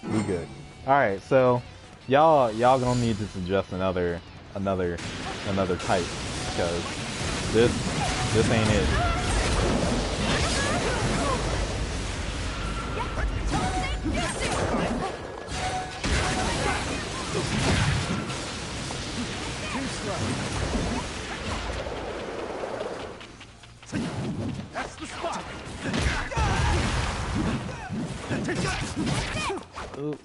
S1: We good. Alright, so y'all gonna need to suggest another type, because this ain't it.
S2: That's the spot.
S1: Ooh.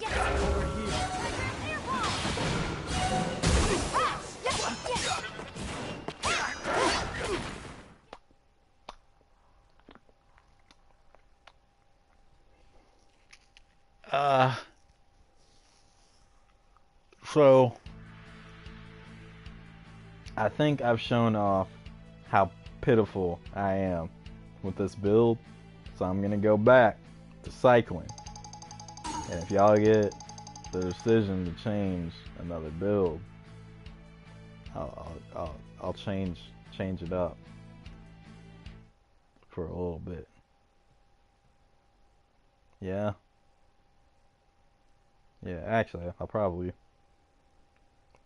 S1: So I think I've shown off how pitiful I am with this build, so I'm gonna go back to cycling. And if y'all get the decision to change another build, I'll change it up for a little bit. Yeah. Yeah, actually, I'll probably...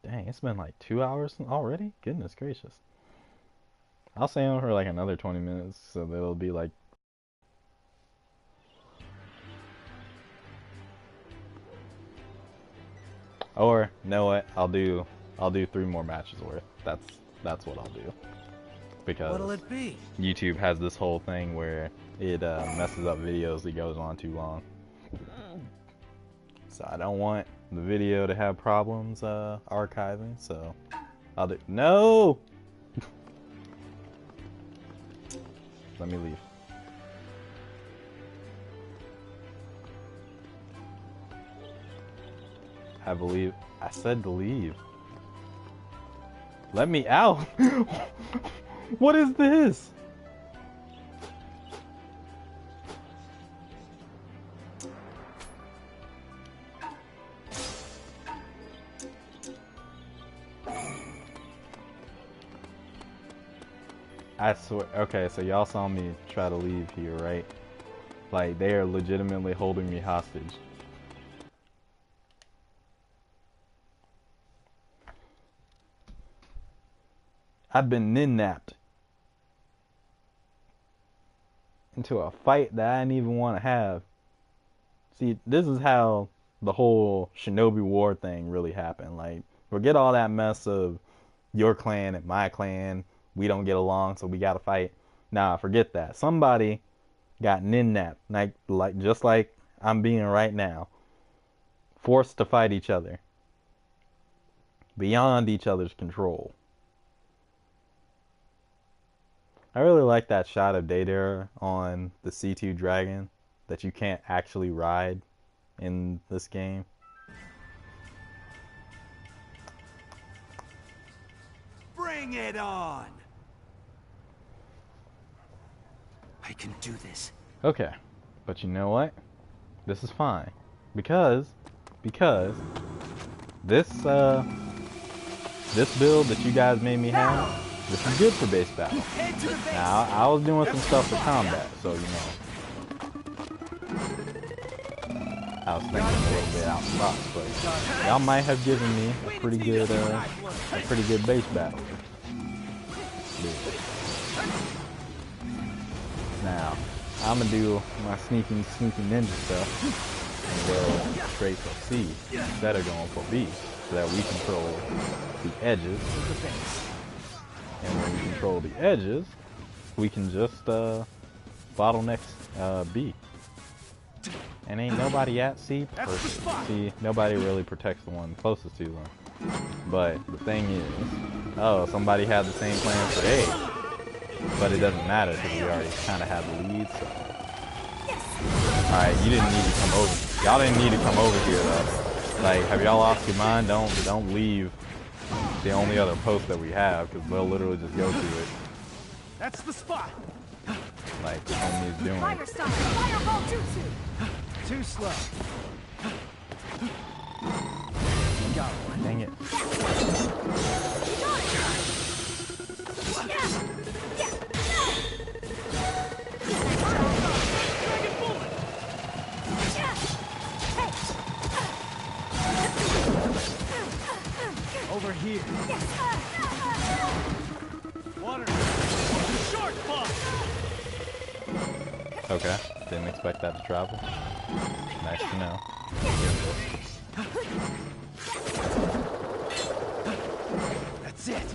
S1: Dang, it's been like 2 hours already? Goodness gracious. I'll stay on for like another 20 minutes, so it'll be like... Or, you know what? I'll do 3 more matches worth. That's what I'll do. Because
S2: What'll it be?
S1: YouTube has this whole thing where it messes up videos if it goes on too long. So I don't want the video to have problems archiving, so I'll do... No! Let me leave. I believe I said to leave. Let me out! What is this? I swear. Okay, so y'all saw me try to leave here, right? Like, they are legitimately holding me hostage. I've been kidnapped into a fight that I didn't even want to have. See, this is how the whole Shinobi war thing really happened. Like, forget all that mess of your clan and my clan. We don't get along, so we gotta fight. Nah, forget that. Somebody got kidnapped, like just like I'm being right now. Forced to fight each other. Beyond each other's control. I really like that shot of Data on the C2 Dragon that you can't actually ride in this game.
S2: Bring it on! I can do this.
S1: Okay, but you know what? This is fine because this build that you guys made me have, this is good for base battle. Now I was doing some stuff for combat, so you know, I was thinking a little bit out the box, but y'all might have given me a pretty good base battle. Now, I'm gonna do my sneaking ninja stuff and go straight for C instead of going for B, so that we control the edges. And when we control the edges, we can just bottleneck B. And ain't nobody at C? Perfect. See, nobody really protects the one closest to them. But the thing is, oh, somebody had the same plan for A. But it doesn't matter because we already kind of have the lead, so. Alright, you didn't need to come over. Y'all didn't need to come over here, though. Like, have y'all lost your mind? Don't leave the only other post that we have, because they'll literally just go to it.
S2: That's the spot!
S1: Like, the homie's doing it.
S4: Fire style, fireball jutsu.
S2: Too slow. Got one.
S1: Dang it.
S2: Over here. Water. Short ball.
S1: Okay, didn't expect that to travel. Nice to know.
S2: That's it.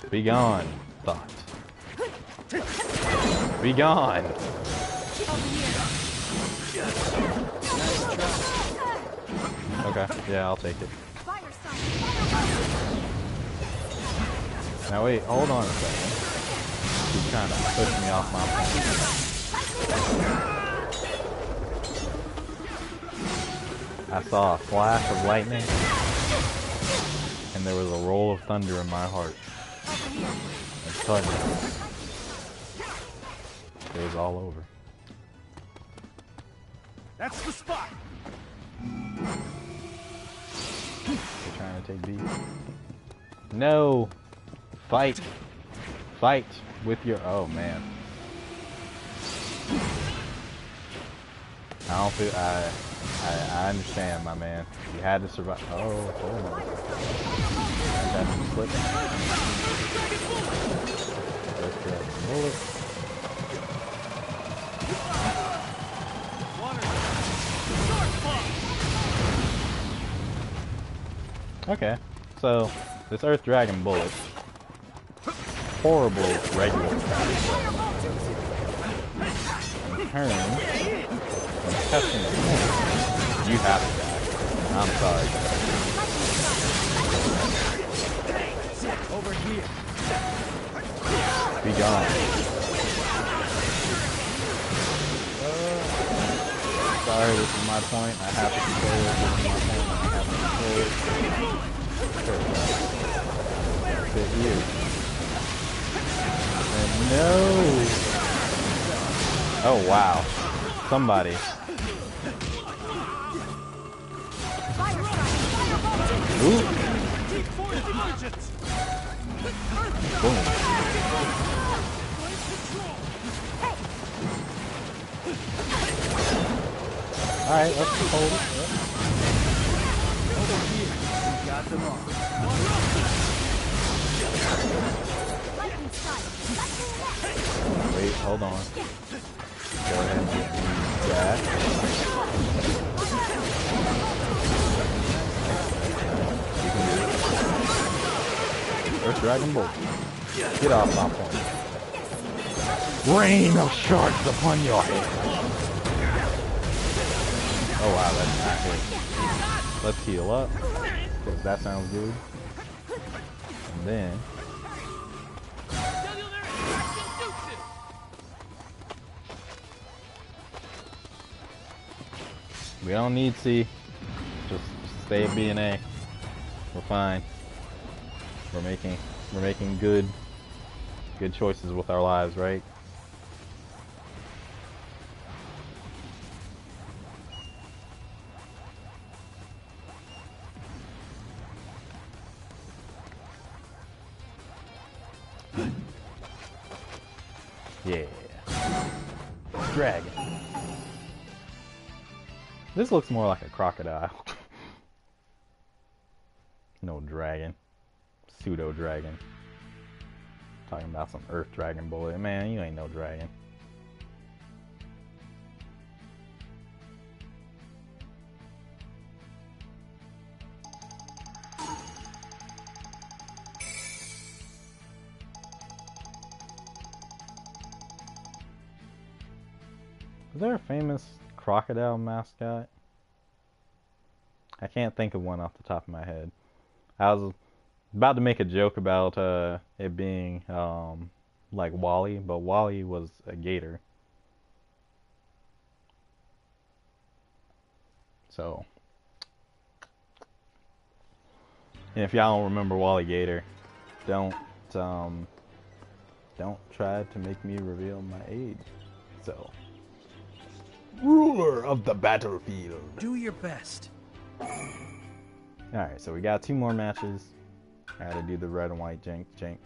S1: Be gone, thought. Be gone. Okay, yeah, I'll take it.
S4: Fire sign.
S1: Now wait, hold on a second. He's trying to push me off my point. I saw a flash of lightning, and there was a roll of thunder in my heart. And suddenly, it was all over.
S2: That's the spot.
S1: They're trying to take B. No! Fight! Fight with your... Oh, man. I don't feel... I understand, my man. You had to survive. Oh, hold on. That's slipping. Let's get a bullet. Okay, so this Earth Dragon bullet, horrible regular attack. In turn, when testing the point, you have to die. I'm sorry.
S2: Over here.
S1: Be gone. Sorry, this is my point. I have to control it. This is my point. I have to control it. Sit here. And no! Oh wow. Somebody. Ooh. Boom. Alright, let's just hold it.
S2: Over here. We got them all.
S1: Wait, hold on. Go ahead and get that. You can do it. Earth Dragon Bolt. Get off my point. Rain of shards upon your head. Oh wow, that's not good. Let's heal up, because that sounds good. And then... we don't need C. Just stay at B and A. We're fine. We're making good choices with our lives, right? Yeah. Dragon. This looks more like a crocodile. No dragon. Pseudo dragon. Talking about some Earth Dragon bullet. Man, you ain't no dragon. Is there a famous crocodile mascot? I can't think of one off the top of my head. I was about to make a joke about it being like Wally, but Wally was a gator. So, and if y'all don't remember Wally Gator, don't try to make me reveal my age. So, ruler of the battlefield.
S2: Do your best.
S1: Alright, so we got 2 more matches. I gotta do the red and white jank.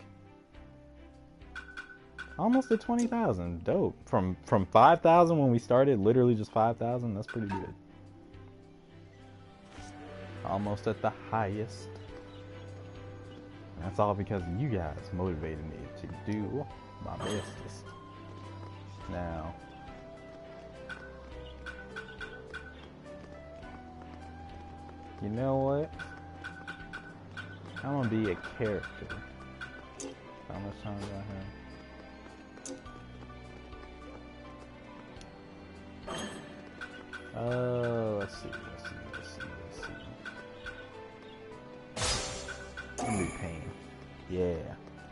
S1: Almost at 20,000. Dope. From 5,000 when we started, literally just 5,000. That's pretty good. Almost at the highest. And that's all because you guys motivated me to do my bestest. Now, you know what? I'm gonna be a character. How much time do I have?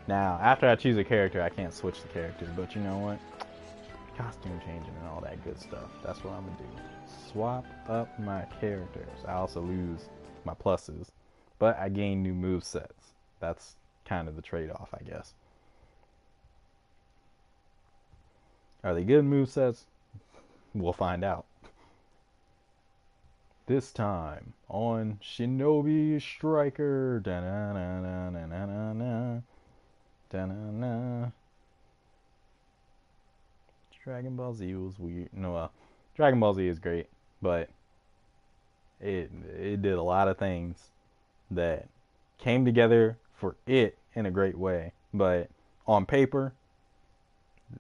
S1: Now, after I choose a character, I can't switch the character, but you know what? Costume changing and all that good stuff. That's what I'm gonna do. Swap up my characters. I also lose my pluses, but I gain new movesets. That's kind of the trade-off, I guess. Are they good movesets? We'll find out. This time on Shinobi Striker. Da-na-na-na-na-na-na. Da-na-na. Dragon Ball Z was weird. No, Dragon Ball Z is great, but it did a lot of things that came together for it in a great way. But on paper,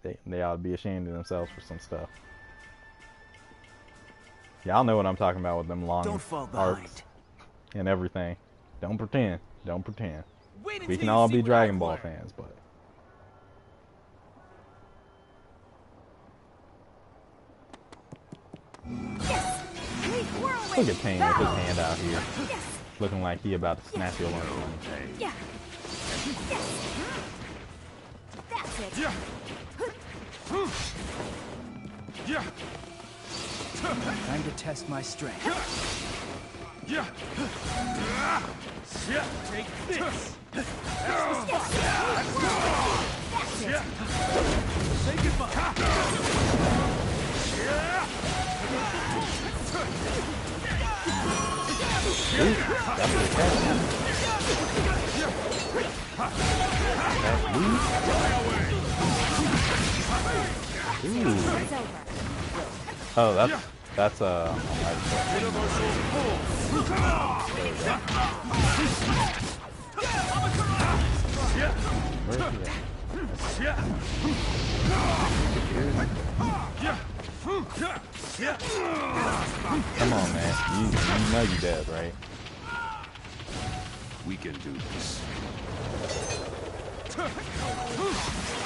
S1: they ought to be ashamed of themselves for some stuff. Y'all know what I'm talking about with them long arcs and everything. Don't pretend. Don't pretend. We can all be Dragon Ball fans, but look at Pain with his hand out here, looking like he about to snatch your lunch from me.
S4: Yeah. That's it.
S2: Time to test my strength.
S3: Take this.
S4: That's it.
S3: Say goodbye.
S1: Ooh.
S4: It's over.
S1: Oh, that's Come on, man. You know you dead, right?
S3: We can do this.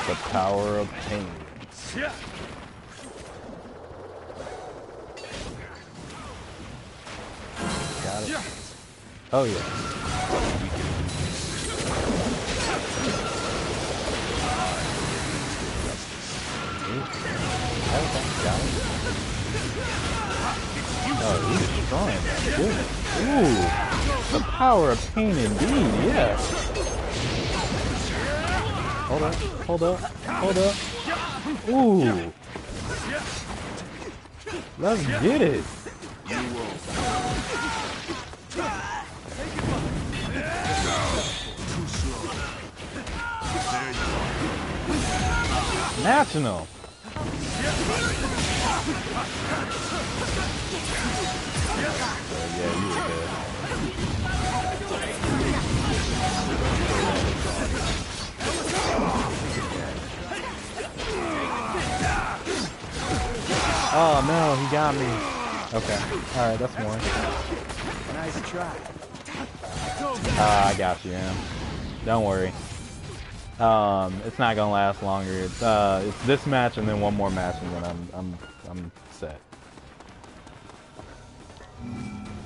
S1: The power of pain. Got it. Oh yeah. Okay, got it. Oh, he's destroying that. Goodness. Ooh, the power of pain indeed. Yeah. Hold up. Hold up. Hold up. Ooh. Let's get it. National. Yeah, you were dead. Oh no, he got me. Okay, alright, that's more.
S2: Nice try.
S1: I got you, man. Don't worry. It's not gonna last longer. It's this match and then one more match and then I'm set.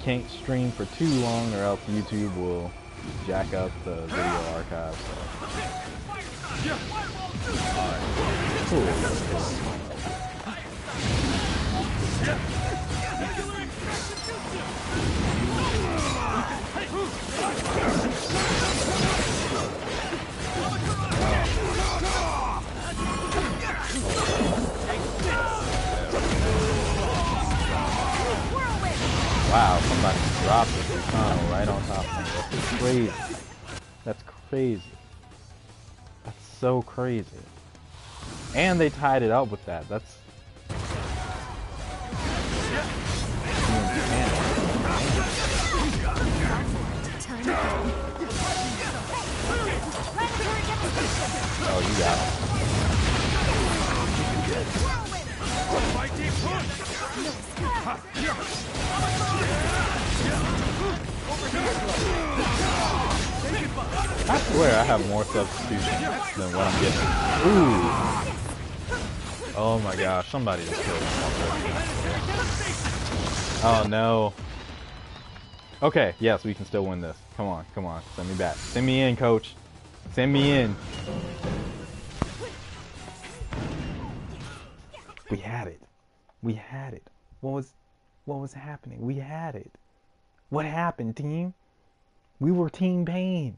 S1: Can't stream for too long or else YouTube will jack up the video archive. So. Alright. Cool. Wow, somebody dropped the tunnel right on top of me. That's crazy. That's crazy. That's so crazy. And they tied it up with that. That's... Oh, you got it. I swear I have more substitutions than what I'm getting. Ooh. Oh my gosh, somebody just killed me. Oh no. Okay, yes, we can still win this. Come on, come on. Send me back. Send me in, coach. Send me in. We had it. We had it. What was happening? We had it. What happened, team? We were Team Pain.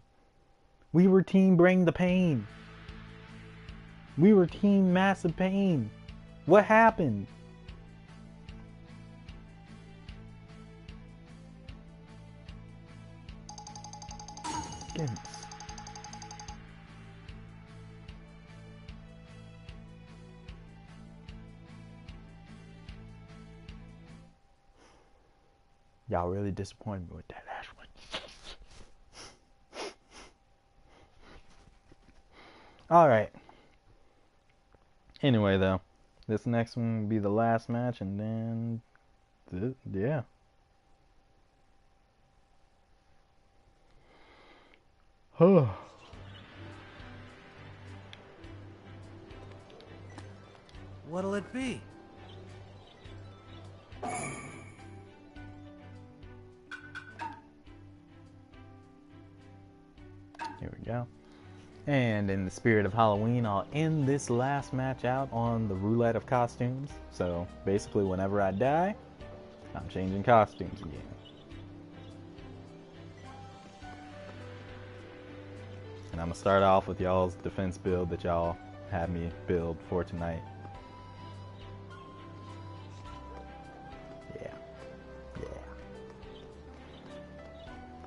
S1: We were Team Bring the Pain. We were Team Massive Pain. What happened? Goodness. Y'all really disappointed me with that last one. Alright. Anyway, though, this next one will be the last match, and then, yeah.
S3: What'll it be?
S1: Here we go. And in the spirit of Halloween, I'll end this last match out on the roulette of costumes. So basically, whenever I die, I'm changing costumes again. And I'm going to start off with y'all's defense build that y'all had me build for tonight. Yeah.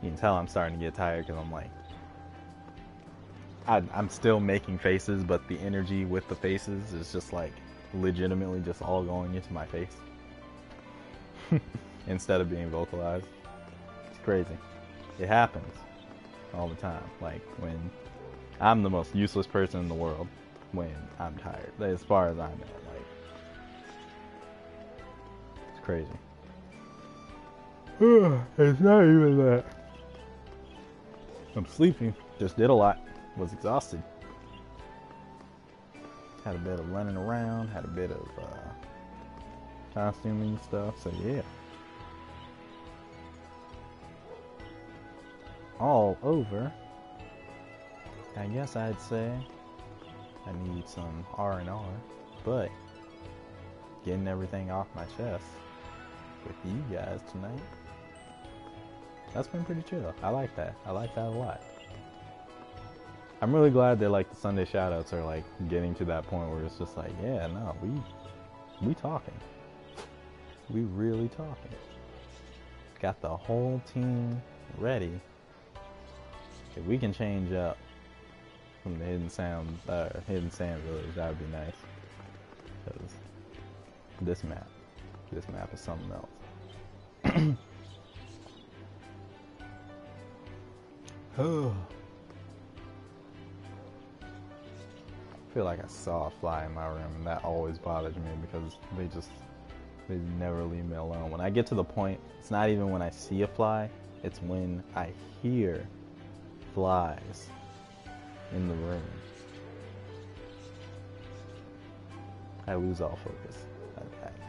S1: You can tell I'm starting to get tired because I'm like, I'm still making faces, but the energy with the faces is just like legitimately just all going into my face instead of being vocalized. It's crazy. It happens all the time. Like when I'm the most useless person in the world when I'm tired, as far as I'm at. Like, it's crazy. It's not even that. I'm sleepy. Just did a lot. Was exhausted. Had a bit of running around, had a bit of costuming stuff, so yeah. All over. I guess I'd say I need some R&R, but getting everything off my chest with you guys tonight, that's been pretty chill. I like that. I like that a lot. I'm really glad that like the Sunday shoutouts are like getting to that point where it's just like, yeah, no, we talking. We really talking. Got the whole team ready. If we can change up from the Hidden Sand Village, that would be nice. Because this map is something else. Oh. I feel like I saw a fly in my room, and that always bothers me because they never leave me alone. When I get to the point, it's not even when I see a fly, it's when I hear flies in the room. I lose all focus.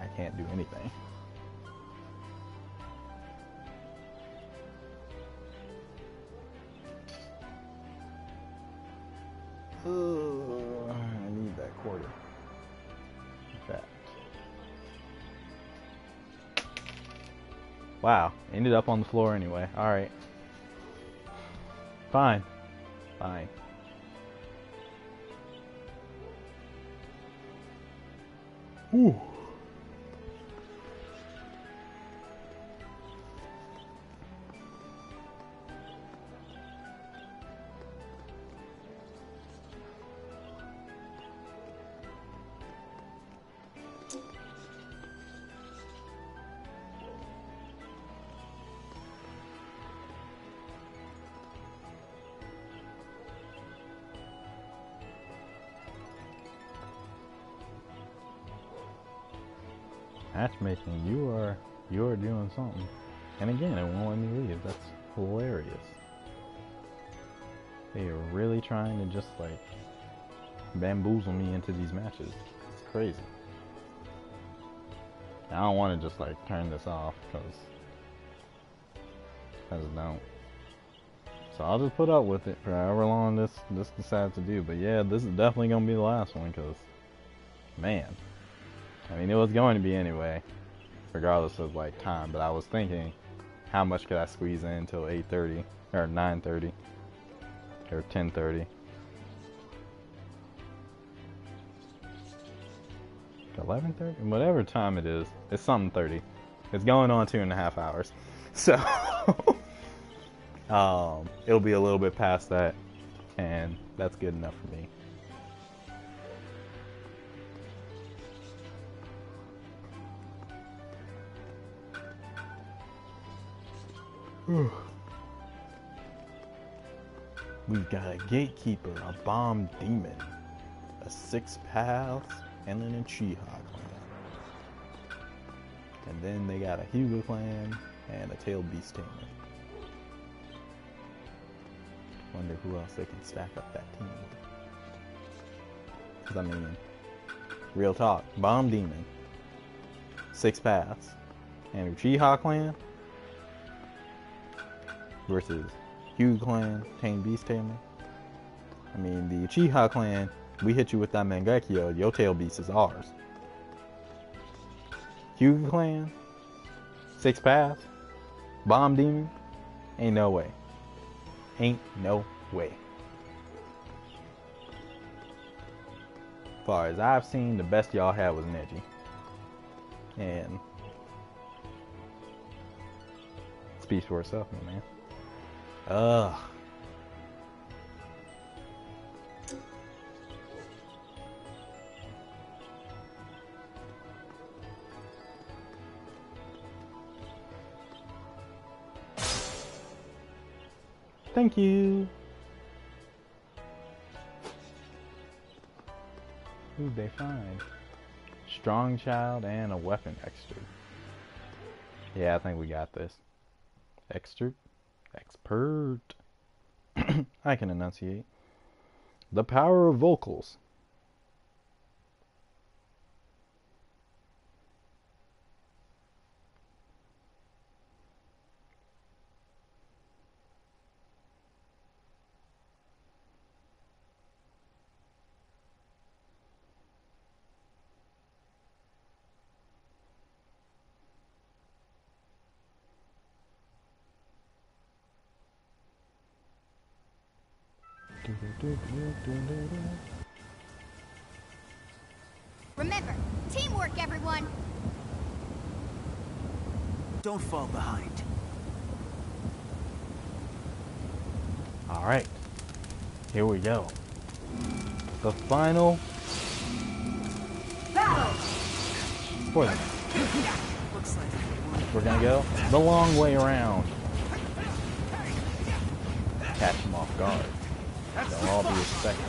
S1: I can't do anything. I need that quarter. Okay. Wow, ended up on the floor anyway. Alright. Fine. Ooh. Matchmaking, you are doing something. And again, it won't let me leave. That's hilarious. They are really trying to just like bamboozle me into these matches. It's crazy. I don't want to just like turn this off because I just don't. So I'll just put up with it for however long this decides to do. But yeah, this is definitely gonna be the last one, cause man, I mean it was going to be anyway, regardless of like time. But I was thinking, how much could I squeeze in until 8:30 or 9:30 or 10:30? 11:30, whatever time it is, it's something 30. It's going on 2.5 hours, so it'll be a little bit past that, and that's good enough for me. We've got a gatekeeper, a bomb demon, a 6 paths, and an Uchiha clan. And then they got a Hyuga clan and a tailed beast tamer. Wonder who else they can stack up that team with. Cause I mean, real talk, bomb demon, 6 paths, and Uchiha clan versus Hyuga clan, tamed beast tamer. I mean, the Uchiha clan, we hit you with that Mangekyo, your tail beast is ours. Hyuga clan, 6 paths, bomb demon, ain't no way. Ain't no way. As far as I've seen, the best y'all had was Neji. And speaks for itself, my man. Ugh. Thank you. Who'd they find? Strong child and a weapon expert. Yeah, I think we got this. Expert? Expert. I can enunciate. The power of vocals.
S4: Remember, teamwork, everyone!
S2: Don't fall behind.
S1: Alright. Here we go. The final
S4: Battle!
S1: for them.
S2: Looks like
S1: We're gonna go the long way around. Catch them off guard. They'll all be expecting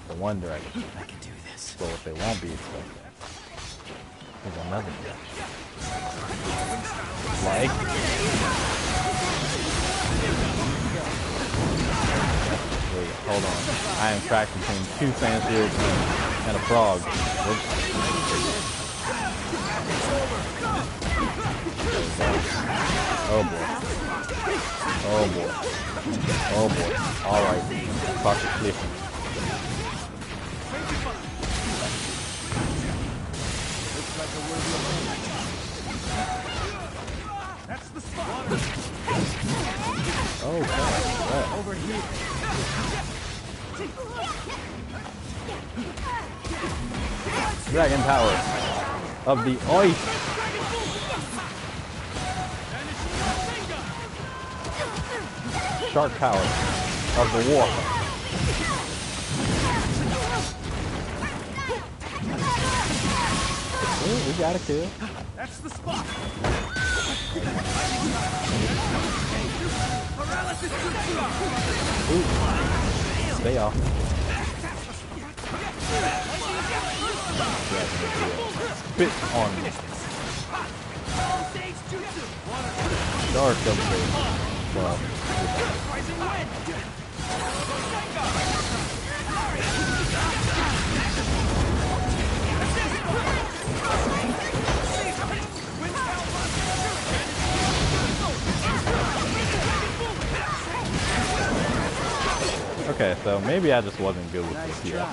S1: the one direction.
S2: I can do this.
S1: So if they won't be expecting, there's another direction. Like, wait, hold on. I am trapped between 2 Sand-Spirits and a frog. Oh boy. Oh boy. Oh boy. Alright. Fuck the cliff.
S3: That's the spot.
S1: Oh god.
S2: Over here.
S1: Dragon power of the ice. Shark power of the water. Ooh, we got a kill.
S3: That's the spot.
S1: Ooh. Stay off. Spit on me. Dark double. Well, though. Maybe I just wasn't good with this yet.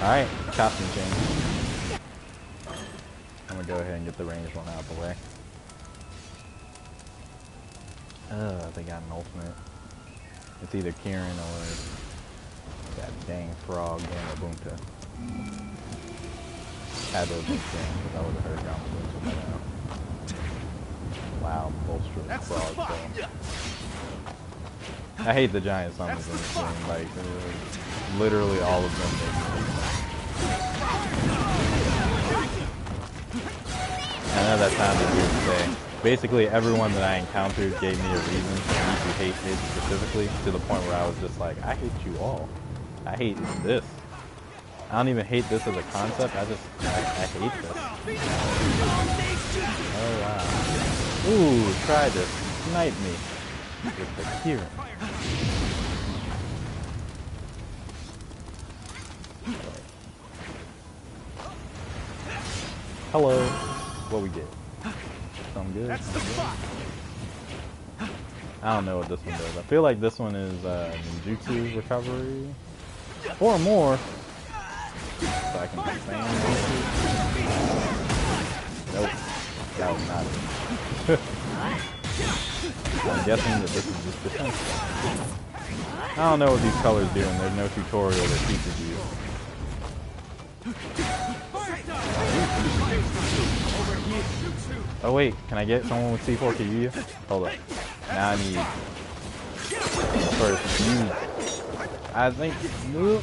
S1: Alright, costume change. I'm gonna go ahead and get the ranged one out of the way. They got an ultimate. It's either Kieran or that dang frog Gamabunta. Had to have been Kieran because I would have heard Gamabunta by now. Wow, bolster frog though. I hate the giant summons in this game, like literally all of them make me. I know that sounded weird to say. Basically, everyone that I encountered gave me a reason for me to hate it specifically, to the point where I was just like, I hate you all. I hate this. I don't even hate this as a concept, I hate this. Oh wow. Ooh, try this. Snipe me. With the Kieran. Hello. What we get? Something good? I don't know what this one does. I feel like this one is ninjutsu recovery. Or more. So I can expand. Nope. That was not it. I'm guessing that this is just defense. I don't know what these colors do, and there's no tutorial that teaches you. Oh wait, can I get someone with C4 Kyuya? Hold up. Now I need first you. I think move.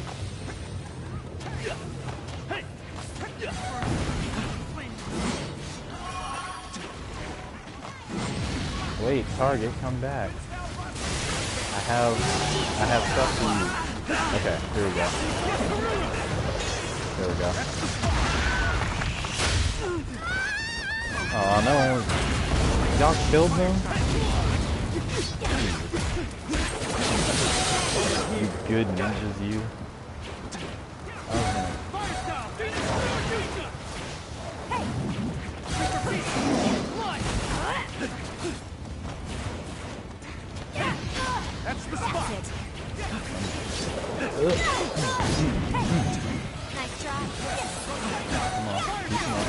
S1: Wait, target, come back. I have stuff for you. Okay, here we go. There we go. Oh, no one was... Y'all killed them? You good ninjas, you. Okay.
S3: That's the spot.
S4: Nice try.
S1: Come on, keep them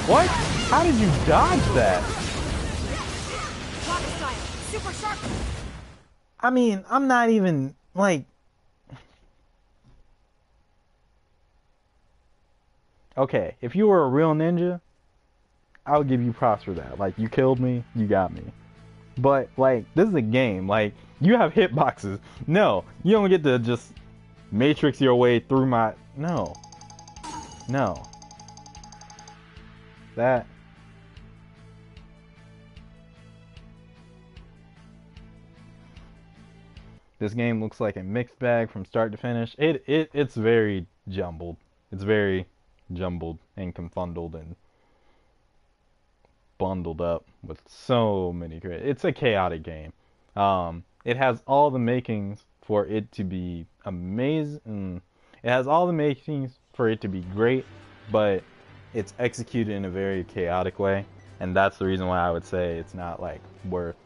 S1: What? How did you dodge that?
S4: Rocket style. Super sharp.
S1: I mean, I'm not even, like... Okay, if you were a real ninja, I would give you props for that. Like, you killed me, you got me. But, like, this is a game. Like, you have hitboxes. No, you don't get to just matrix your way through my... No. No. That... This game looks like a mixed bag from start to finish. It's very jumbled. It's very jumbled and confundled and bundled up with so many great. It's a chaotic game. It has all the makings for it to be amazing. It has all the makings for it to be great, but it's executed in a very chaotic way, and that's the reason why I would say it's not like worth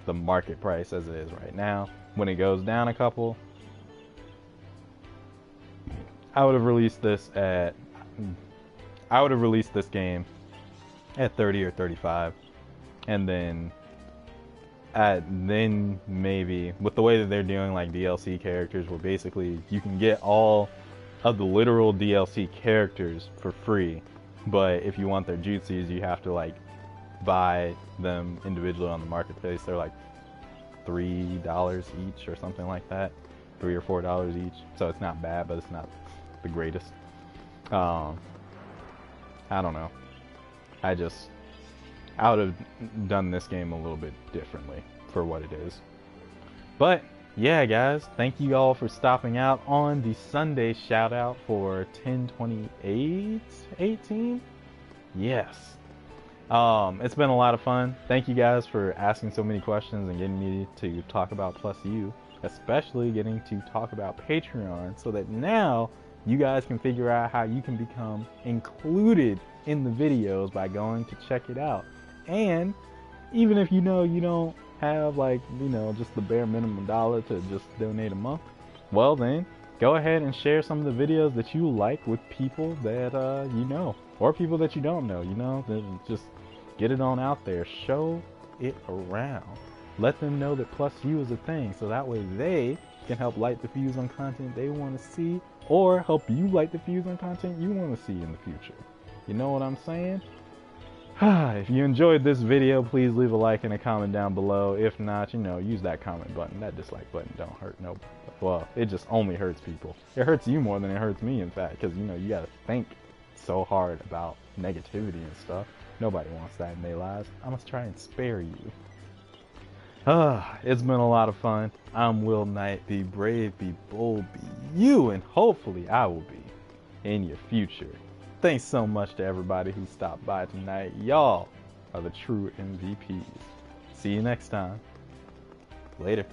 S1: the market price as it is right now. When it goes down a couple, I would have released this game at 30 or 35, and then maybe with the way that they're doing like DLC characters, where basically you can get all of the literal DLC characters for free, but if you want their jutsus, you have to like buy them individually on the marketplace. They're like $3 each or something like that, $3 or $4 each. So it's not bad, but it's not the greatest. I don't know. I would have done this game a little bit differently for what it is. But yeah, guys, thank you all for stopping out on the Sunday shout out for 10/28/18. Yes. It's been a lot of fun. Thank you guys for asking so many questions and getting me to talk about Plus U. especially getting to talk about Patreon, so that now you guys can figure out how you can become included in the videos by going to check it out. And even if you know you don't have, like, you know, just the bare minimum dollar to just donate a month, well then, go ahead and share some of the videos that you like with people that you know, or people that you don't know, you know. Just get it on out there. Show it around. Let them know that Plus You is a thing, so that way they can help light the fuse on content they want to see, or help you light the fuse on content you want to see in the future. You know what I'm saying? If you enjoyed this video, please leave a like and a comment down below. If not, you know, use that comment button. That dislike button don't hurt nobody. Well, it just only hurts people. It hurts you more than it hurts me, in fact, because, you know, you gotta think so hard about negativity and stuff. Nobody wants that in their lives. I must try and spare you. It's been a lot of fun. I'm Will Knight. Be brave, be bold, be you, and hopefully I will be in your future. Thanks so much to everybody who stopped by tonight. Y'all are the true MVPs. See you next time. Later.